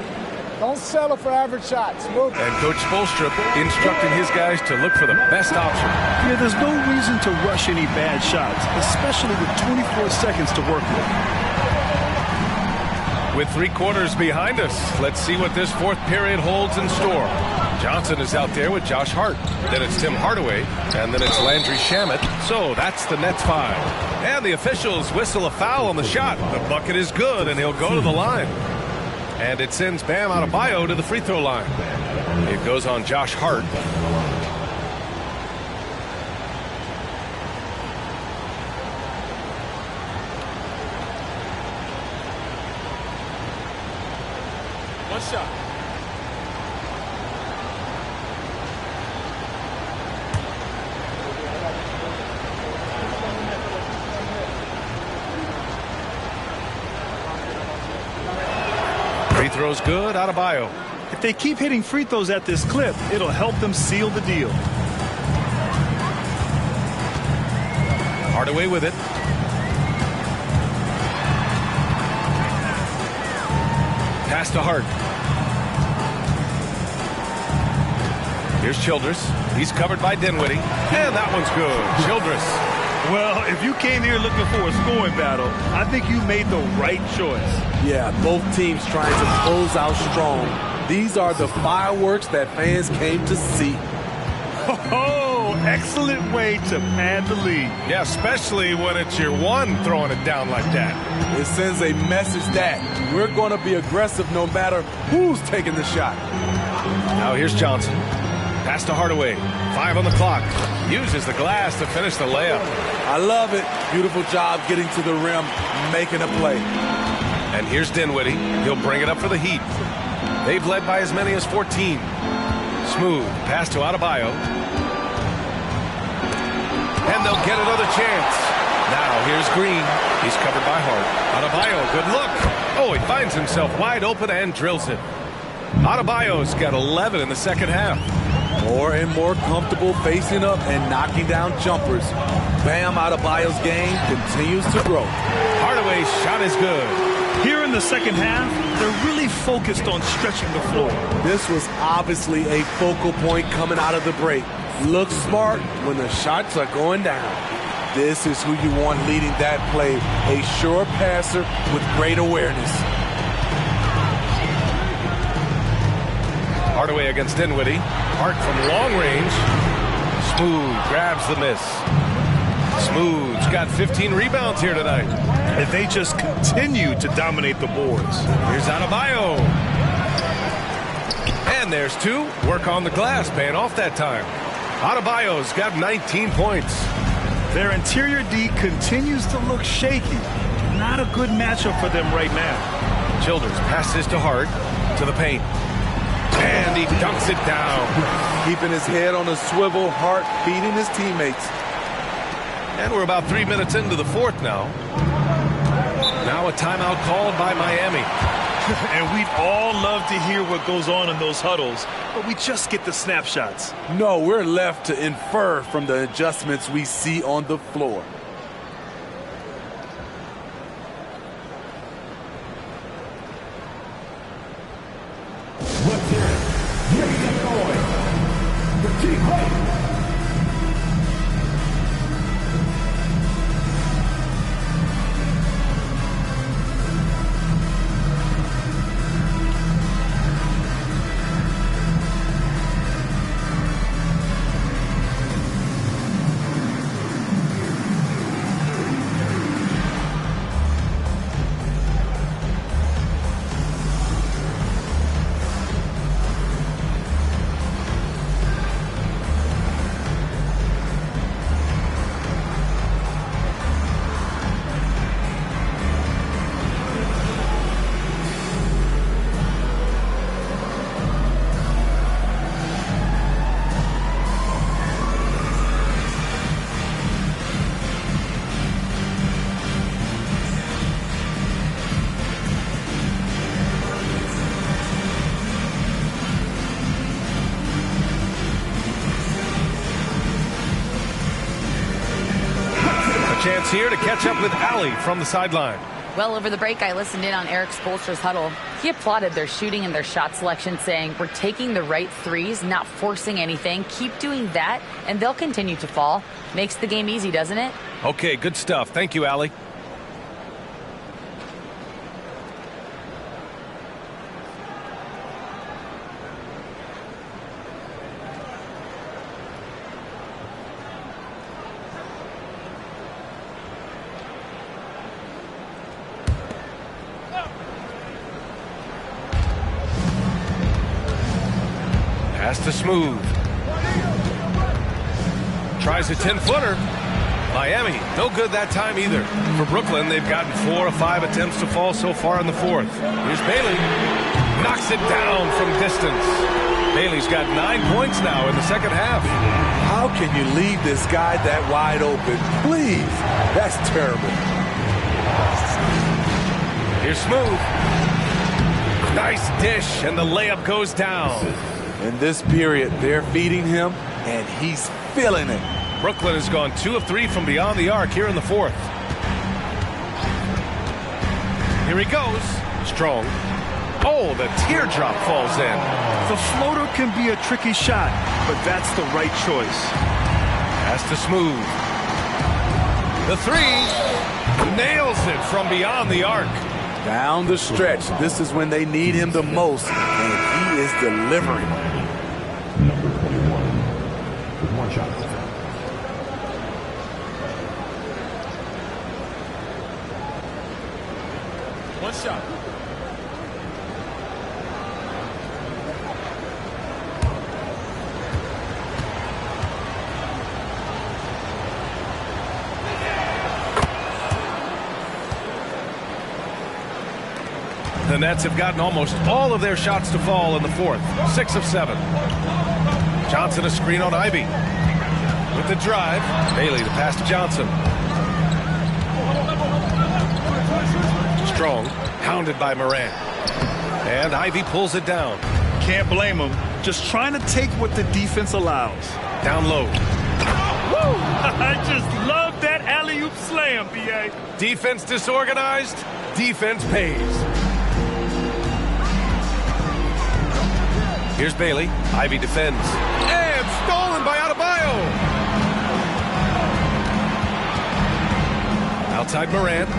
Don't settle for average shots. Move. And Coach Spoelstra instructing his guys to look for the best option. Yeah, there's no reason to rush any bad shots, especially with 24 seconds to work with. With 3 quarters behind us, let's see what this fourth period holds in store. Johnson is out there with Josh Hart. Then it's Tim Hardaway, and then it's Landry Shamet. So that's the Nets 5. And the officials whistle a foul on the shot. The bucket is good, and he'll go to the line. And it sends Bam Adebayo to the free throw line. It goes on Josh Hart. One shot. Free throws good, Adebayo. If they keep hitting free throws at this clip, it'll help them seal the deal. Hardaway with it. Pass to Hart. Here's Childress. He's covered by Dinwiddie. And that one's good. Childress. Well, if you came here looking for a scoring battle, I think you made the right choice. Yeah, both teams trying to close out strong. These are the fireworks that fans came to see. Oh, excellent way to pad the lead. Yeah, especially when it's your one throwing it down like that. It sends a message that we're going to be aggressive no matter who's taking the shot. Now here's Johnson. Pass to Hardaway. 5 on the clock. Uses the glass to finish the layup. I love it. Beautiful job getting to the rim, making a play. And here's Dinwiddie. He'll bring it up for the Heat. They've led by as many as 14. Smooth pass to Adebayo. And they'll get another chance. Now here's Green. He's covered by Hart. Adebayo, good look. Oh, he finds himself wide open and drills it. Adebayo's got 11 in the second half. More and more comfortable facing up and knocking down jumpers. Bam Adebayo's game continues to grow. Hardaway's shot is good. Here in the second half, they're really focused on stretching the floor. This was obviously a focal point coming out of the break. Look smart when the shots are going down. This is who you want leading that play. A sure passer with great awareness. Hardaway against Dinwiddie. Hart from long range. Smooth grabs the miss. Smooth's got 15 rebounds here tonight. And they just continue to dominate the boards. Here's Adebayo. And there's 2. Work on the glass, paying off that time. Adebayo's got 19 points. Their interior D continues to look shaky. Not a good matchup for them right now. Childers passes to Hart, to the paint. And he dunks it down. Keeping his head on a swivel, Hart feeding his teammates. And we're about 3 minutes into the fourth now. Now a timeout called by Miami. And we'd all love to hear what goes on in those huddles, but we just get the snapshots. No, we're left to infer from the adjustments we see on the floor. Chance here to catch up with Allie from the sideline. Well, over the break, I listened in on Eric Spoelstra's huddle. He applauded their shooting and their shot selection, saying, we're taking the right threes, not forcing anything. Keep doing that, and they'll continue to fall. Makes the game easy, doesn't it? Okay, good stuff. Thank you, Allie. Pass to Smooth. Tries a 10-footer. Miami, no good that time either. For Brooklyn, they've gotten 4 of 5 attempts to fall so far in the fourth. Here's Bailey. Knocks it down from distance. Bailey's got 9 points now in the second half. How can you leave this guy that wide open? Please. That's terrible. Here's Smooth. Nice dish, and the layup goes down. In this period, they're feeding him, and he's feeling it. Brooklyn has gone 2 of 3 from beyond the arc here in the fourth. Here he goes. Strong. Oh, the teardrop falls in. The floater can be a tricky shot, but that's the right choice. Pass to Smooth. The 3. Nails it from beyond the arc. Down the stretch. This is when they need him the most, and he is delivering. Number 21 with 1 shot. One shot. The Nets have gotten almost all of their shots to fall in the fourth. 6 of 7. Johnson a screen on Ivy. With the drive, Bailey the pass to Johnson. Strong, hounded by Morant. And Ivy pulls it down. Can't blame him. Just trying to take what the defense allows. Down low. Woo! I just love that alley-oop slam, B.A. Defense disorganized. Defense pays. Here's Bailey. Ivy defends. And stolen by Adebayo. Outside Morant.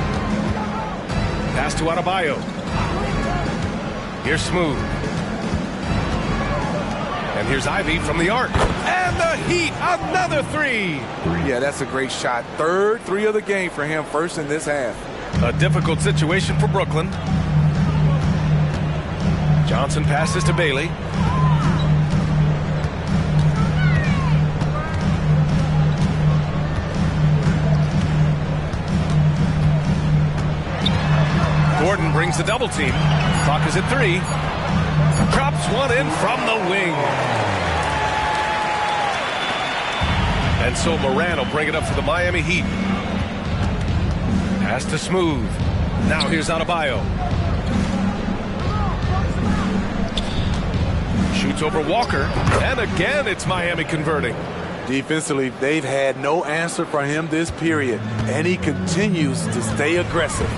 Pass to Adebayo. Here's Smooth. And here's Ivy from the arc. And the Heat, another 3. Yeah, that's a great shot. Third 3 of the game for him, first in this half. A difficult situation for Brooklyn. Johnson passes to Bailey. Gordon brings the double team. Clock is at 3. Drops one in from the wing. And so Morant will bring it up for the Miami Heat. Pass to Smooth. Now here's Adebayo. Shoots over Walker. And again, it's Miami converting. Defensively, they've had no answer for him this period. And he continues to stay aggressive.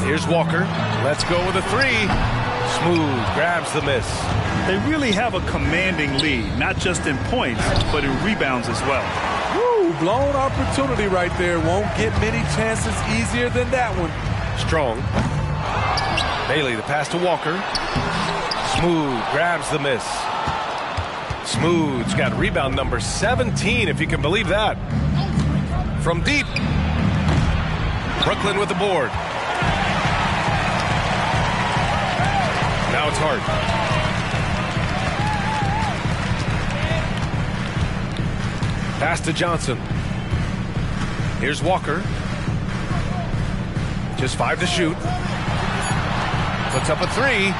Here's Walker. Let's go with a 3. Smooth grabs the miss. They really have a commanding lead, not just in points, but in rebounds as well. Woo, blown opportunity right there. Won't get many chances easier than that one. Strong. Bailey, the pass to Walker. Smooth grabs the miss. Smooth's got rebound number 17, if you can believe that. From deep. Brooklyn with the board. Now it's Hart. Pass to Johnson. Here's Walker. Just 5 to shoot. Puts up a 3.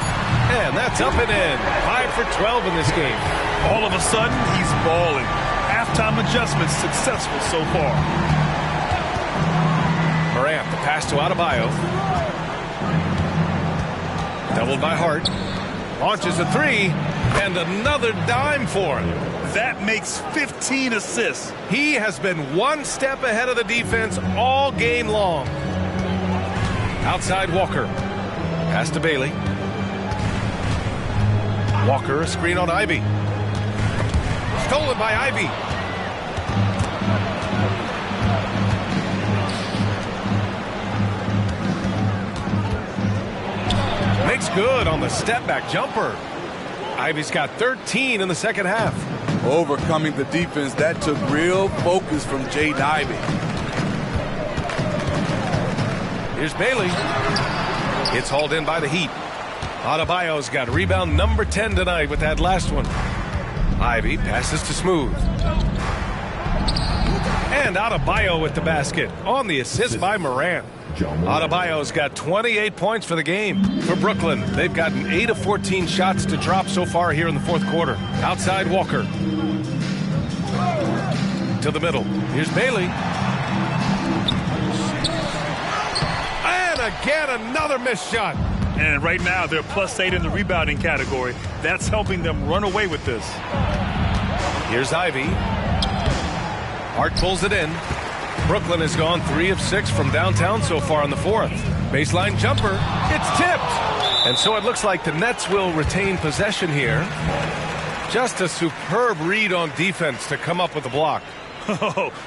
And that's up and in. 5 for 12 in this game. All of a sudden, he's balling. Halftime adjustments successful so far. Morant, the pass to Adebayo. Doubled by Hart. Launches a 3. And another dime for him. That makes 15 assists. He has been one step ahead of the defense all game long. Outside Walker. Pass to Bailey. Walker, a screen on Ivy. Stolen by Ivy. Makes good on the step-back jumper. Ivy's got 13 in the second half. Overcoming the defense, that took real focus from Jaden Ivey. Here's Bailey. It's hauled in by the Heat. Adebayo's got rebound number 10 tonight with that last one. Ivy passes to Smooth. And Adebayo with the basket on the assist by Morant. Adebayo's got 28 points for the game. For Brooklyn, they've gotten 8 of 14 shots to drop so far here in the fourth quarter. Outside Walker. To the middle. Here's Bailey. And again, another missed shot. And right now, they're +8 in the rebounding category. That's helping them run away with this. Here's Ivy. Hart pulls it in. Brooklyn has gone 3 of 6 from downtown so far in the fourth. Baseline jumper. It's tipped. And so it looks like the Nets will retain possession here. Just a superb read on defense to come up with the block.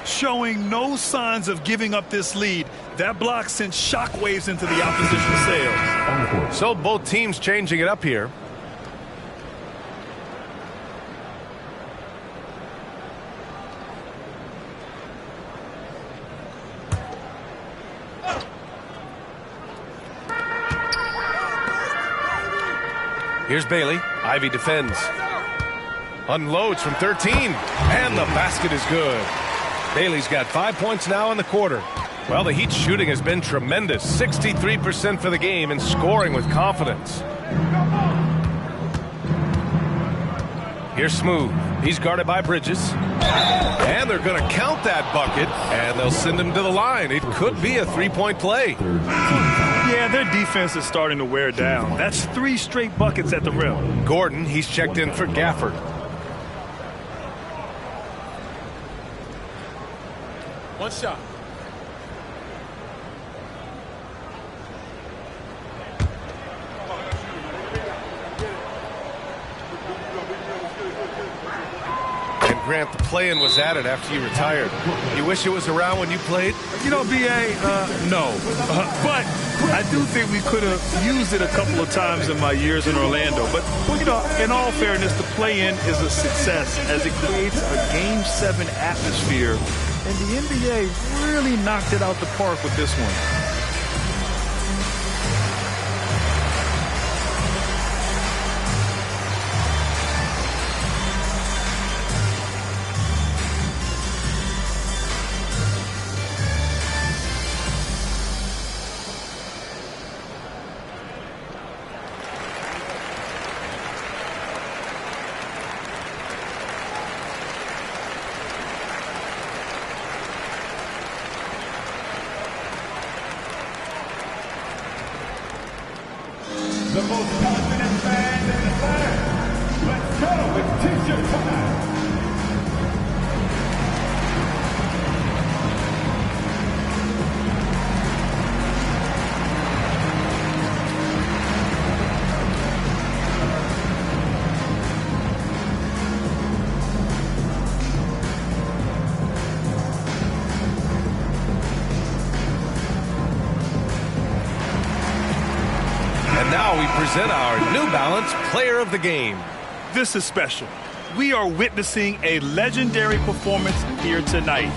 Showing no signs of giving up this lead. That block sent shockwaves into the opposition's sails. So both teams changing it up here. Here's Bailey. Ivy defends. Unloads from 13. And the basket is good. Bailey's got 5 points now in the quarter. Well, the Heat's shooting has been tremendous. 63% for the game and scoring with confidence. Here's Smooth. He's guarded by Bridges. And they're going to count that bucket, and they'll send him to the line. It could be a three-point play. Yeah, their defense is starting to wear down. That's 3 straight buckets at the rim. Gordon, he's checked in for Gafford. One shot. And Grant, the play-in was added after you retired. You wish it was around when you played? You know, B.A., no. But I do think we could have used it a couple of times in my years in Orlando. But, you know, in all fairness, the play-in is a success as it creates a Game 7 atmosphere. And the NBA really knocked it out the park with this one. The most confident band in the land. Let's go. It's t-shirt time. Now we present our New Balance Player of the Game. This is special. We are witnessing a legendary performance here tonight.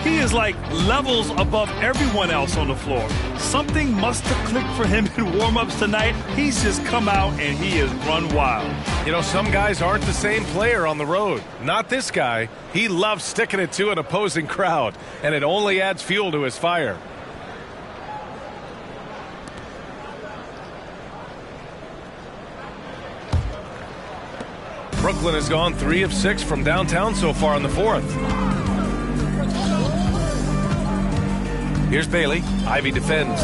He is like levels above everyone else on the floor. Something must have clicked for him in warm-ups tonight. He's just come out and he has run wild. You know, some guys aren't the same player on the road. Not this guy. He loves sticking it to an opposing crowd, and it only adds fuel to his fire. Brooklyn has gone 3 of 6 from downtown so far in the fourth. Here's Bailey. Ivy defends.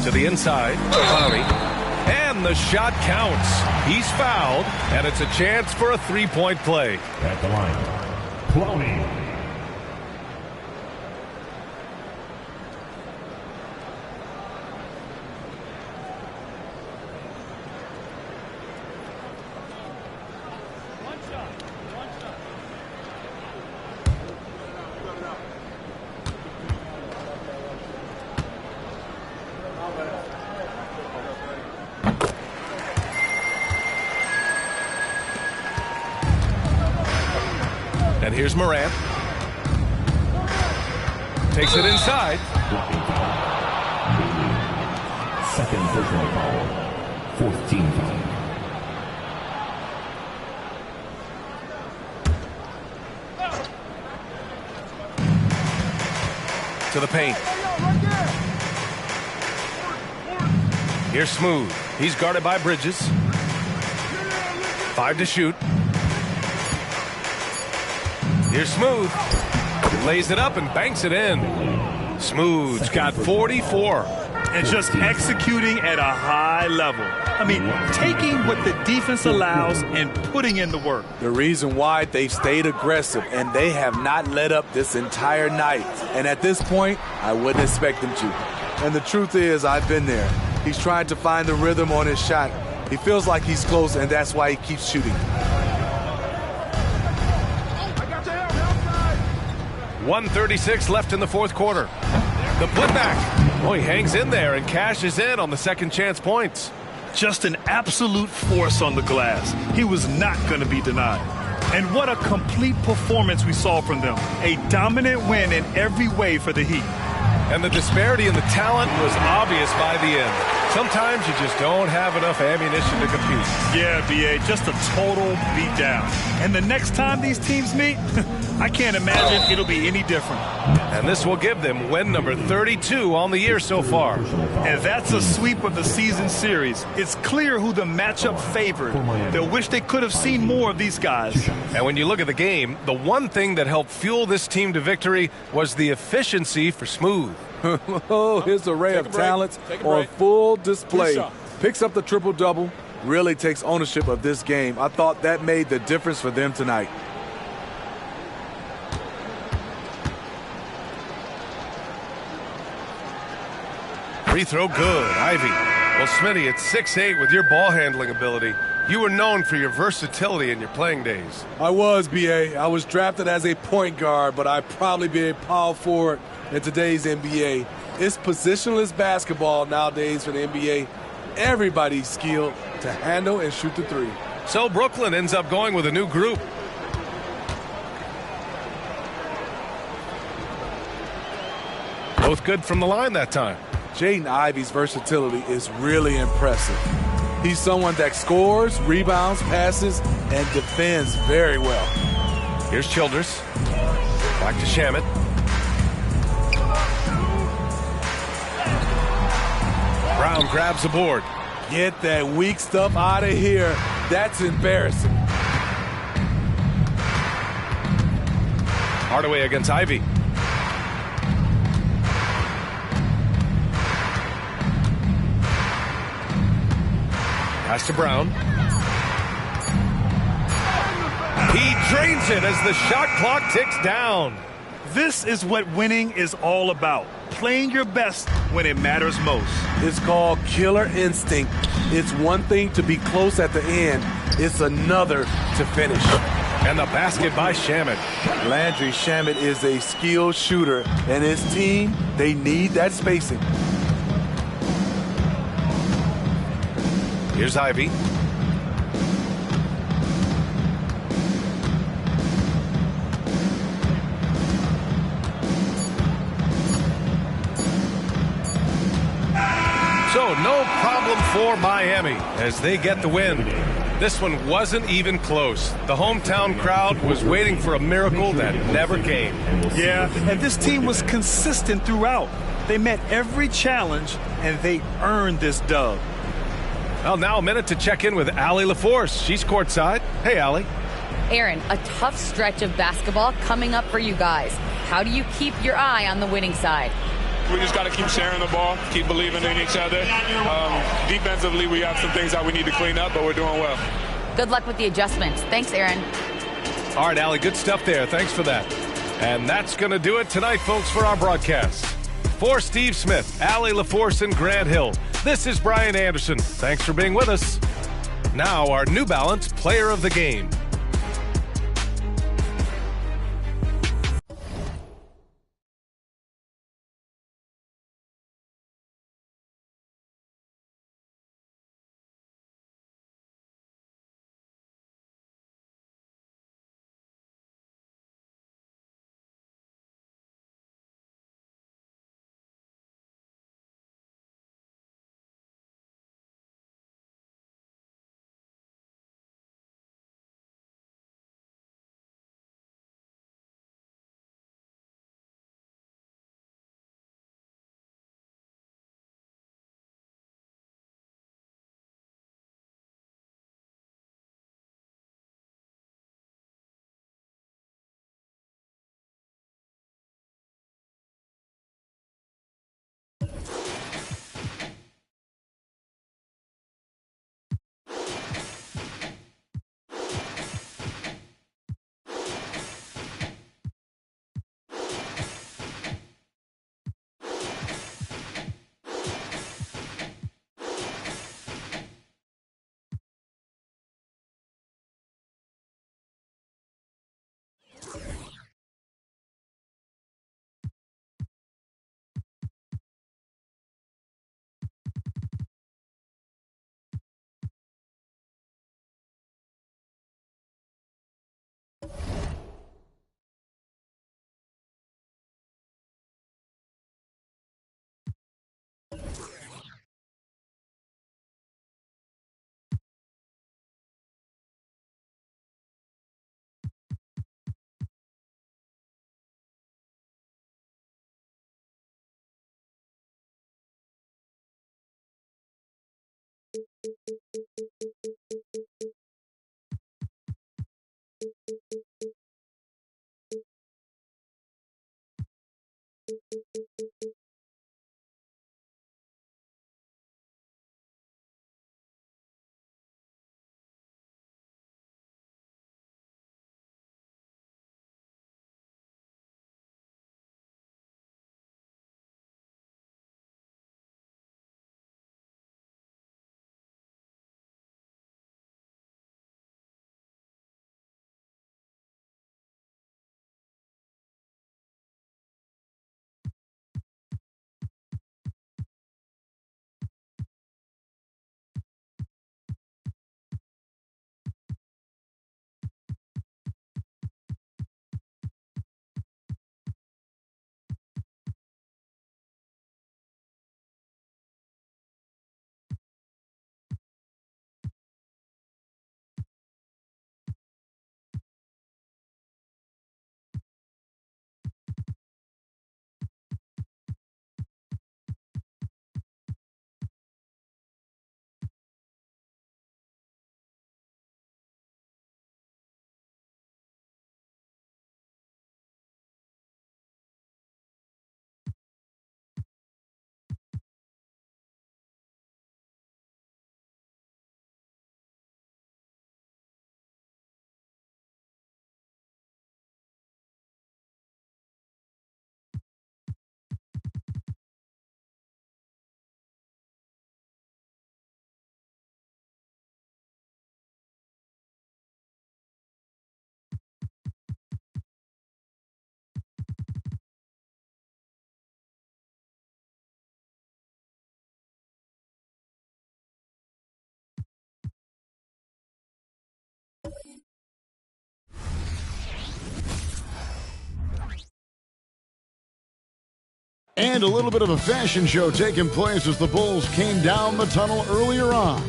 To the inside. Clowney. And the shot counts. He's fouled, and it's a chance for a three-point play. At the line, Clowney. And here's Morant. Takes it inside. Second personal foul. 4th team foul. To the paint. Here's Smooth. He's guarded by Bridges. 5 to shoot. Here's Smooth. Lays it up and banks it in. Smooth's got 44. And just executing at a high level. I mean, taking what the defense allows and putting in the work. The reason why they've stayed aggressive, and they have not let up this entire night. And at this point, I wouldn't expect them to. And the truth is, I've been there. He's trying to find the rhythm on his shot. He feels like he's close, and that's why he keeps shooting. 1:36 left in the fourth quarter. The putback. Oh, he hangs in there and cashes in on the second chance points. Just an absolute force on the glass. He was not going to be denied. And what a complete performance we saw from them. A dominant win in every way for the Heat. And the disparity in the talent was obvious by the end. Sometimes you just don't have enough ammunition to compete. Yeah, B.A., just a total beatdown. And the next time these teams meet, I can't imagine it'll be any different. And this will give them win number 32 on the year so far. And that's a sweep of the season series. It's clear who the matchup favored. They'll wish they could have seen more of these guys. And when you look at the game, the one thing that helped fuel this team to victory was the efficiency for Smooth. Oh, his array of talents on full display. Picks up the triple-double, really takes ownership of this game. I thought that made the difference for them tonight. Free throw good, Ivy. Well, Smitty, at 6'8" with your ball handling ability, you were known for your versatility in your playing days. I was, B.A. I was drafted as a point guard, but I'd probably be a power forward in today's NBA. It's positionless basketball nowadays for the NBA. Everybody's skilled to handle and shoot the three. So Brooklyn ends up going with a new group. Both good from the line that time. Jaden Ivey's versatility is really impressive. He's someone that scores, rebounds, passes, and defends very well. Here's Childers. Back to Shamet. Brown grabs the board. Get that weak stuff out of here. That's embarrassing. Hardaway against Ivy. Pass to Brown. He drains it as the shot clock ticks down. This is what winning is all about. Playing your best when it matters most. It's called killer instinct. It's one thing to be close at the end. It's another to finish. And the basket by Shamet. Landry Shamet is a skilled shooter, and his team, they need that spacing. Here's Ivy. So no problem for Miami as they get the win. This one wasn't even close. The hometown crowd was waiting for a miracle that never came. Yeah, and this team was consistent throughout. They met every challenge, and they earned this dub. Well, now a minute to check in with Allie LaForce. She's courtside. Hey, Allie. Aaron, a tough stretch of basketball coming up for you guys. How do you keep your eye on the winning side? We just got to keep sharing the ball, keep believing in each other. Defensively, we have some things that we need to clean up, but we're doing well. Good luck with the adjustments. Thanks, Aaron. All right, Allie, good stuff there. Thanks for that. And that's going to do it tonight, folks, for our broadcast. For Steve Smith, Allie LaForce, and Grant Hill, this is Brian Anderson. Thanks for being with us. Now, our New Balance Player of the Game. And a little bit of a fashion show taking place as the Bulls came down the tunnel earlier on.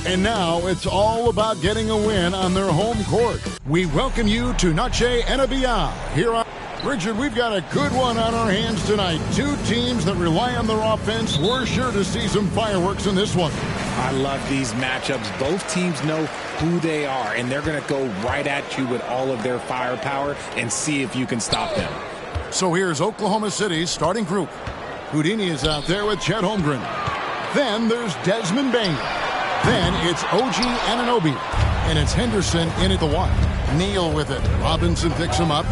And now it's all about getting a win on their home court. We welcome you to Noche NBA here on Richard. We've got a good one on our hands tonight. Two teams that rely on their offense. We're sure to see some fireworks in this one. I love these matchups. Both teams know who they are, and they're going to go right at you with all of their firepower and see if you can stop them. So here's Oklahoma City's starting group. Houdini is out there with Chet Holmgren. Then there's Desmond Bain. Then it's OG Anunoby. And it's Henderson in at the 1. Neal with it. Robinson picks him up.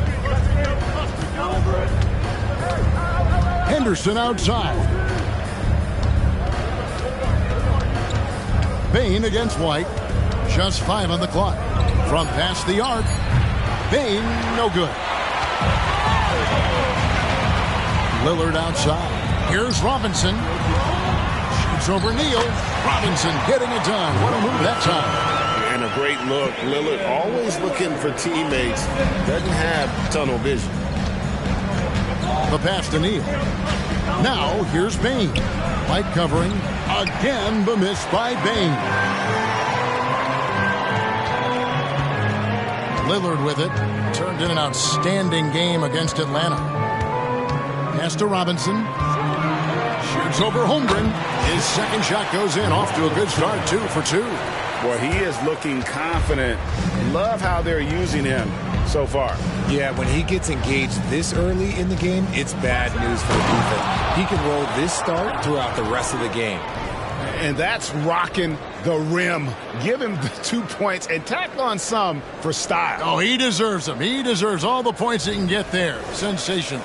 Henderson outside. Bain against White. Just 5 on the clock. From past the arc. Bain, no good. Lillard outside. Here's Robinson. Shoots over Neal. Robinson getting it done. What a move that time. And a great look. Lillard always looking for teammates. Doesn't have tunnel vision. The pass to Neal. Now here's Bain. White covering. Again the miss by Bain. Lillard with it. Turned in an outstanding game against Atlanta. Pass to Robinson. Shoots over Holmgren. His second shot goes in. Off to a good start. 2 for 2. Well, he is looking confident. Love how they're using him so far. Yeah, when he gets engaged this early in the game, it's bad news for the defense. He can roll this start throughout the rest of the game. And that's rocking the rim. Give him the 2 points and tack on some for style. Oh, he deserves them. He deserves all the points he can get there. Sensation.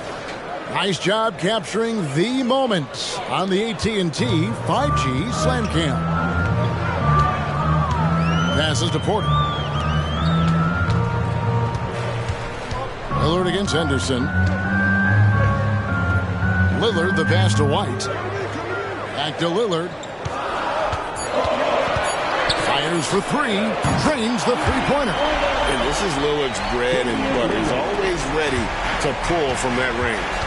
Nice job capturing the moment on the AT&T 5G Slam Cam. Passes to Porter. Lillard against Henderson. Lillard the pass to White. Back to Lillard. Fires for 3. Drains the three-pointer. And this is Lillard's bread and butter. He's always ready to pull from that range.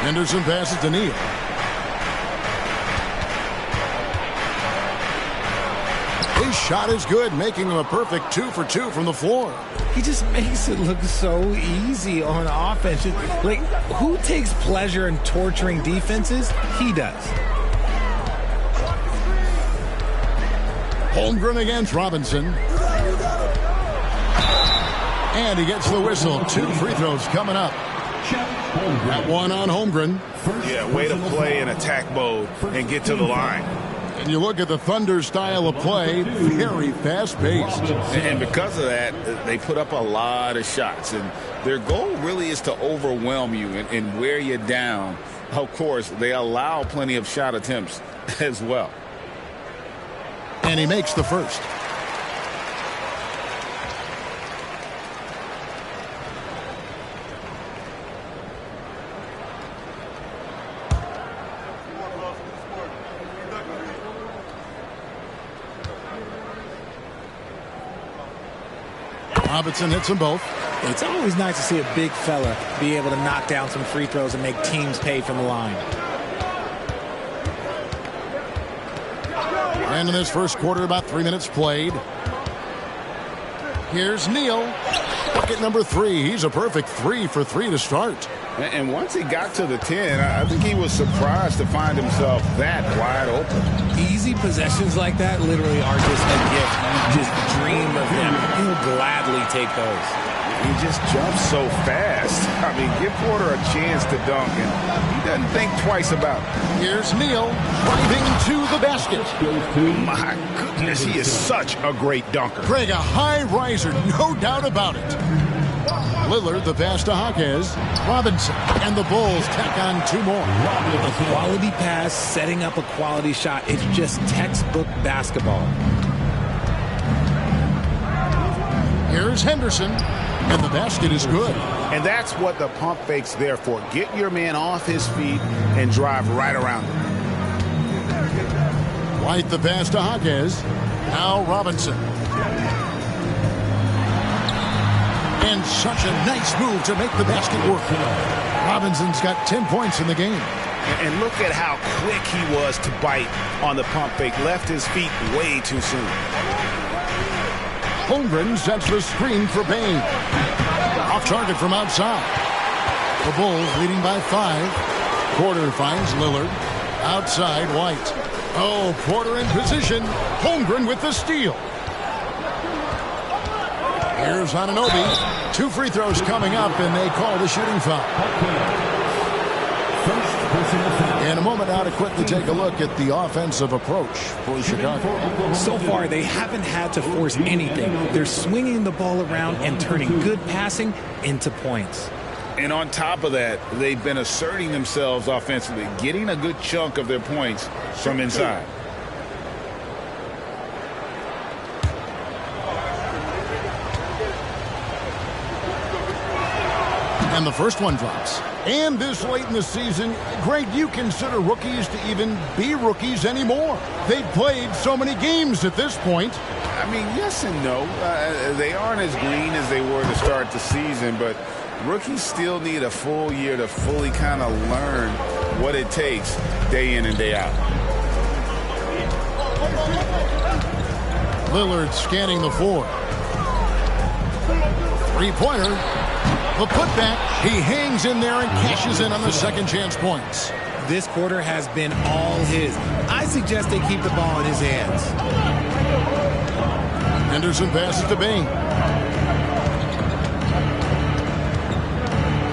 Henderson passes to Neal. His shot is good, making him a perfect 2 for 2 from the floor. He just makes it look so easy on offense. Like, who takes pleasure in torturing defenses? He does. Holmgren against Robinson. And he gets the whistle. 2 free throws coming up. That one on Holmgren. Yeah, way to play in attack mode and get to the line. And you look at the Thunder style of play, very fast-paced. And because of that, they put up a lot of shots. And their goal really is to overwhelm you and wear you down. Of course, they allow plenty of shot attempts as well. And he makes the first. Robinson hits them both. It's always nice to see a big fella be able to knock down some free throws and make teams pay from the line. And in this first quarter, about 3 minutes played. Here's Neal. Bucket number 3. He's a perfect 3 for 3 to start. And once he got to the 10, I think he was surprised to find himself that wide open. Easy possessions like that literally are just a gift. You just dream of them. He'll gladly take those. He just jumps so fast. I mean, give Porter a chance to dunk, and he doesn't think twice about it. Here's Neal driving to the basket. My goodness, he is such a great dunker. Greg, a high riser, no doubt about it. Lillard, the pass to Hawkes. Robinson, and the Bulls tack on 2 more. A quality pass, setting up a quality shot. It's just textbook basketball. Here's Henderson, and the basket is good. And that's what the pump fake's there for. Get your man off his feet and drive right around him. White the pass to Hawkes. Now Robinson. And such a nice move to make the basket work. Robinson's got 10 points in the game. And look at how quick he was to bite on the pump fake. Left his feet way too soon. Holmgren sets the screen for Bain. Off target from outside. The Bulls leading by 5. Porter finds Lillard. Outside, White. Oh, Porter in position. Holmgren with the steal. Here's Anunoby. 2 free throws coming up, and they call the shooting foul. In a moment now to quickly take a look at the offensive approach for Chicago. So far, they haven't had to force anything. They're swinging the ball around and turning good passing into points. And on top of that, they've been asserting themselves offensively, getting a good chunk of their points from inside. And the first one drops. And this late in the season, Greg, you consider rookies to even be rookies anymore. They've played so many games at this point. I mean, yes and no. They aren't as green as they were to start the season, but rookies still need a full year to fully kind of learn what it takes day in and day out. Lillard scanning the floor. Three-pointer. The putback. He hangs in there and cashes in on the second chance points. This quarter has been all his. I suggest they keep the ball in his hands. Henderson passes to Bain.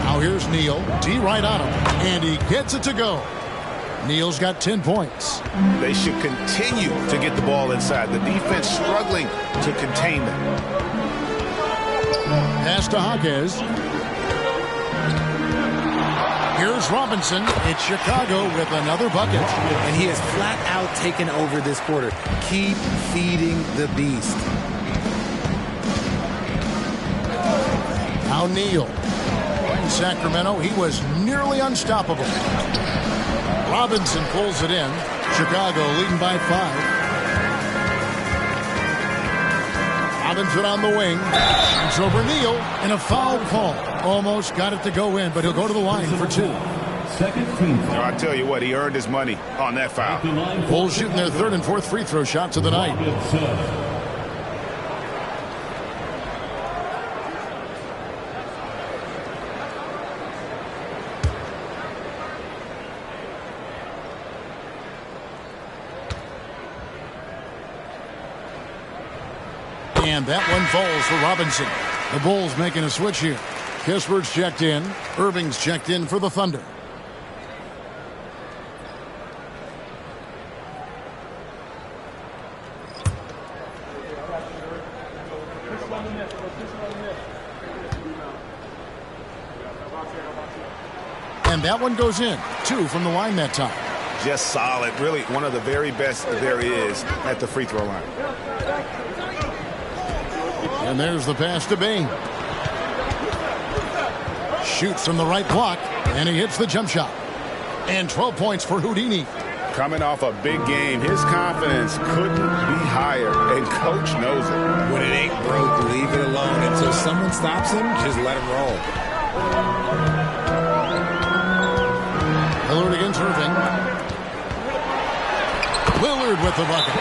Now here's Neal. D right on him. And he gets it to go. Neal's got 10 points. They should continue to get the ball inside. The defense struggling to contain them. Pass to Jaquez. Here's Robinson. It's Chicago with another bucket. And he has flat out taken over this quarter. Keep feeding the beast. Now Neal. In Sacramento, he was nearly unstoppable. Robinson pulls it in. Chicago leading by 5. Robinson on the wing. Shoots over Neal. And a foul call. Almost got it to go in, but he'll go to the line for 2. I tell you what, he earned his money on that foul. Bulls shooting their 3rd and 4th free throw shots of the night. And that one falls for Robinson. The Bulls making a switch here. Kispert's checked in. Irving's checked in for the Thunder. And that one goes in. 2 from the line that time. Just solid. Really one of the very best there is at the free throw line. And there's the pass to Bain. Shoots from the right block, and he hits the jump shot. And 12 points for Houdini. Coming off a big game, his confidence couldn't be higher, and coach knows it. When it ain't broke, leave it alone. Until someone stops him, just let him roll. Lillard against Irving. Lillard with the bucket.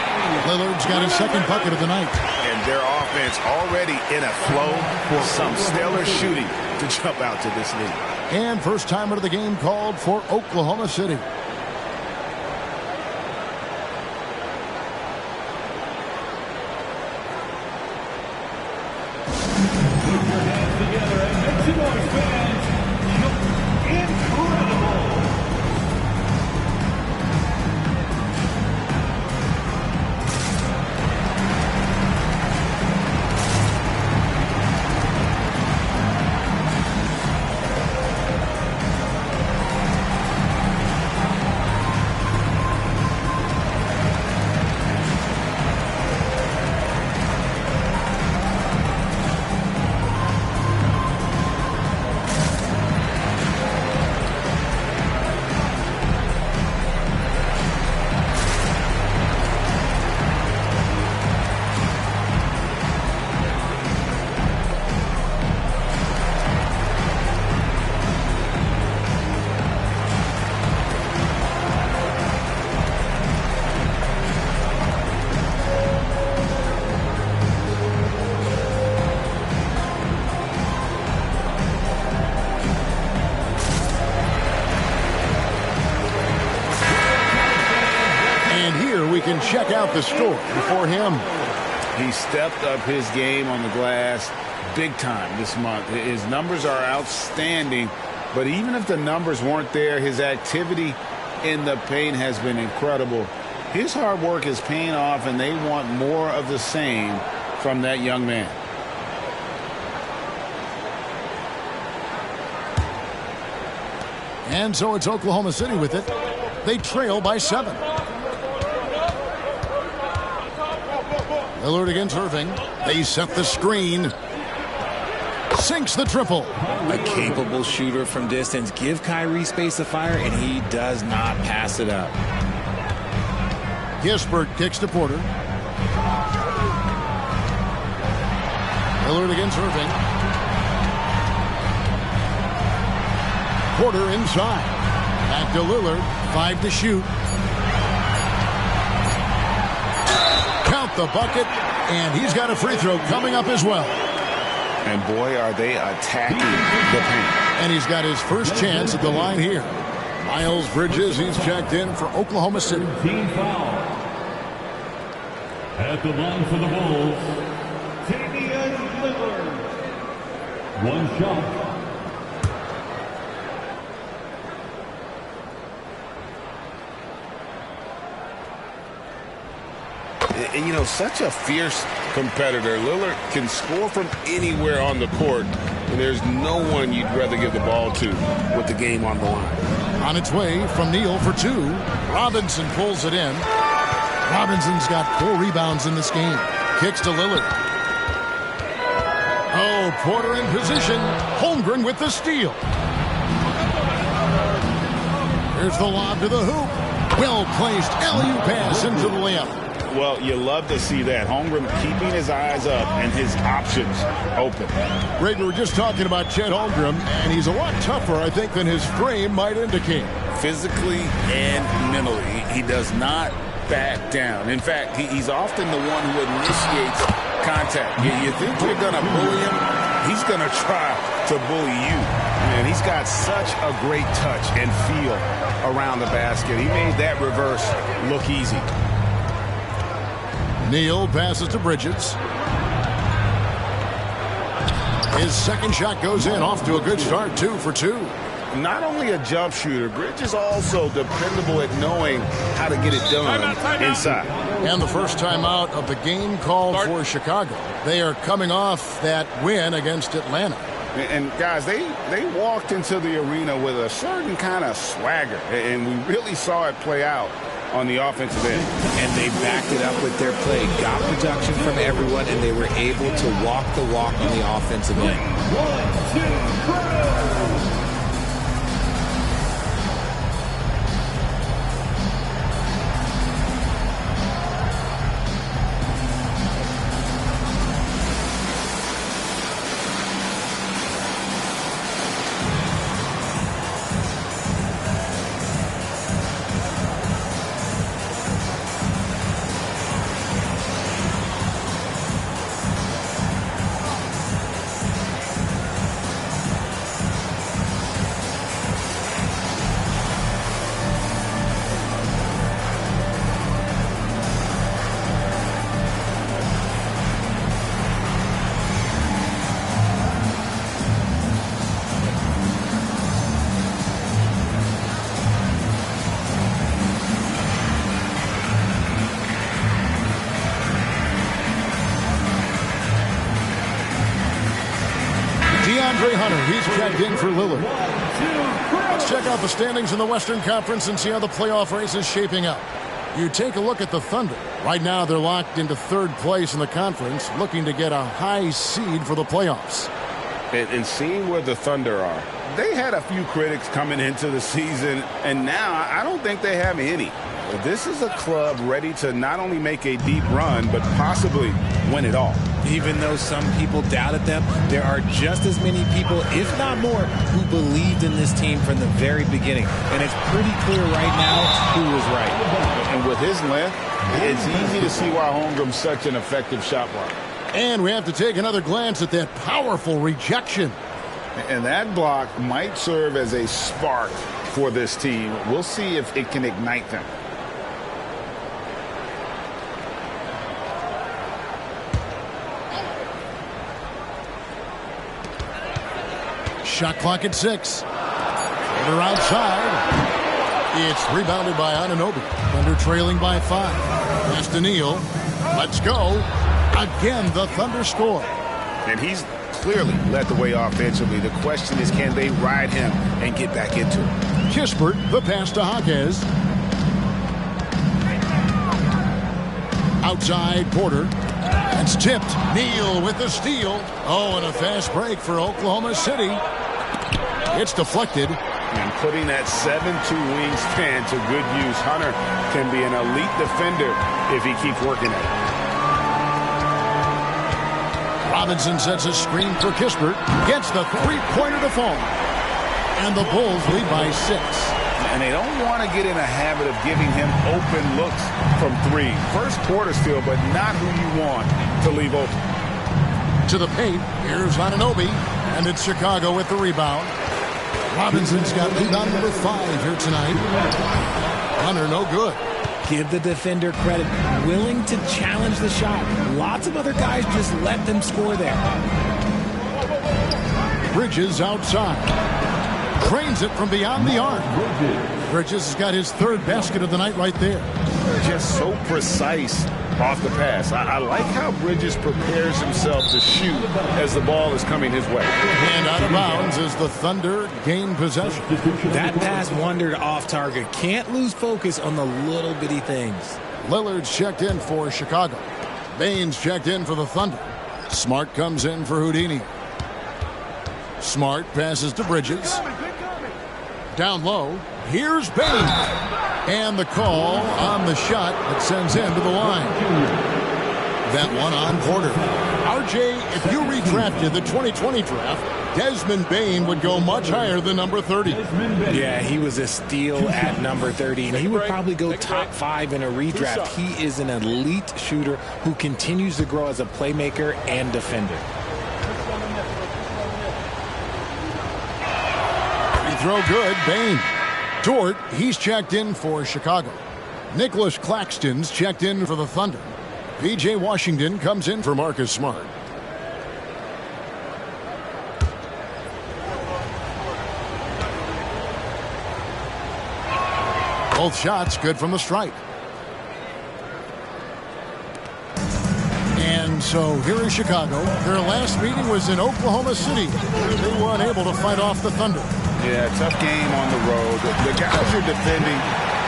Lillard's got his 2nd bucket of the night. And their offense already in a flow for some stellar shooting to jump out to this lead. And first timer of the game called for Oklahoma City. we can check out the story for him. He stepped up his game on the glass big time this month. His numbers are outstanding, but even if the numbers weren't there, his activity in the paint has been incredible. His hard work is paying off, and they want more of the same from that young man. And so it's Oklahoma City with it. They trail by 7. Lillard against Irving. They set the screen. Sinks the triple. A capable shooter from distance. Give Kyrie space to fire, and he does not pass it up. Gisbert kicks to Porter. Lillard against Irving. Porter inside. Back to Lillard. 5 to shoot. Count the bucket, and he's got a free throw coming up as well. And boy, are they attacking the paint. And he's got his first chance at the line here. Miles Bridges, he's checked in for Oklahoma City. Team foul. At the line for the Bulls, Damian Lillard. One shot. And, you know, such a fierce competitor. Lillard can score from anywhere on the court, and there's no one you'd rather give the ball to with the game on the line. On its way from Neal for 2. Robinson pulls it in. Robinson's got 4 rebounds in this game. Kicks to Lillard. Oh, Porter in position. Holmgren with the steal. Here's the lob to the hoop. Well-placed alley-oop pass into the layup. Well, you love to see that. Holmgren keeping his eyes up and his options open. Greg, we were just talking about Chet Holmgren, and he's a lot tougher, I think, than his frame might indicate. Physically and mentally, he does not back down. In fact, he's often the one who initiates contact. You think you're going to bully him, he's going to try to bully you. And he's got such a great touch and feel around the basket. He made that reverse look easy. Neal passes to Bridges. His second shot goes in, off to a good start, 2 for 2. Not only a jump shooter, Bridges also dependable at knowing how to get it done inside. And the first timeout of the game called for Chicago. They are coming off that win against Atlanta. And guys, they walked into the arena with a certain kind of swagger, and we really saw it play out on the offensive end. And they backed it up with their play, got production from everyone, and they were able to walk the walk on the offensive end. 1, 2, 3. He's checked in for Lillard. Let's check out the standings in the Western Conference and see how the playoff race is shaping up. You take a look at the Thunder. Right now they're locked into 3rd place in the conference, looking to get a high seed for the playoffs. And seeing where the Thunder are, they had a few critics coming into the season, and now I don't think they have any. This is a club ready to not only make a deep run, but possibly win it all. Even though some people doubted them, there are just as many people, if not more, who believed in this team from the very beginning. And it's pretty clear right now who was right. And with his length, it's easy to see why Holmgren's such an effective shot blocker. And we have to take another glance at that powerful rejection. And that block might serve as a spark for this team. We'll see if it can ignite them. Shot clock at 6. Quarter outside. It's rebounded by Anunoby. Thunder trailing by 5. Pass to Neal. Let's go. Again, the Thunder score. And he's clearly led the way offensively. The question is, can they ride him and get back into it? Kispert, the pass to Jaquez. Outside, Porter. It's tipped. Neal with the steal. Oh, and a fast break for Oklahoma City. It's deflected. And putting that 7'2" wingspan to good use. Hunter can be an elite defender if he keeps working at it. Robinson sets a screen for Kispert. Gets the three-pointer to fall. And the Bulls lead by 6. And they don't want to get in a habit of giving him open looks from 3. First quarter still, but not who you want to leave open. To the paint. Here's Anunoby. And it's Chicago with the rebound. Robinson's got rebound number 5 here tonight. Hunter, no good. Give the defender credit. Willing to challenge the shot. Lots of other guys just let them score there. Bridges outside. Cranes it from beyond the arc. Bridges has got his 3rd basket of the night right there. Just so precise off the pass. I like how Bridges prepares himself to shoot as the ball is coming his way. And out of bounds as the Thunder gain possession. That pass wandered off target. Can't lose focus on the little bitty things. Lillard's checked in for Chicago. Baines checked in for the Thunder. Smart comes in for Houdini. Smart passes to Bridges. Down low. Here's Baines. And the call on the shot that sends him to the line. That one on Porter. RJ, if you redrafted the 2020 draft, Desmond Bane would go much higher than number 30. Yeah, he was a steal at number 30, and he would probably go top 5 in a redraft. He is an elite shooter who continues to grow as a playmaker and defender. Free throw good, Bane. Dort, he's checked in for Chicago. Nicholas Claxton's checked in for the Thunder. P.J. Washington comes in for Marcus Smart. Both shots good from the stripe. And so here is Chicago. Their last meeting was in Oklahoma City. They were unable to fight off the Thunder. Yeah, tough game on the road. The guys are defending,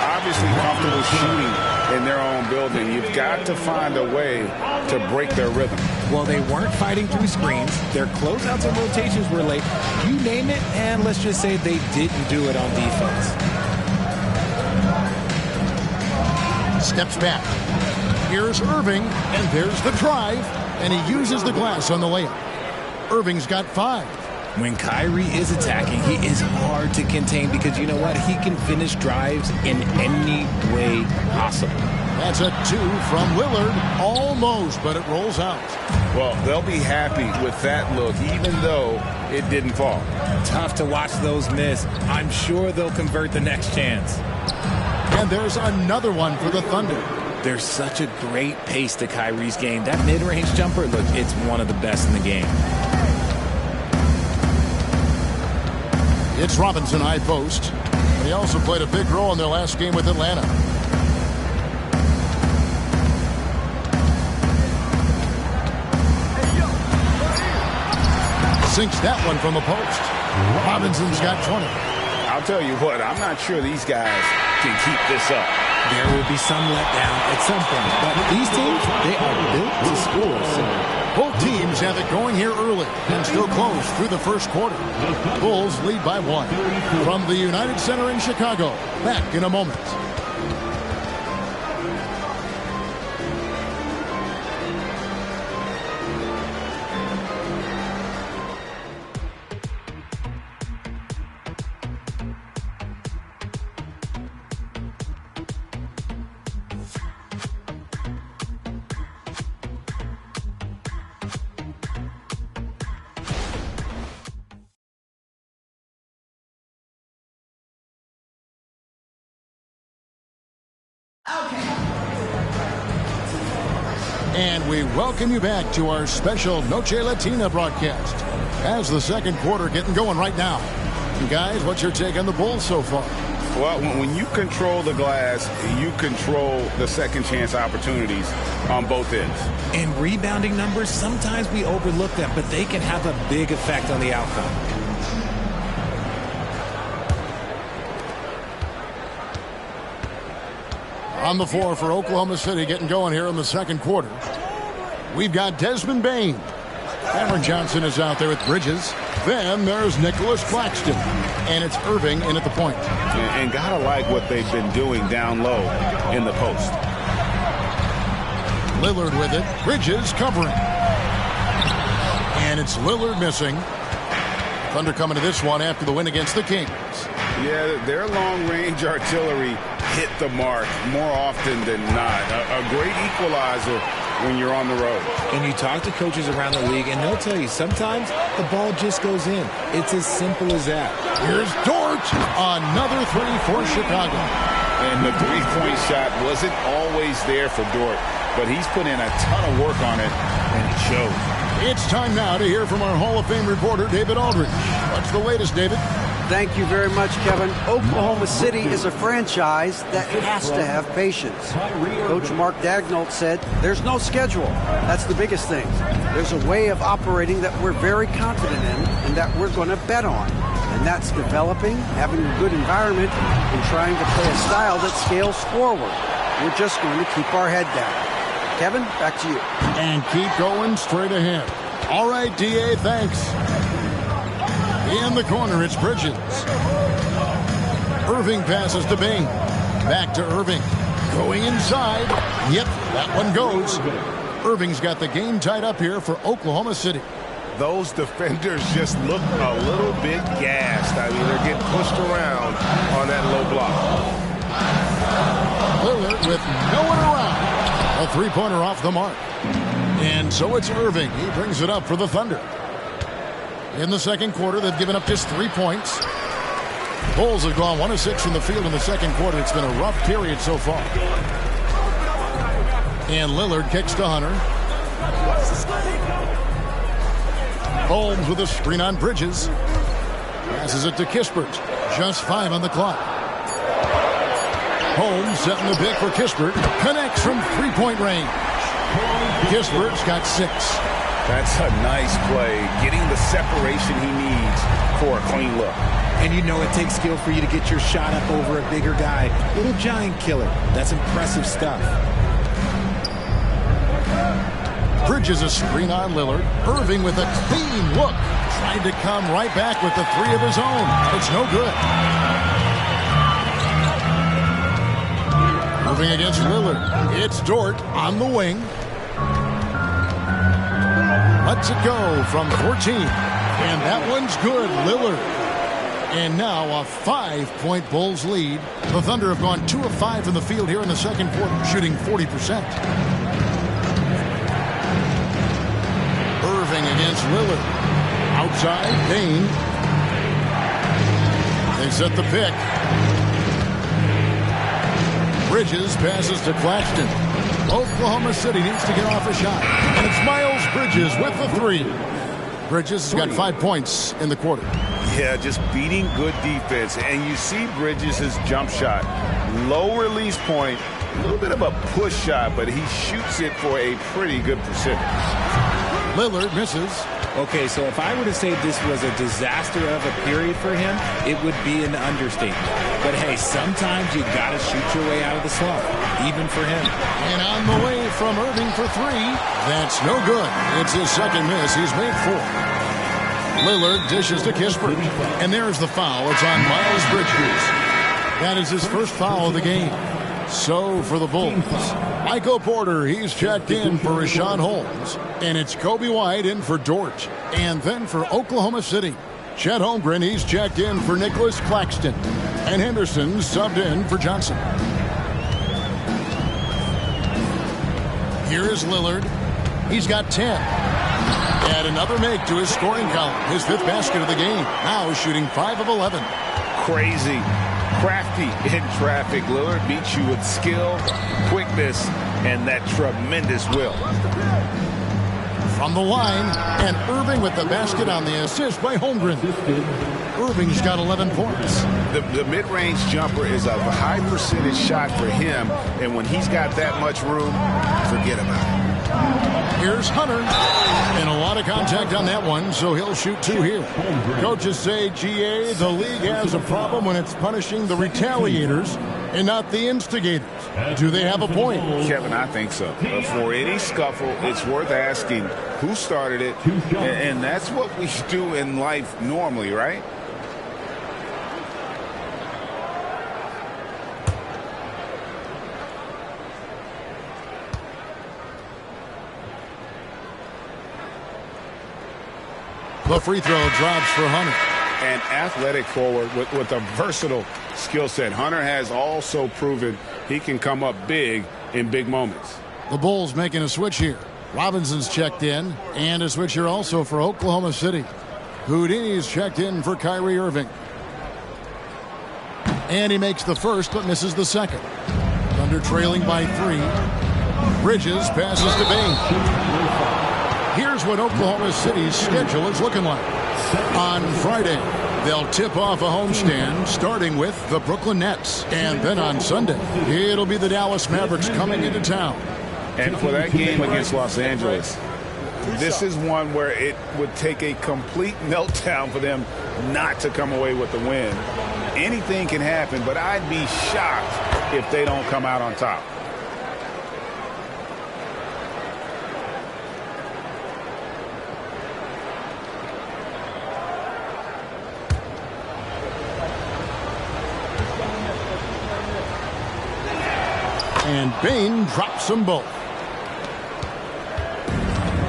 obviously comfortable shooting in their own building. You've got to find a way to break their rhythm. Well, they weren't fighting through screens. Their closeouts and rotations were late. You name it, and let's just say they didn't do it on defense. Steps back. Here's Irving, and there's the drive, and he uses the glass on the layup. Irving's got 5. When Kyrie is attacking, he is hard to contain because you know what? He can finish drives in any way possible. That's a 2 from Lillard. Almost, but it rolls out. Well, they'll be happy with that look, even though it didn't fall. Tough to watch those miss. I'm sure they'll convert the next chance. And there's another one for the Thunder. There's such a great pace to Kyrie's game. That mid-range jumper, look, it's one of the best in the game. It's Robinson high post. And he also played a big role in their last game with Atlanta. Sinks that one from the post. Robinson's got 20. I'll tell you what, I'm not sure these guys can keep this up. There will be some letdown at some point, but these teams, they are built to score. So both teams have it going here early and still close through the first quarter. Bulls lead by 1. From the United Center in Chicago, back in a moment. And we welcome you back to our special Noche Latina broadcast. as the second quarter getting going right now. Guys, what's your take on the Bulls so far? Well, when you control the glass, you control the second chance opportunities on both ends. And rebounding numbers, sometimes we overlook them, but they can have a big effect on the outcome. On the floor for Oklahoma City getting going here in the second quarter. We've got Desmond Bane. Cameron Johnson is out there with Bridges. Then there's Nicholas Claxton. And it's Irving in at the point. And gotta like what they've been doing down low in the post. Lillard with it. Bridges covering. And it's Lillard missing. Thunder coming to this one after the win against the Kings. Yeah, their long-range artillery hit the mark more often than not. A great equalizer when you're on the road. And you talk to coaches around the league, and they'll tell you sometimes the ball just goes in. It's as simple as that. Here's Dort. Another three for Chicago. And the three-point shot wasn't always there for Dort, but he's put in a ton of work on it, and it shows. It's time now to hear from our Hall of Fame reporter, David Aldridge. What's the latest, David? Thank you very much, Kevin. Oklahoma City is a franchise that has to have patience. Coach Mark Daigneault said, there's no schedule. That's the biggest thing. There's a way of operating that we're very confident in and that we're going to bet on. And that's developing, having a good environment, and trying to play a style that scales forward. We're just going to keep our head down. Kevin, back to you. And keep going straight ahead. All right, D.A., thanks. In the corner, it's Bridges. Irving passes to Bane. Back to Irving. Going inside. Yep, that one goes. Irving's got the game tied up here for Oklahoma City. Those defenders just look a little bit gassed. I mean, they're getting pushed around on that low block. Lillard with no one around. A three-pointer off the mark. And so it's Irving. He brings it up for the Thunder. In the second quarter, they've given up just 3 points. Bulls have gone 1 of 6 from the field in the second quarter. It's been a rough period so far. And Lillard kicks to Hunter. Holmes with a screen on Bridges. Passes it to Kispert. Just 5 on the clock. Holmes setting the pick for Kispert. Connects from three-point range. Kispert's got 6. That's a nice play, getting the separation he needs for a clean look. And you know it takes skill for you to get your shot up over a bigger guy. Little giant killer. That's impressive stuff. Bridges a screen on Lillard. Irving with a clean look. Trying to come right back with the 3 of his own. It's no good. Moving against Lillard. It's Dort on the wing. Lets it go from 14. And that one's good, Lillard. And now a 5-point Bulls lead. The Thunder have gone 2 of 5 from the field here in the second quarter, shooting 40%. Irving against Lillard. Outside, Bane. They set the pick. Bridges passes to Claxton. Oklahoma City needs to get off a shot. And it's Miles Bridges with the 3. Bridges has got 5 points in the quarter. Yeah, just beating good defense. And you see Bridges' jump shot. Low release point. A little bit of a push shot, but he shoots it for a pretty good percentage. Lillard misses. Okay, so if I were to say this was a disaster of a period for him, it would be an understatement. But hey, sometimes you got to shoot your way out of the slump, even for him. And on the way from Irving for 3. That's no good. It's his second miss. He's made 4. Lillard dishes to Kispert. And there's the foul. It's on Miles Bridges. That is his first foul of the game. So for the Bulls, Michael Porter, he's checked in for Rashawn Holmes. And it's Kobe White in for Dort. And then for Oklahoma City, Chet Holmgren, he's checked in for Nicholas Claxton. And Henderson subbed in for Johnson. Here is Lillard. He's got 10. And another make to his scoring column. His 5th basket of the game. Now shooting 5 of 11. Crazy. Crafty in traffic. Lillard beats you with skill, quickness, and that tremendous will. from the line, and Irving with the basket on the assist by Holmgren. Irving's got 11 points. The mid-range jumper is a high percentage shot for him, and when he's got that much room, forget about it. Here's Hunter, and a lot of contact on that one, so he'll shoot 2 here. Coaches say, GA, the league has a problem when it's punishing the retaliators and not the instigators. Do they have a point? Kevin, I think so. For any scuffle, it's worth asking who started it, and that's what we do in life normally, right? The free throw drops for Hunter. An athletic forward with a versatile skill set. Hunter has also proven he can come up big in big moments. The Bulls making a switch here. Robinson's checked in, and a switch here also for Oklahoma City. Houdini's checked in for Kyrie Irving. And he makes the first but misses the second. Thunder trailing by 3. Bridges passes to Bain. Here's what Oklahoma City's schedule is looking like. On Friday, they'll tip off a homestand starting with the Brooklyn Nets. And then on Sunday, it'll be the Dallas Mavericks coming into town. And for that game against Los Angeles, this is one where it would take a complete meltdown for them not to come away with the win. Anything can happen, but I'd be shocked if they don't come out on top. And Bain drops them both.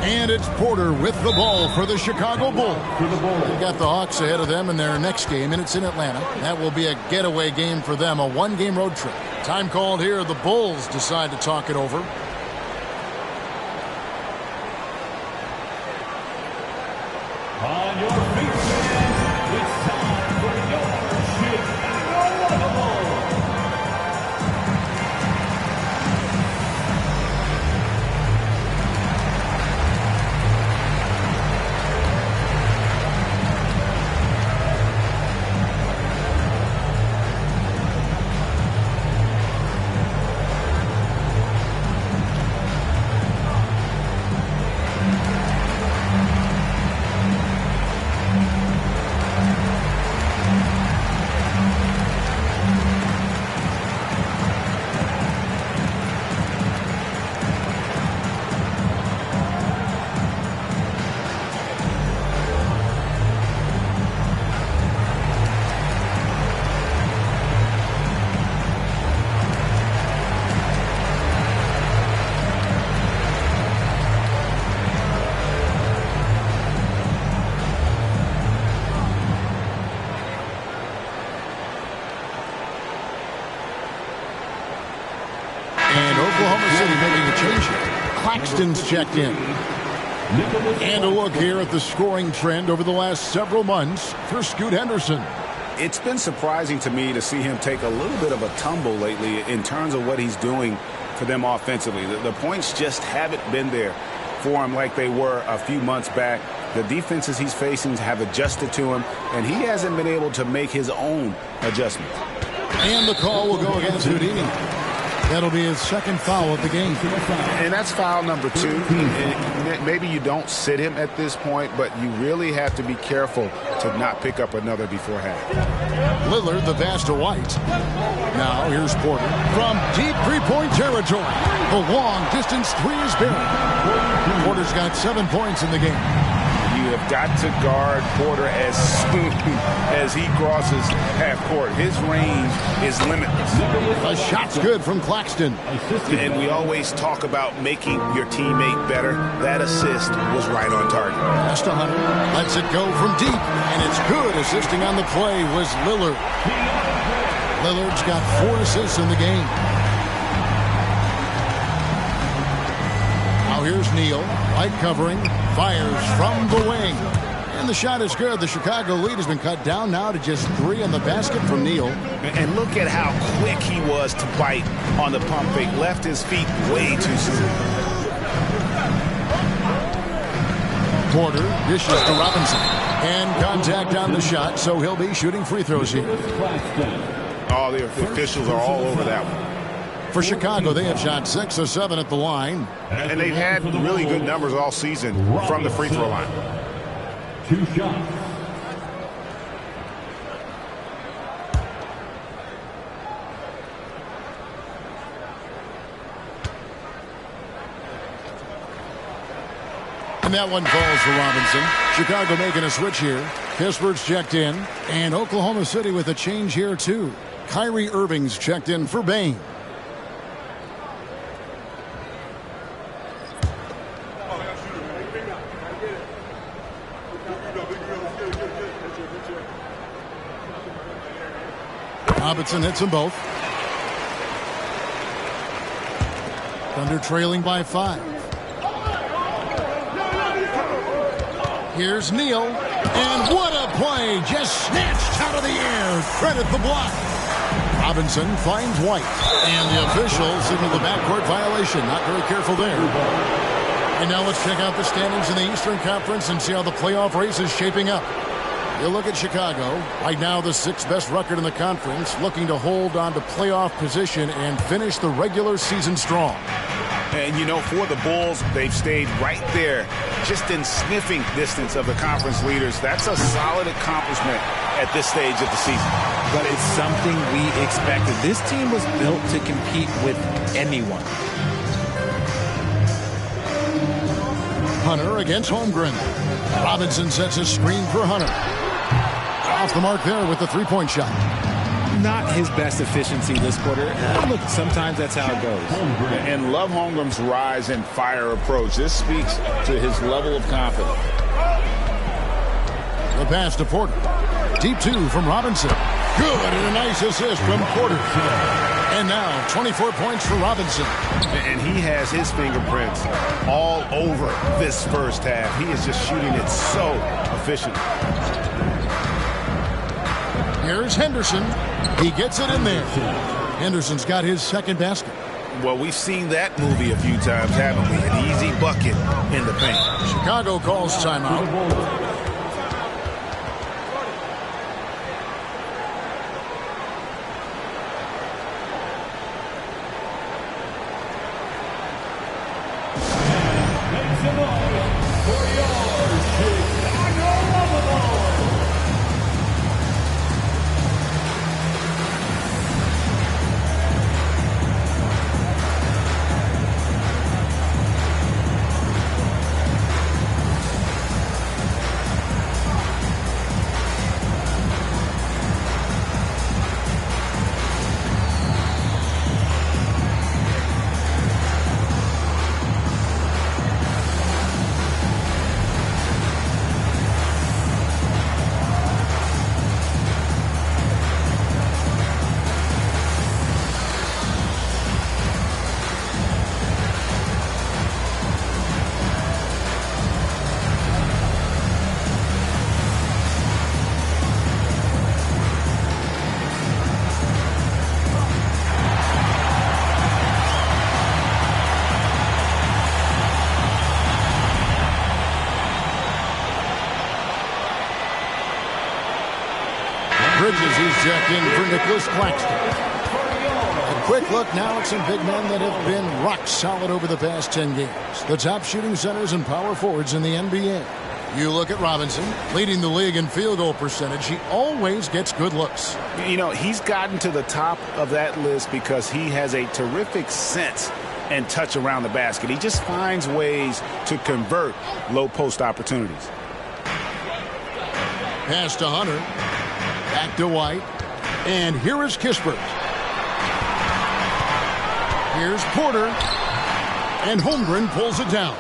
And it's Porter with the ball for the Chicago Bulls. They've got the Hawks ahead of them in their next game, and it's in Atlanta. That will be a getaway game for them, a 1-game road trip. Time called here. The Bulls decide to talk it over. On your feet, it's time for your Chicago Bulls. Claxton's checked in. And a look here at the scoring trend over the last several months for Scoot Henderson. It's been surprising to me to see him take a little bit of a tumble lately in terms of what he's doing for them offensively. The points just haven't been there for him like they were a few months back. The defenses he's facing have adjusted to him, and he hasn't been able to make his own adjustments. And the call will go against Houdini. That'll be his second foul of the game. And that's foul number 2. Maybe you don't sit him at this point, but you really have to be careful to not pick up another before half. Lillard, the pass to White. Now here's Porter from deep three-point territory. The long-distance 3 is buried. Porter's got 7 points in the game. You have got to guard Porter as soon as he crosses half court. His range is limitless. A shot's good from Claxton. And we always talk about making your teammate better. That assist was right on target. Pass to Hunter. Lets it go from deep. And it's good. Assisting on the play was Lillard. Lillard's got 4 assists in the game. Now here's Neal. Light covering. Fires from the wing. And the shot is good. The Chicago lead has been cut down now to just 3 on the basket from Neal. And look at how quick he was to bite on the pump fake. Left his feet way too soon. Porter dishes to Robinson. And contact on the shot, so he'll be shooting free throws here. Oh, the officials are all over that one. For Chicago, they have shot 6 of 7 at the line. And they've had really good numbers all season from the free throw line. 2 shots. And that one falls for Robinson. Chicago making a switch here. Kispert's checked in. And Oklahoma City with a change here, too. Kyrie Irving's checked in for Bain. Robinson hits them both. Thunder trailing by 5. Here's Neal, and what a play! Just snatched out of the air. Credit the block. Robinson finds White, and the officials signal the backcourt violation. Not very careful there. And now let's check out the standings in the Eastern Conference and see how the playoff race is shaping up. You look at Chicago, right now the 6th best record in the conference, looking to hold on to playoff position and finish the regular season strong. And, you know, for the Bulls, they've stayed right there, just in sniffing distance of the conference leaders. That's a solid accomplishment at this stage of the season. But it's something we expected. This team was built to compete with anyone. Hunter against Holmgren. Robinson sets a screen for Hunter. Off the mark there with the three-point shot. Not his best efficiency this quarter. Look, sometimes that's how it goes. And love Holmgren's rise and fire approach. This speaks to his level of confidence. The pass to Porter. Deep 2 from Robinson. Good, and a nice assist from Porter. And now 24 points for Robinson. And he has his fingerprints all over this first half. He is just shooting it so efficient. Here's Henderson. He gets it in there. Henderson's got his second basket. Well, we've seen that movie a few times, haven't we? An easy bucket in the paint. Chicago calls timeout. Bridges is checked in for Nicholas Claxton. A quick look now at some big men that have been rock solid over the past 10 games. The top shooting centers and power forwards in the NBA. You look at Robinson, leading the league in field goal percentage. He always gets good looks. You know, he's gotten to the top of that list because he has a terrific sense and touch around the basket. He just finds ways to convert low post opportunities. Pass to Hunter. Back to White. And here is Kispert. Here's Porter. And Holmgren pulls it down.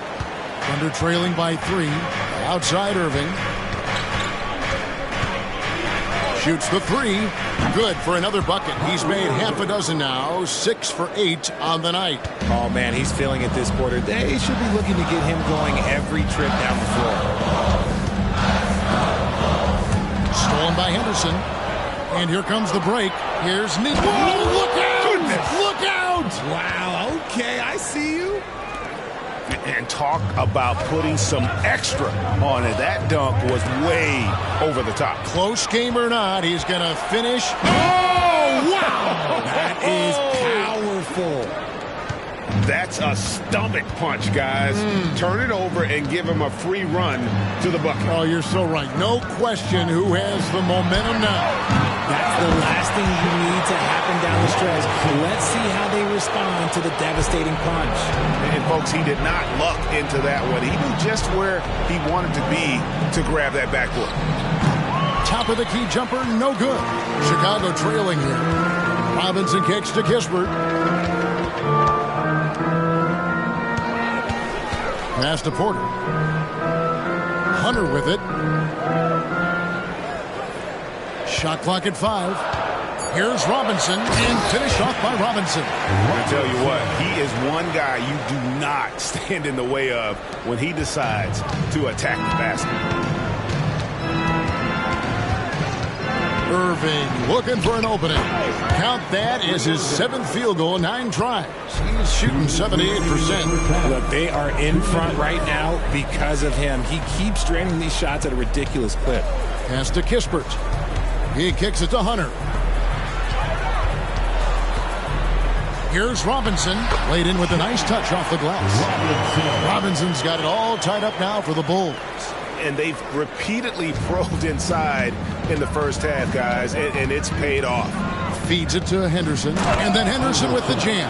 Thunder trailing by 3. Outside Irving. Shoots the 3. Good for another bucket. He's made half a dozen now. 6 for 8 on the night. Oh, man, he's feeling it this quarter. They should be looking to get him going every trip down the floor. Stolen by Henderson. And here comes the break. Here's Neal. Whoa, look out! Goodness. Look out! Wow, okay, I see you. And talk about putting some extra on it. That dunk was way over the top. Close game or not, he's going to finish. Oh, wow! That is powerful. That's a stomach punch, guys. Turn it over and give him a free run to the bucket. Oh, you're so right. No question who has the momentum now. That's the last thing you need to happen down the stretch. Let's see how they respond to the devastating punch. And, folks, he did not luck into that one. He knew just where he wanted to be to grab that backboard. Top of the key jumper, no good. Chicago trailing here. Robinson kicks to Kispert. Pass to Porter. Hunter with it. Shot clock at 5. Here's Robinson, and finished off by Robinson. I tell you what, he is one guy you do not stand in the way of when he decides to attack the basket. Irving looking for an opening. Count that as his 7th field goal in 9 tries. He's shooting 78%. Look, they are in front right now because of him. He keeps draining these shots at a ridiculous clip. Pass to Kispert. He kicks it to Hunter. Here's Robinson. Laid in with a nice touch off the glass. Robinson's got it all tied up now for the Bulls. And they've repeatedly probed inside in the first half, guys, and it's paid off. Feeds it to Henderson, and then Henderson with the jam.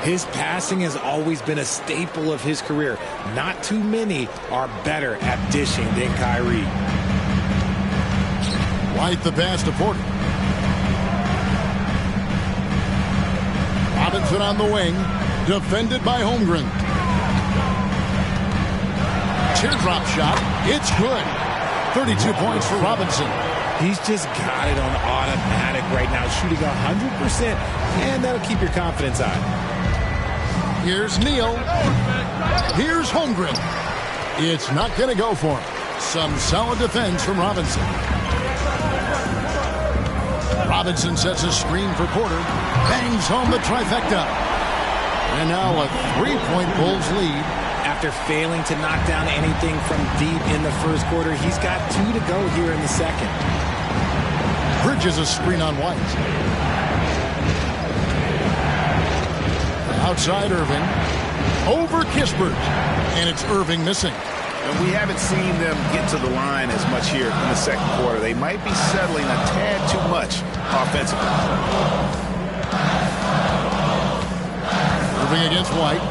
His passing has always been a staple of his career. Not too many are better at dishing than Kyrie. White the pass to Porter. Robinson on the wing, defended by Holmgren. Teardrop shot, it's good. 32 points for Robinson. He's just got it on automatic right now, shooting 100%, and that'll keep your confidence high. Here's Neal. Here's Holmgren. It's not going to go for him. Some solid defense from Robinson. Robinson sets a screen for Porter. Bangs home the trifecta. And now a 3-point Bulls lead. After failing to knock down anything from deep in the first quarter, he's got 2 to go here in the second. Bridges a screen on White. Outside Irving. Over Kispert. And it's Irving missing. And we haven't seen them get to the line as much here in the second quarter. They might be settling a tad too much offensively. Irving against White.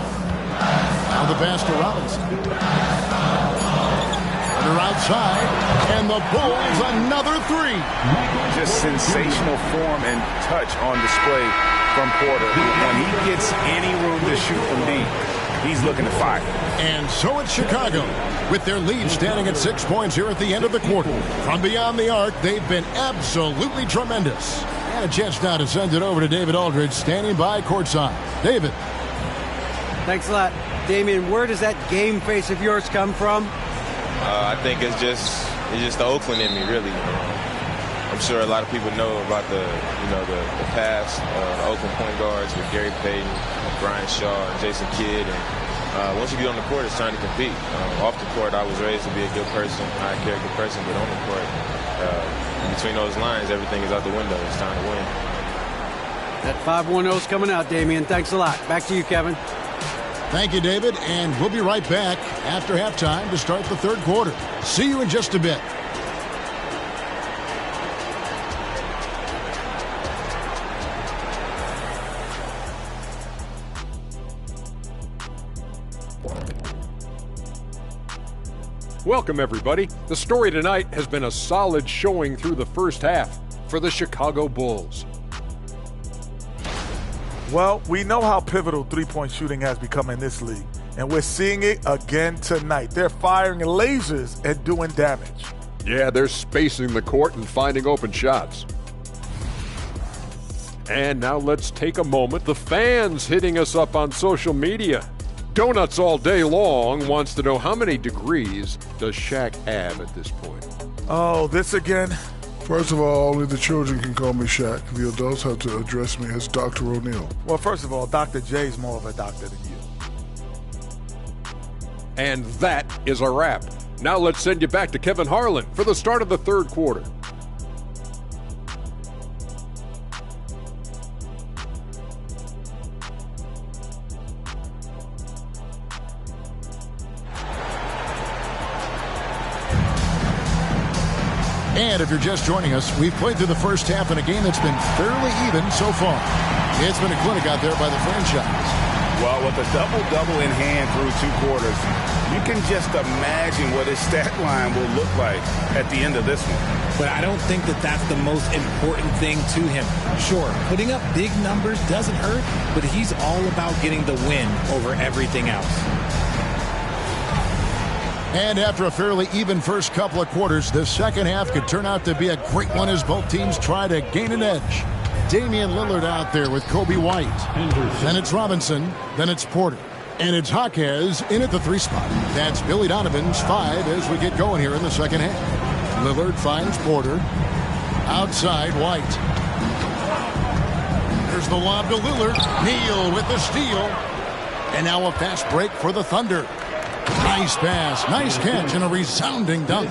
Now the pass to Robinson. They're outside, and the Bulls another 3. Just sensational form and touch on display from Porter. When he gets any room to shoot from deep, he's looking to fire. And so it's Chicago, with their lead standing at 6 points here at the end of the quarter. From beyond the arc, they've been absolutely tremendous. And a chance now to send it over to David Aldridge, standing by courtside. David. Thanks a lot. Damian, where does that game face of yours come from? I think it's just the Oakland in me, really. I'm sure a lot of people know about the past Oakland point guards with Gary Payton, Brian Shaw, and Jason Kidd. And once you get on the court, it's time to compete. Off the court, I was raised to be a good person, high character person, but on the court, between those lines, everything is out the window. It's time to win. That 5-1-0 is coming out, Damian. Thanks a lot. Back to you, Kevin. Thank you, David, and we'll be right back after halftime to start the third quarter. See you in just a bit. Welcome, everybody. The story tonight has been a solid showing through the first half for the Chicago Bulls. Well, we know how pivotal three-point shooting has become in this league, and we're seeing it again tonight. They're firing lasers and doing damage. Yeah, they're spacing the court and finding open shots. And now let's take a moment. The fans hitting us up on social media. Donuts all day long wants to know how many degrees does Shaq have at this point? Oh, this again? First of all, only the children can call me Shaq. The adults have to address me as Dr. O'Neal. Well, first of all, Dr. J's more of a doctor than you. And that is a wrap. Now let's send you back to Kevin Harlan for the start of the third quarter. And if you're just joining us, we've played through the first half in a game that's been fairly even so far. It's been a clinic out there by the franchise. Well, with a double-double in hand through 2 quarters, you can just imagine what his stat line will look like at the end of this one. But I don't think that that's the most important thing to him. Sure, putting up big numbers doesn't hurt, but he's all about getting the win over everything else. And after a fairly even first couple of quarters, the second half could turn out to be a great one as both teams try to gain an edge. Damian Lillard out there with Kobe White. Then it's Robinson. Then it's Porter. And it's Jaquez in at the 3 spot. That's Billy Donovan's 5 as we get going here in the second half. Lillard finds Porter. Outside, White. There's the lob to Lillard. Neal with the steal. And now a fast break for the Thunder. Nice pass, nice catch, and a resounding dunk.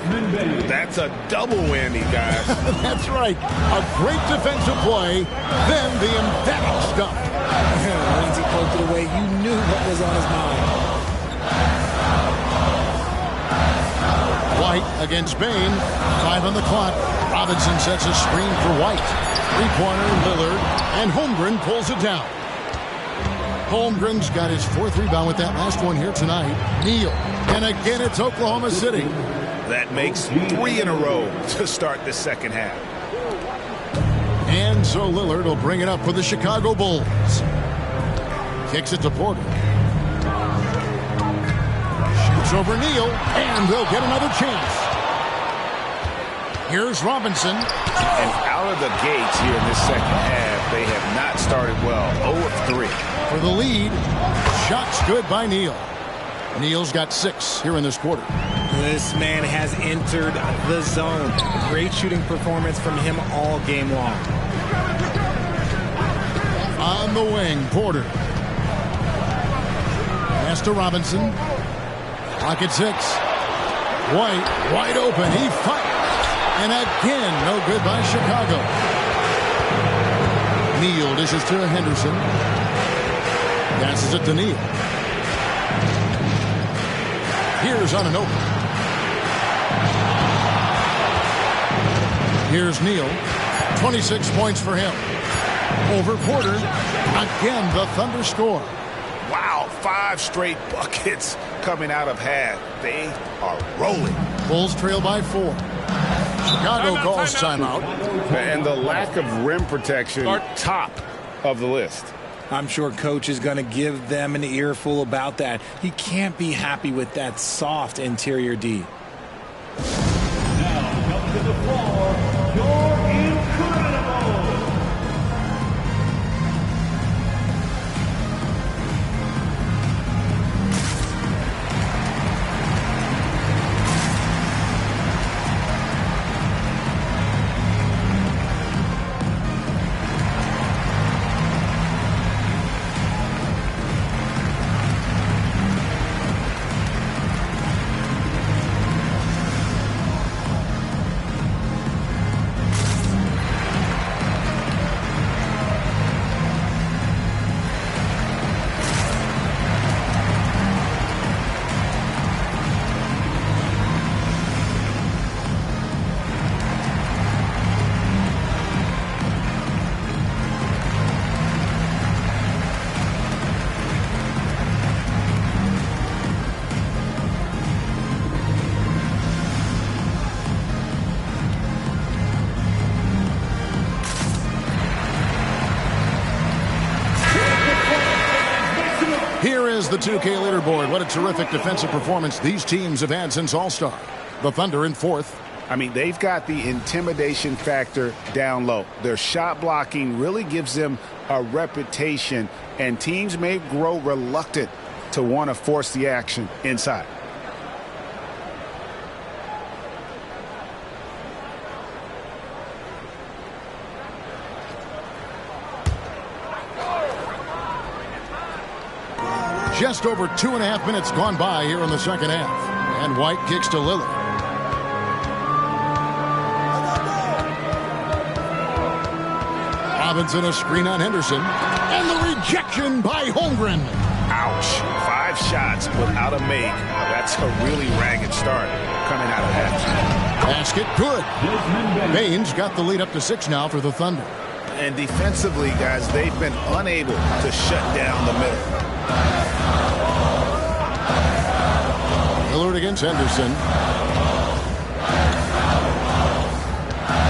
That's a double whammy, guys. That's right. A great defensive play, then the emphatic stuff. Once he poked it away, you knew what was on his mind. White against Bain. 5 on the clock. Robinson sets a screen for White. 3-pointer, Lillard, and Holmgren pulls it down. Holmgren's got his 4th rebound with that last one here tonight. Neal. And again, it's Oklahoma City. That makes 3 in a row to start the second half. And so Lillard will bring it up for the Chicago Bulls. Kicks it to Porter. Shoots over Neal, and they'll get another chance. Here's Robinson. And out of the gates here in this second half, they have not started well. 0 of 3. For the lead, shots good by Neal. Neal's got 6 here in this quarter. This man has entered the zone. Great shooting performance from him all game long. On the wing, Porter. Pass to Robinson. Clock at 6. White, wide open. He fires. And again, no good by Chicago. Neal dishes to Henderson. Passes it to Neal. Here's on an open. Here's Neal. 26 points for him. Over Porter. Again, the Thunder score. Wow, 5 straight buckets coming out of half. They are rolling. Bulls trail by 4. Chicago calls timeout. And the lack of rim protection, top of the list. I'm sure coach is going to give them an earful about that. He can't be happy with that soft interior D. Now come to the floor, you're incredible. Here is the 2K leaderboard. What a terrific defensive performance these teams have had since All-Star. The Thunder in 4th. I mean, they've got the intimidation factor down low. Their shot blocking really gives them a reputation, and teams may grow reluctant to want to force the action inside. Just over 2.5 minutes gone by here in the second half. And White kicks to Lillard. Robinson a screen on Henderson. And the rejection by Holmgren. Ouch. 5 shots without a make. That's a really ragged start coming out of that. Basket good. Baines got the lead up to 6 now for the Thunder. And defensively, guys, they've been unable to shut down the middle. Lillard against Henderson.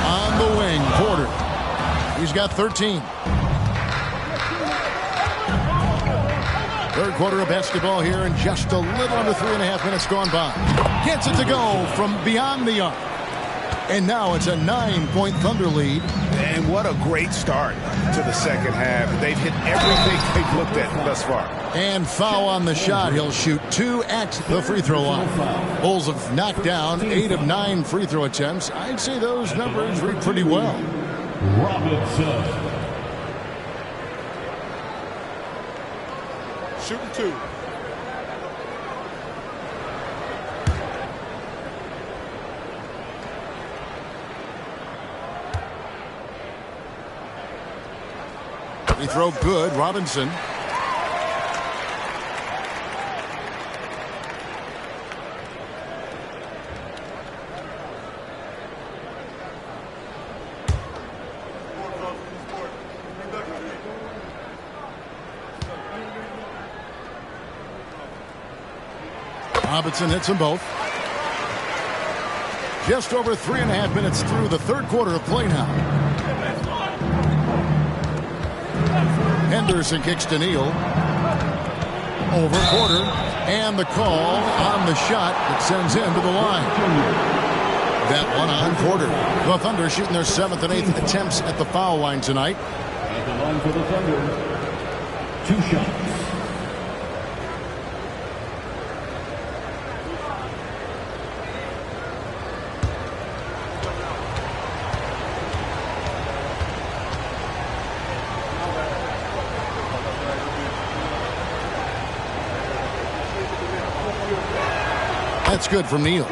On the wing, Porter. He's got 13. Third quarter of basketball here, and just a little under 3.5 minutes gone by. Gets it to go from beyond the arc. And now it's a 9-point Thunder lead. And what a great start to the second half. They've hit everything they've looked at thus far. And foul on the shot. He'll shoot 2 at the free throw line. Bulls have knocked down 8 of 9 free throw attempts. I'd say those numbers read pretty well. Robinson. Shooting 2. Free throw good. Robinson. Robinson hits them both. Just over 3.5 minutes through the third quarter of play now. Henderson kicks to Neal. Over Porter. And the call on the shot that sends him to the line. That one on Porter. The Thunder shooting their 7th and 8th attempts at the foul line tonight. At the line for the Thunder, 2 shots. That's good from Neal.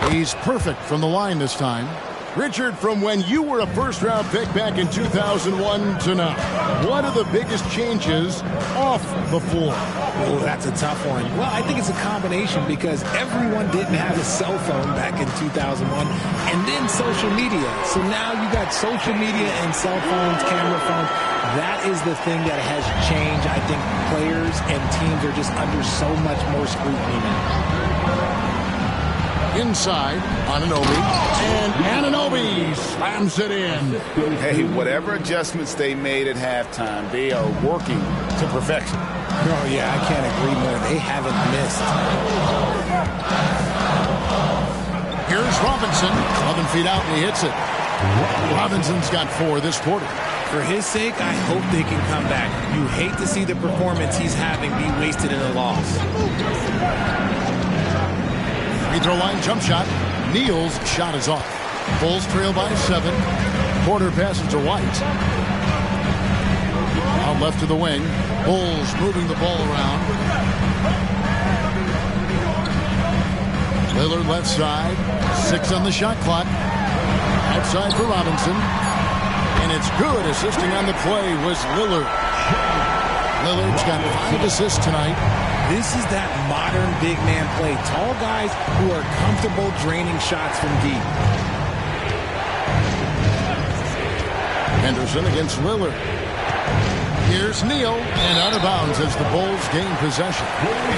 He's perfect from the line this time. Richard, from when you were a first-round pick back in 2001 to now, what are the biggest changes off the floor? Oh, that's a tough one. Well, I think it's a combination because everyone didn't have a cell phone back in 2001 and then social media. So now you got social media and cell phones, camera phones. That is the thing that has changed. I think players and teams are just under so much more scrutiny now. Inside, Anunoby, and Anunoby slams it in. Hey, whatever adjustments they made at halftime, they are working to perfection. Oh, yeah, I can't agree more. They haven't missed. Here's Robinson, 11 feet out, and he hits it. Robinson's got 4 this quarter. For his sake, I hope they can come back. You hate to see the performance he's having be wasted in a loss. Free throw line jump shot. Neal's shot is off. Bulls trail by 7. Porter passes to White. Out left to the wing. Bulls moving the ball around. Lillard left side. 6 on the shot clock. Outside for Robinson. And it's good. Assisting on the play was Lillard. Lillard's got 5 assists tonight. This is that modern big man play. Tall guys who are comfortable draining shots from deep. Henderson against Lillard. Here's Neal, and out of bounds as the Bulls gain possession.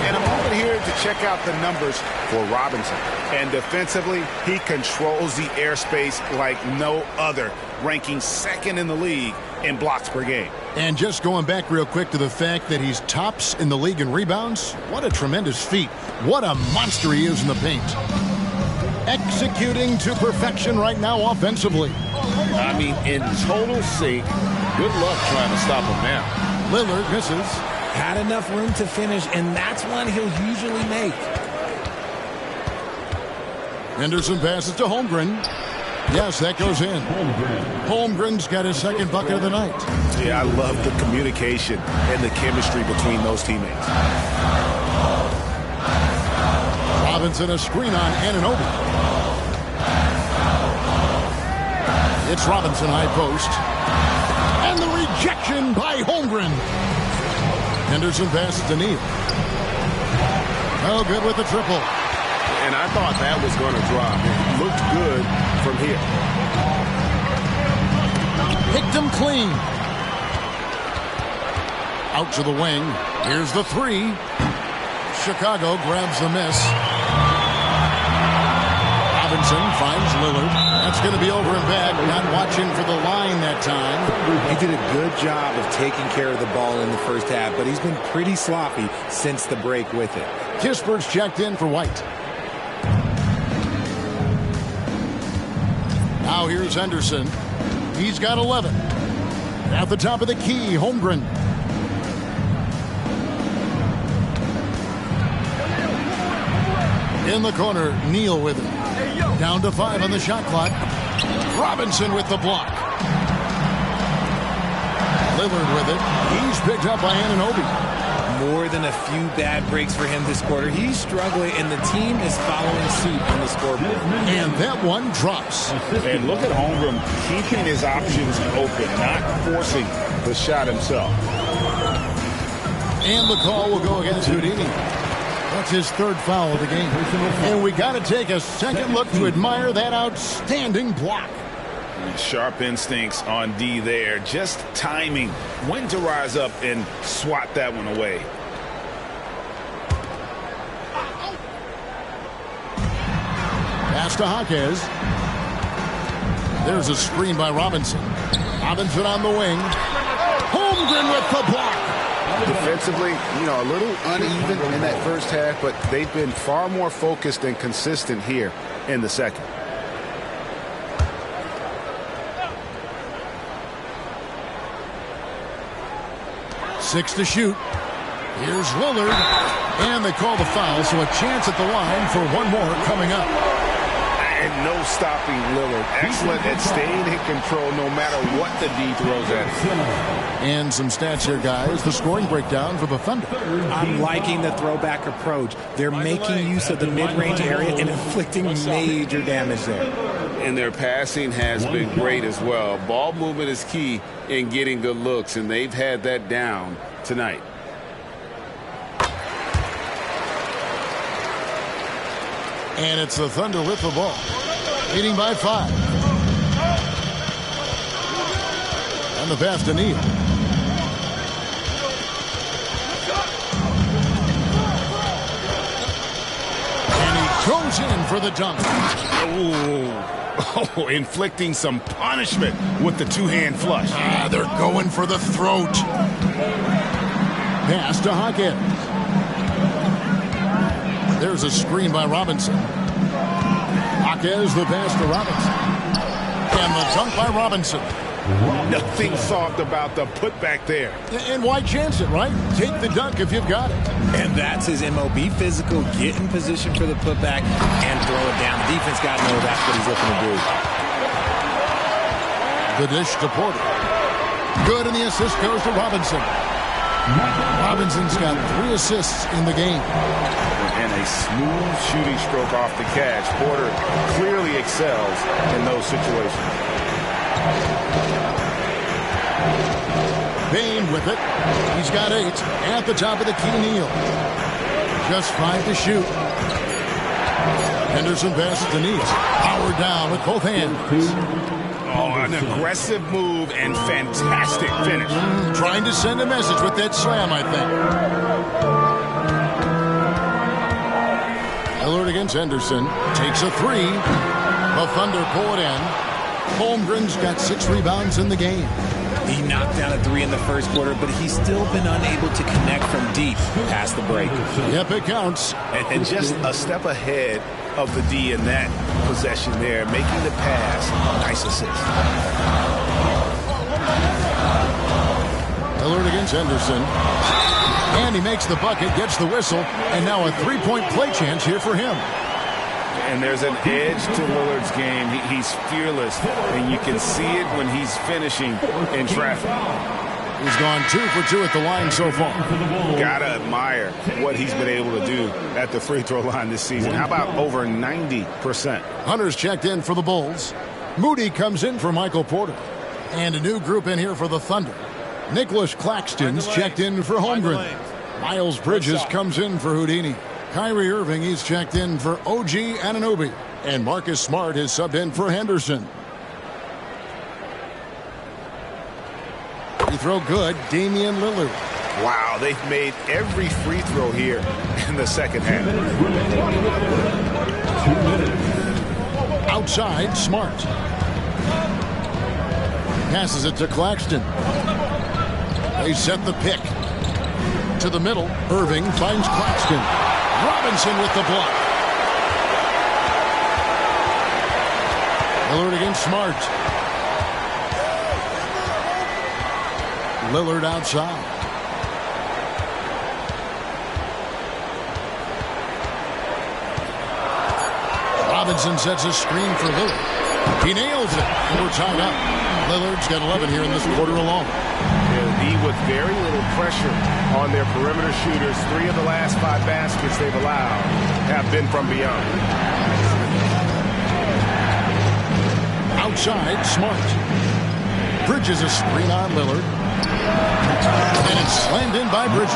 And a moment here to check out the numbers for Robinson. And defensively, he controls the airspace like no other, ranking 2nd in the league in blocks per game. And just going back real quick to the fact that he's tops in the league in rebounds, what a tremendous feat. What a monster he is in the paint. executing to perfection right now offensively. I mean, in total sync. Good luck trying to stop him now. Lillard misses. Had enough room to finish, and that's one he'll usually make. Henderson passes to Holmgren. Yes, that goes in. Holmgren's got his second bucket of the night. Yeah, I love the communication and the chemistry between those teammates. Robinson a screen on Anunoby. It's Robinson high post. And the rejection by Holmgren. Henderson passes to Neal. Oh, good with the triple. And I thought that was going to drop. It looked good from here. Picked him clean. Out to the wing. Here's the three. Chicago grabs the miss. Robinson finds Lillard. That's going to be over and back. Not watching for the line that time. He did a good job of taking care of the ball in the first half, but he's been pretty sloppy since the break with it. Kisper's checked in for White. Now here's Henderson. He's got 11. At the top of the key, Holmgren. In the corner, Neal with it. Down to 5 on the shot clock. Robinson with the block. Lillard with it. He's picked up by Anunoby. More than a few bad breaks for him this quarter. He's struggling, and the team is following suit on the scoreboard. And that one drops. And look at Holmgren keeping his options open, not forcing the shot himself. And the call will go against Houdini. That's his third foul of the game. And we got to take a second look to admire that outstanding block. Sharp instincts on D there. Just timing when to rise up and swat that one away. Pass to Jaquez. There's a screen by Robinson. Robinson on the wing. Holmgren with the block. Defensively, a little uneven in that first half, but they've been far more focused and consistent here in the second. Six to shoot. Here's Lillard. And they call the foul, so a chance at the line for one more coming up. And no stopping Lillard. Excellent at staying in control no matter what the D throws at him. And some stats here, guys. The scoring breakdown for the Thunder. I'm liking the throwback approach. They're making use of the mid-range area and inflicting major damage there. And their passing has been great as well. Ball movement is key in getting good looks, and they've had that down tonight. And it's the Thunder with the ball. Leading by 5. And the pass to Neal. And he goes in for the dunk. Oh, inflicting some punishment with the two-hand flush. They're going for the throat. Pass to Jaquez. There's a screen by Robinson. Jaquez the pass to Robinson. And the dunk by Robinson. Nothing soft about the putback there. And why chance it, right? Take the dunk if you've got it. And that's his MO. Be physical, get in position for the putback, and throw it down. The defense got to know that's what he's looking to do. The dish to Porter. Good, and the assist goes to Robinson. Robinson's got 3 assists in the game. And a smooth shooting stroke off the catch. Porter clearly excels in those situations. Bain with it. He's got 8. At the top of the key, Neal. Just 5 to shoot. Henderson passes to Neal. Power down with both hands. Oh, an aggressive move and fantastic finish. Trying to send a message with that slam, I think. Lillard against Henderson. Takes a 3. The Thunder pull it in. Holmgren's got 6 rebounds in the game. He knocked down a 3 in the first quarter, but he's still been unable to connect from deep past the break. Yep, it counts. And just a step ahead of the D in that possession there, making the pass. Nice assist. Lillard against Henderson. And he makes the bucket, gets the whistle, and now a three-point play chance here for him. And there's an edge to Lillard's game. He's fearless, and you can see it when he's finishing in traffic. He's gone 2 for 2 at the line so far. Gotta admire what he's been able to do at the free throw line this season. How about over 90%? Hunter's checked in for the Bulls. Moody comes in for Michael Porter. And a new group in here for the Thunder. Nicholas Claxton's checked in for Holmgren. Miles Bridges comes in for Houdini. Kyrie Irving, he's checked in for OG Anunoby. And Marcus Smart is subbed in for Henderson. Free throw good, Damian Lillard. Wow, they've made every free throw here in the second half. Outside, Smart. Passes it to Claxton. They set the pick. To the middle, Irving finds Claxton. Robinson with the block. Lillard against Smart. Lillard outside. Robinson sets a screen for Lillard. He nails it, and we're tied up. Lillard's got 11 here in this quarter alone. He with very little pressure on their perimeter shooters. 3 of the last 5 baskets they've allowed have been from beyond. Outside, Smart. Bridges a screen on Lillard. And it's slammed in by Bridges.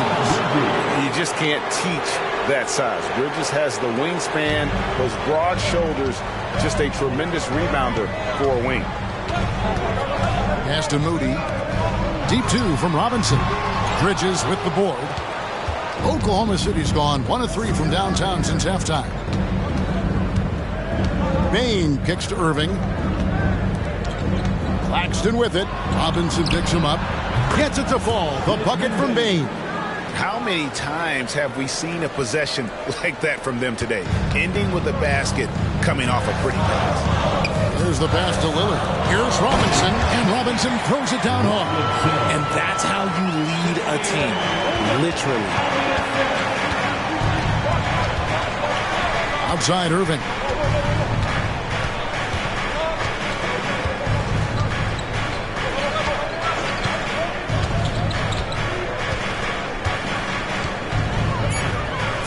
You just can't teach that size. Bridges has the wingspan, those broad shoulders, just a tremendous rebounder for a wing. Pass to Moody. Deep 2 from Robinson. Bridges with the board. Oklahoma City's gone 1 of 3 from downtown since halftime. Bain kicks to Irving. Claxton with it. Robinson picks him up. Gets it to fall. The bucket from Bain. How many times have we seen a possession like that from them today? Ending with a basket, coming off a pretty pass. Here's the pass to Lillard. Here's Robinson, and Robinson throws it down hard. And that's how you lead a team. Literally. Outside Irving.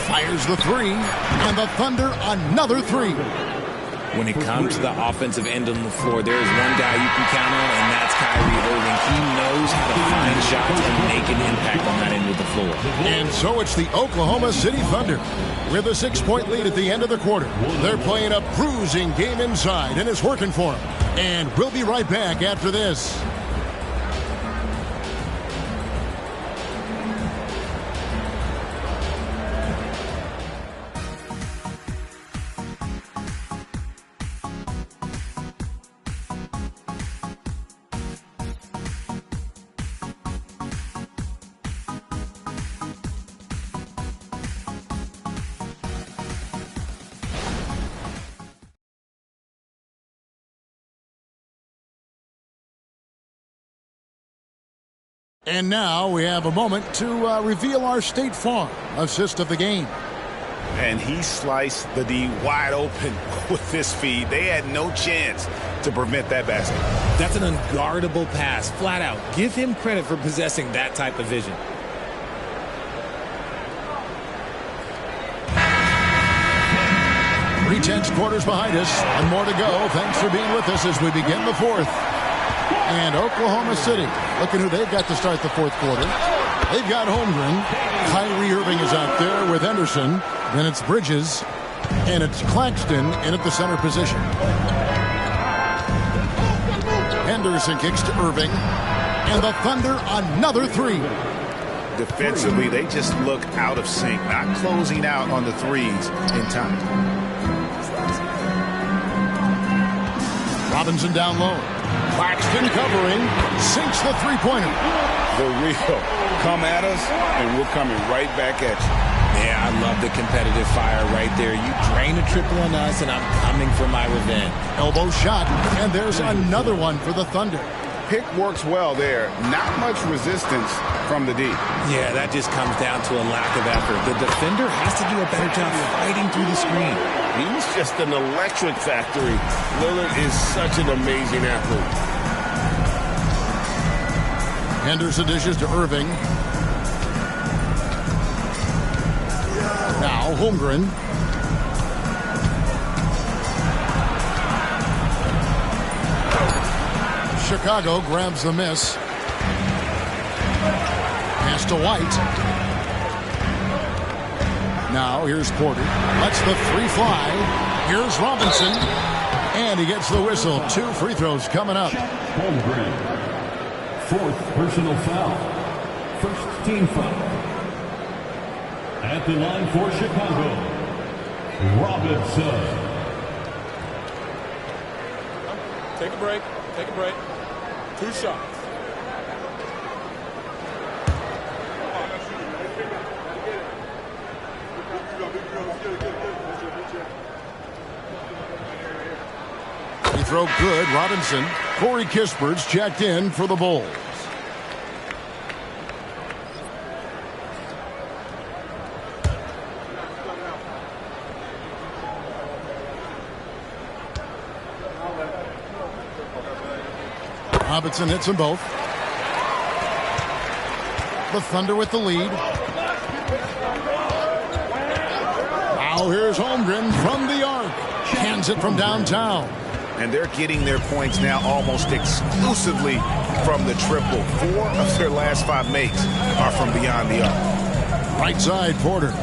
Fires the 3, and the Thunder another 3. When it comes to the offensive end on the floor, there is one guy you can count on, and that's Kyrie Irving. He knows how to find shots and make an impact on that end of the floor. And so it's the Oklahoma City Thunder with a 6-point lead at the end of the quarter. They're playing a bruising game inside, and it's working for them. And we'll be right back after this. And now we have a moment to reveal our State Farm assist of the game. And he sliced the D wide open with this feed. They had no chance to prevent that basket. That's an unguardable pass, flat out. Give him credit for possessing that type of vision. Tense quarters behind us, and more to go. Thanks for being with us as we begin the fourth. And Oklahoma City, looking who they've got to start the fourth quarter. They've got Holmgren. Kyrie Irving is out there with Henderson. Then it's Bridges, and it's Claxton in at the center position. Henderson kicks to Irving, and the Thunder another 3. Defensively, they just look out of sync, not closing out on the threes in time. Robinson down low. Claxton covering. Sinks the three-pointer. The real come at us, and we're coming right back at you. Yeah, I love the competitive fire right there. You drain a triple on us, and I'm coming for my revenge. Elbow shot, and there's another one for the Thunder. Pick works well there. Not much resistance from the D. Yeah, that just comes down to a lack of effort. The defender has to do a better job fighting through the screen. He's just an electric factory. Lillard is such an amazing athlete. Henderson dishes to Irving. Now Holmgren. Chicago grabs the miss. Pass to White. Now here's Porter. Lets the three fly. Here's Robinson. And he gets the whistle. 2 free throws coming up. Holmgren. 4th personal foul. 1st team foul. At the line for Chicago, Robinson. Take a break. Take a break. 2 shots. Free throw good. Robinson. Corey Kispert's checked in for the Bulls. Robinson hits them both. The Thunder with the lead. Now here's Holmgren from the arc. Hands it from downtown. And they're getting their points now almost exclusively from the triple. 4 of their last 5 makes are from beyond the arc. Right side, Porter.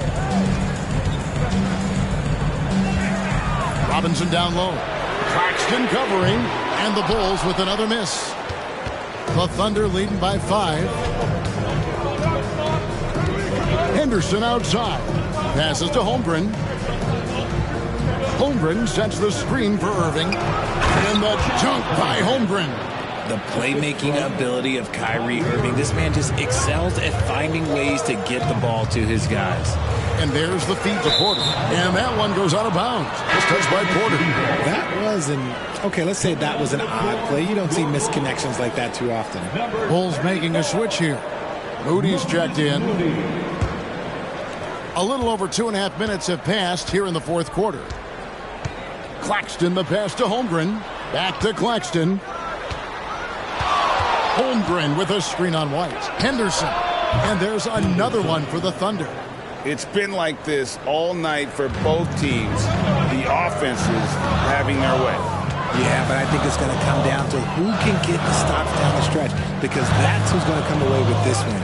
Robinson down low. Claxton covering. And the Bulls with another miss. The Thunder leading by 5. Henderson outside. Passes to Holmgren. Holmgren sets the screen for Irving. And the dunk by Holmgren. The playmaking ability of Kyrie Irving. This man just excels at finding ways to get the ball to his guys. And there's the feed to Porter. And that one goes out of bounds. It's touched by Porter. That was okay, let's say that was an odd play. You don't see misconnections like that too often. Bulls making a switch here. Moody's checked in. A little over 2.5 minutes have passed here in the 4th quarter. Claxton, the pass to Holmgren. Back to Claxton. Holmgren with a screen on White. Henderson. And there's another one for the Thunder. It's been like this all night for both teams. The offenses having their way. Yeah, but I think it's going to come down to who can get the stops down the stretch, because that's who's going to come away with this one.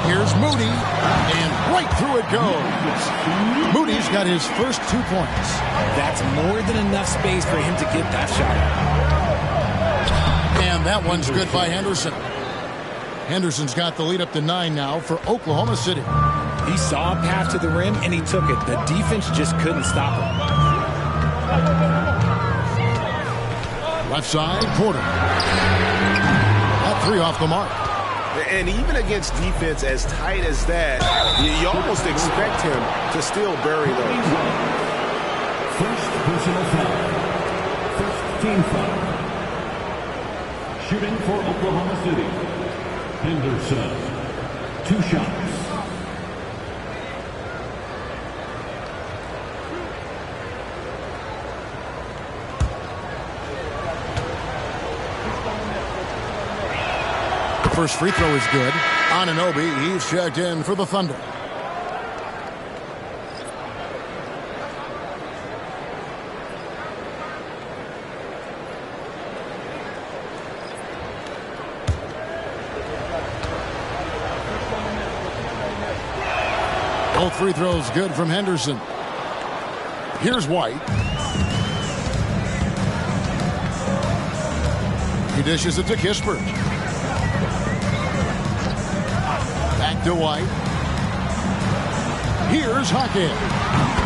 Here's Moody, and right through it goes. Moody's got his first 2 points. That's more than enough space for him to get that shot. And that one's good by Henderson. Henderson's got the lead up to 9 now for Oklahoma City. He saw a path to the rim, and he took it. The defense just couldn't stop him. Left side, Porter. That 3 off the mark. And even against defense as tight as that, you almost expect him to still bury those. First personal foul. First team foul. Shooting for Oklahoma City. Henderson. 2 shots. First free throw is good. Anunoby, he's checked in for the Thunder. Both free throws good from Henderson. Here's White. He dishes it to Kispert. Back to White. Here's Hackett.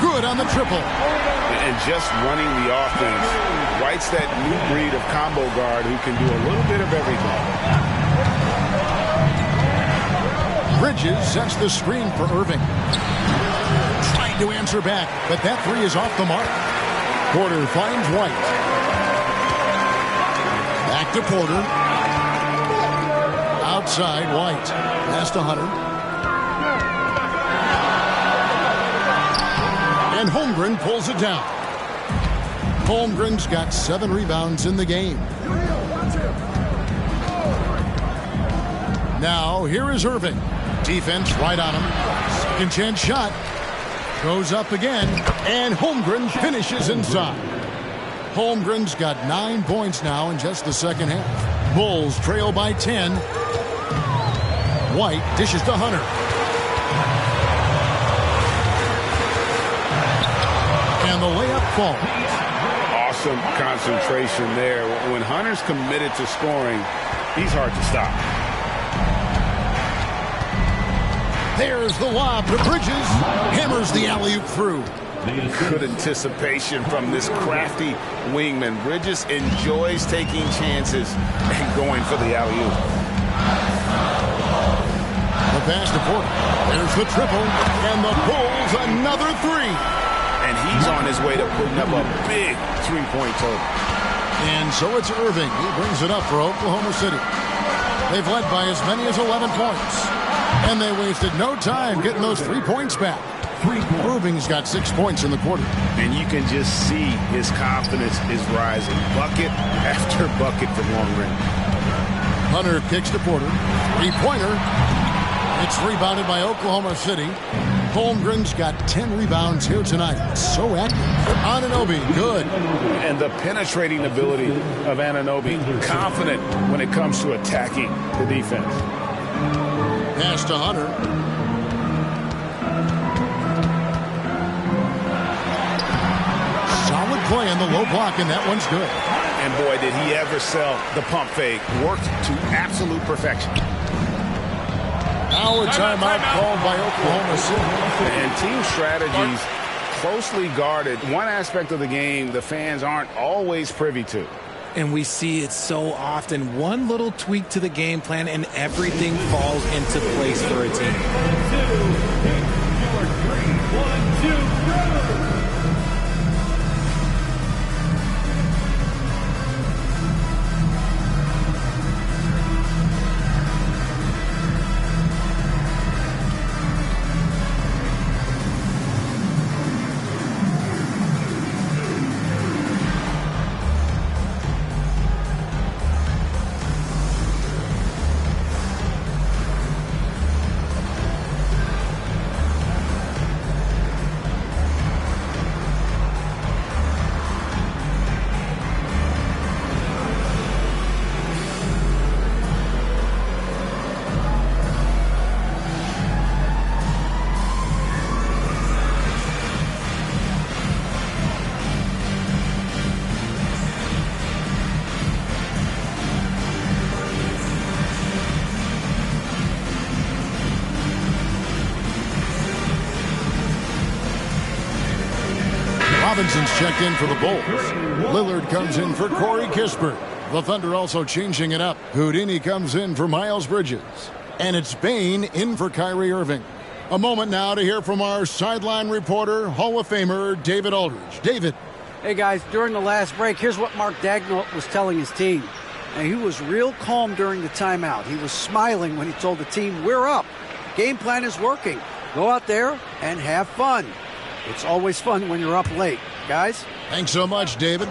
Good on the triple. And just running the offense. White's that new breed of combo guard who can do a little bit of everything. Bridges sets the screen for Irving. Trying to answer back, but that three is off the mark. Porter finds White. Back to Porter. Outside, White. Pass to Hunter. And Holmgren pulls it down. Holmgren's got 7 rebounds in the game. Now, here is Irving. Defense right on him. Second chance shot. Goes up again. And Holmgren finishes inside. Holmgren's got 9 points now in just the second half. Bulls trail by 10. White dishes to Hunter. And the layup falls. Awesome concentration there. When Hunter's committed to scoring, he's hard to stop. There's the lob to Bridges. Hammers the alley-oop through. Good anticipation from this crafty wingman. Bridges enjoys taking chances and going for the alley-oop. The pass to Porter. There's the triple. And the Bulls another 3. And he's on his way to putting up a big 3-point total. And so it's Irving. He brings it up for Oklahoma City. They've led by as many as 11 points. And they wasted no time getting those 3 points back. Irving's got 6 points in the quarter. And you can just see his confidence is rising. Bucket after bucket from long range. Hunter kicks to Porter. 3-pointer. It's rebounded by Oklahoma City. Holmgren's got 10 rebounds here tonight. So active. Anunoby, good. And the penetrating ability of Anunoby. Confident when it comes to attacking the defense. Pass to Hunter. Solid play in the low block, and that one's good. And boy, did he ever sell the pump fake. Worked to absolute perfection. Now a timeout called by Oklahoma City. And team strategies closely guarded. One aspect of the game the fans aren't always privy to. And we see it so often. One little tweak to the game plan and everything falls into place for a team. Robinson's checked in for the Bulls. Lillard comes in for Corey Kispert. The Thunder also changing it up. Houdini comes in for Miles Bridges. And it's Bain in for Kyrie Irving. A moment now to hear from our sideline reporter, Hall of Famer David Aldridge. David. Hey, guys, during the last break, here's what Mark Daigneault was telling his team. And he was real calm during the timeout. He was smiling when he told the team, we're up. Game plan is working. Go out there and have fun. It's always fun when you're up late. Guys? Thanks so much, David.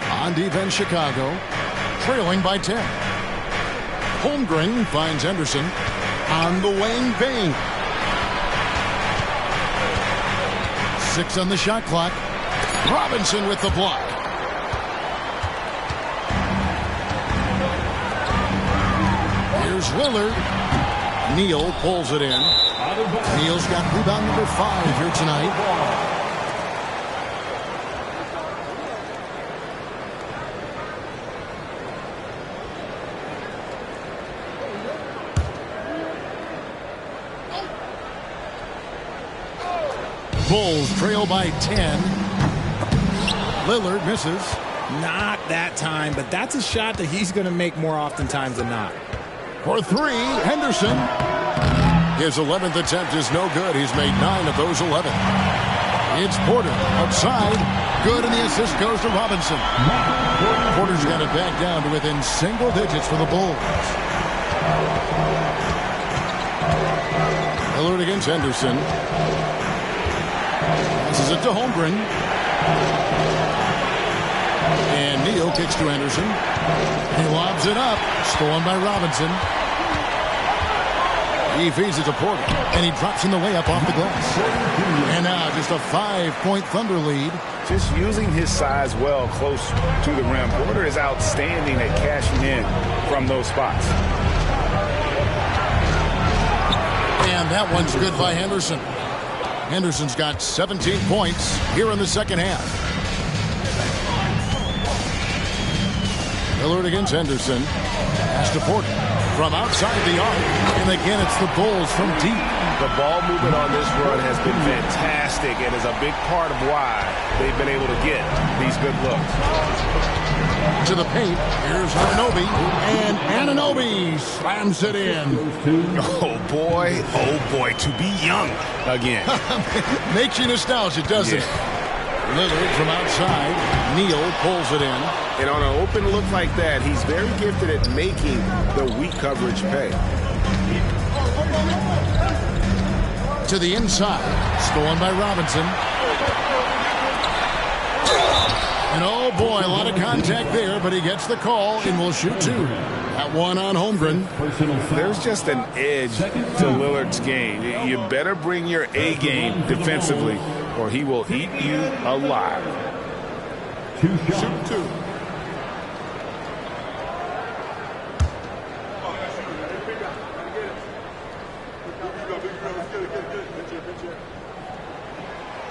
On defense, Chicago, trailing by 10. Holmgren finds Henderson on the wing. Bain. 6 on the shot clock. Robinson with the block. Here's Lillard. Neal pulls it in. Neal's got rebound number 5 here tonight. Bulls trail by 10. Lillard misses. Not that time, but that's a shot that he's going to make more oftentimes than not. For three, Henderson. His 11th attempt is no good. He's made 9 of those 11. It's Porter outside. Good, and the assist goes to Robinson. Porter's got it back down to within single digits for the Bulls. Lillard against Henderson. Passes it to Holmgren. And Neal kicks to Henderson. He lobs it up. Stolen by Robinson. He feeds it to Porter, and he drops in the layup off the glass. And now just a 5-point Thunder lead. Just using his size well close to the rim. Porter is outstanding at cashing in from those spots. And that one's good by Henderson. Henderson's got 17 points here in the second half. Lillard against Henderson. Pass to Porter from outside the arc. And again, it's the Bulls from deep. The ball movement on this run has been fantastic and is a big part of why they've been able to get these good looks. To the paint. Here's Anunoby. And Anunoby slams it in. Oh, boy, to be young again. Makes you nostalgic, doesn't it? Lillard from outside. Neal pulls it in. And on an open look like that, he's very gifted at making the weak coverage pay. To the inside. Stolen by Robinson. And oh boy, a lot of contact there, but he gets the call and will shoot 2. That one on Holmgren. There's just an edge to Lillard's game. You better bring your A game defensively, or he will eat you alive. Shoot 2.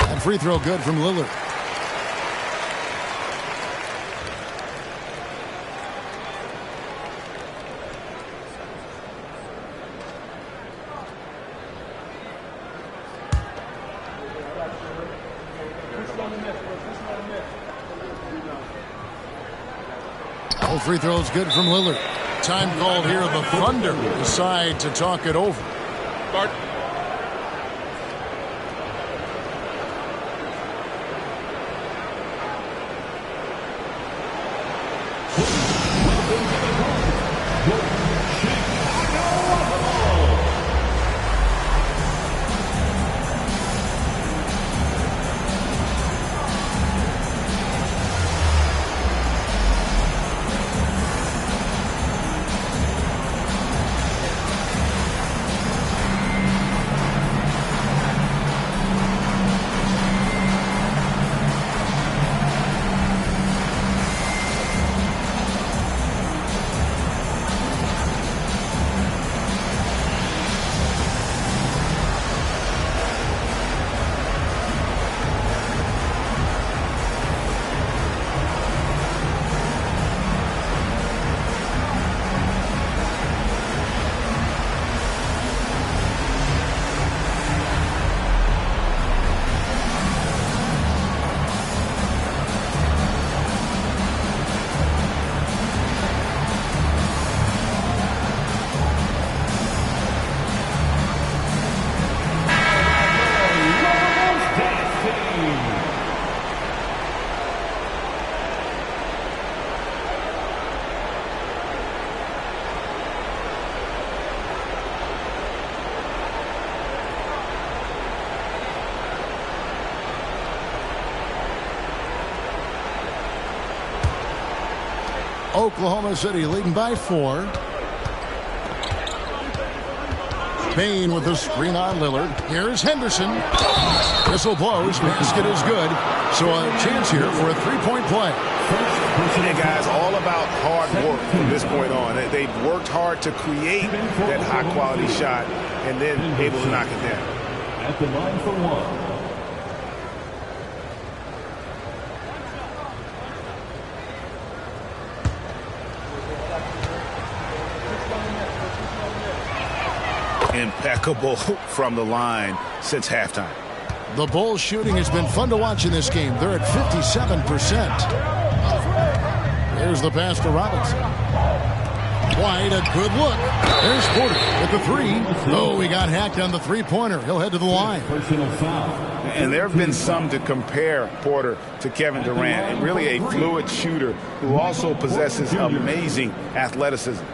That free throw good from Lillard. All free throws good from Lillard. Time called here. The Thunder decide to talk it over. Bart. Oklahoma City leading by 4. Payne with the screen on Lillard. Here's Henderson. Whistle blows. Basket is good. So a chance here for a 3-point play. Hey guys, all about hard work from this point on. They've worked hard to create that high-quality shot and then able to knock it down. At the line for 1. Impeccable from the line since halftime. The Bulls shooting has been fun to watch in this game. They're at 57%. Here's the pass to Robinson. White, a good look. There's Porter with the three. Oh, he got hacked on the three-pointer. He'll head to the line. And there have been some to compare Porter to Kevin Durant. And really a fluid shooter who also possesses amazing athleticism.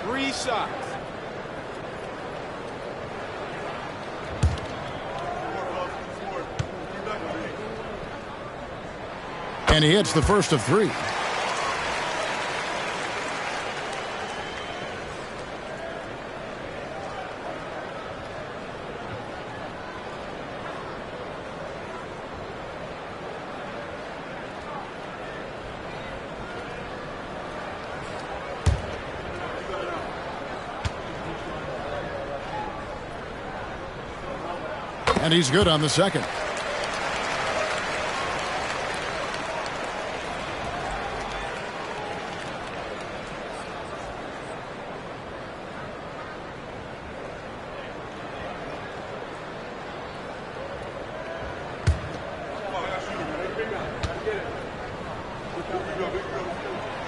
Three shots. And he hits the first of three. And he's good on the second.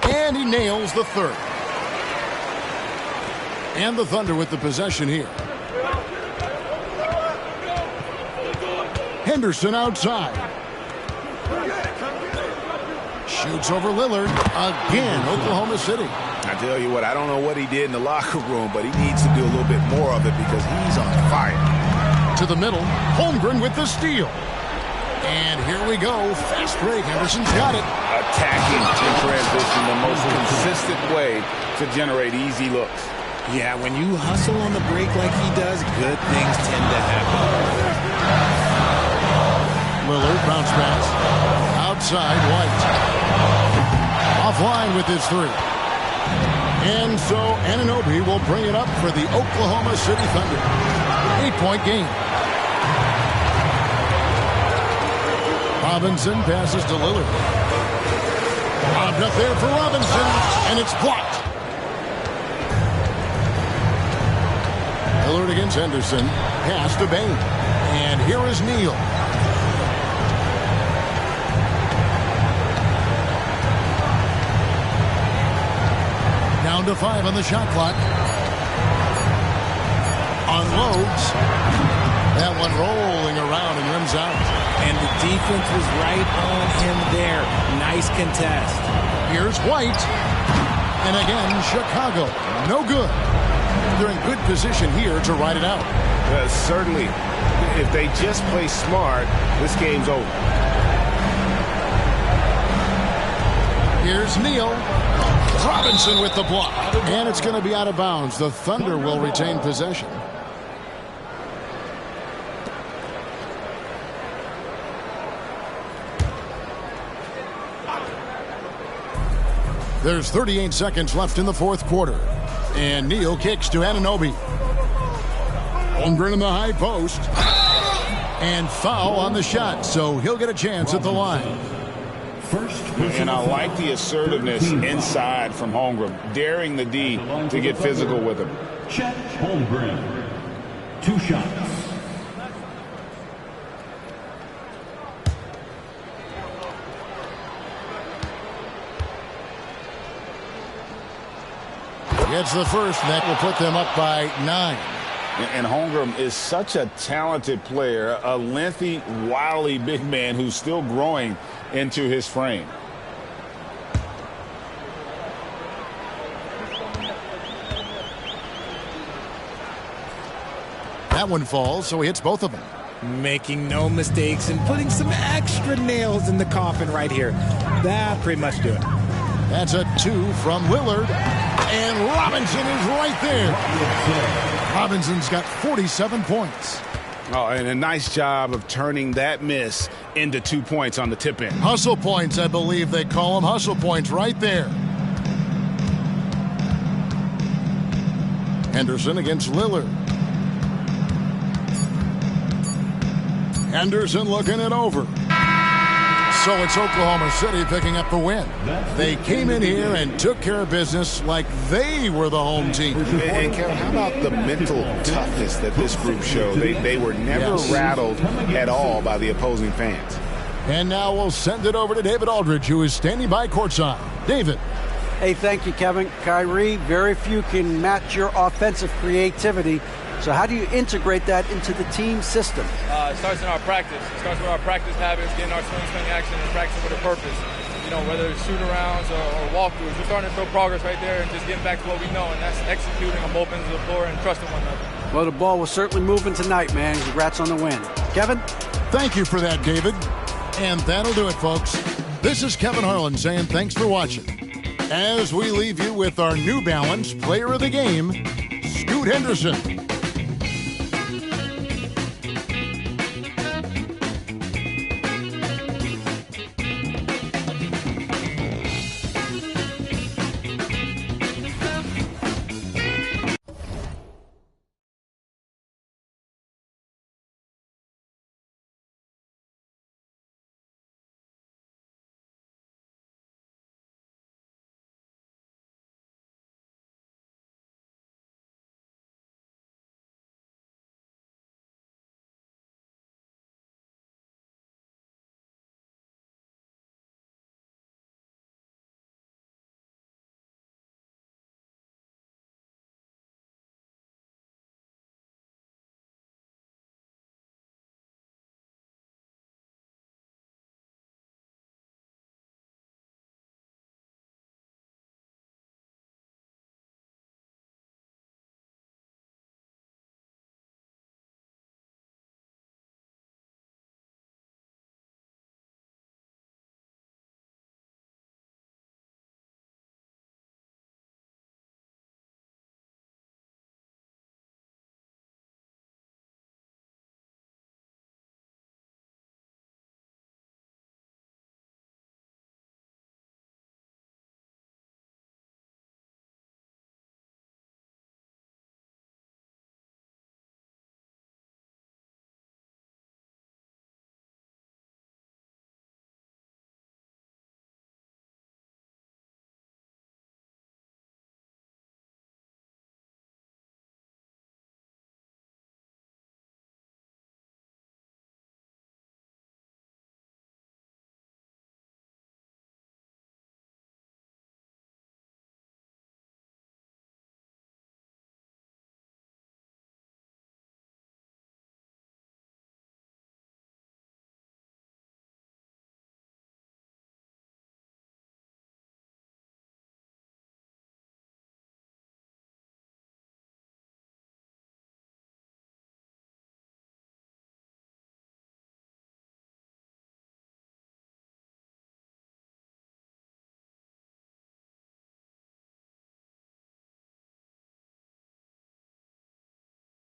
And he nails the third. And the Thunder with the possession here. Henderson outside. Shoots over Lillard. Again, Oklahoma City. I tell you what, I don't know what he did in the locker room, but he needs to do a little bit more of it because he's on fire. To the middle. Holmgren with the steal. And here we go. Fast break. Henderson's got it. Attacking in transition, the most consistent way to generate easy looks. Yeah, when you hustle on the break like he does, good things tend to happen. Lillard bounce pass. Outside, White. Offline with his three. And so Anunoby will bring it up for the Oklahoma City Thunder. 8-point game. Robinson passes to Lillard. Lobbed up there for Robinson, and it's blocked. Lillard against Henderson. Pass to Bain. And here is Neal. Down to 5 on the shot clock. Unloads. That one rolling around and rims out. And the defense was right on him there. Nice contest. Here's White. And again, Chicago. No good. They're in good position here to ride it out. Certainly. If they just play smart, this game's over. Here's Neal. Robinson with the block. And it's going to be out of bounds. The Thunder will retain possession. There's 38 seconds left in the fourth quarter. And Neal kicks to Anunoby. Holmgren in the high post. And foul on the shot, so he'll get a chance at the line. And I like the assertiveness inside from Holmgren, daring the D to get physical with him. Chet Holmgren, 2 shots. Gets the first, and that will put them up by 9. And Holmgren is such a talented player, a lengthy, wily big man who's still growing into his frame. That one falls, so he hits both of them. Making no mistakes and putting some extra nails in the coffin right here. That pretty much do it. That's a 2 from Lillard. And Robinson is right there. Robinson's got 47 points. Oh, and a nice job of turning that miss into 2 points on the tip in. Hustle points, I believe they call them. Hustle points right there. Henderson against Lillard. Henderson looking it over. So it's Oklahoma City picking up the win. They came in here and took care of business like they were the home team. And Kevin, how about the mental toughness that this group showed? They were never rattled at all by the opposing fans. And now we'll send it over to David Aldridge, who is standing by courtside. David. Hey, thank you, Kevin. Kyrie, very few can match your offensive creativity. So how do you integrate that into the team system? It starts in our practice. It starts with our practice habits, getting our swing action and practicing with a purpose. You know, whether it's shoot-arounds or walkthroughs, we're starting to show progress right there and just getting back to what we know, and that's executing on both ends of the floor and trusting one another. Well, the ball was certainly moving tonight, man. Congrats on the win. Kevin? Thank you for that, David. And that'll do it, folks. This is Kevin Harlan saying thanks for watching. As we leave you with our New Balance Player of the Game, Scoot Henderson.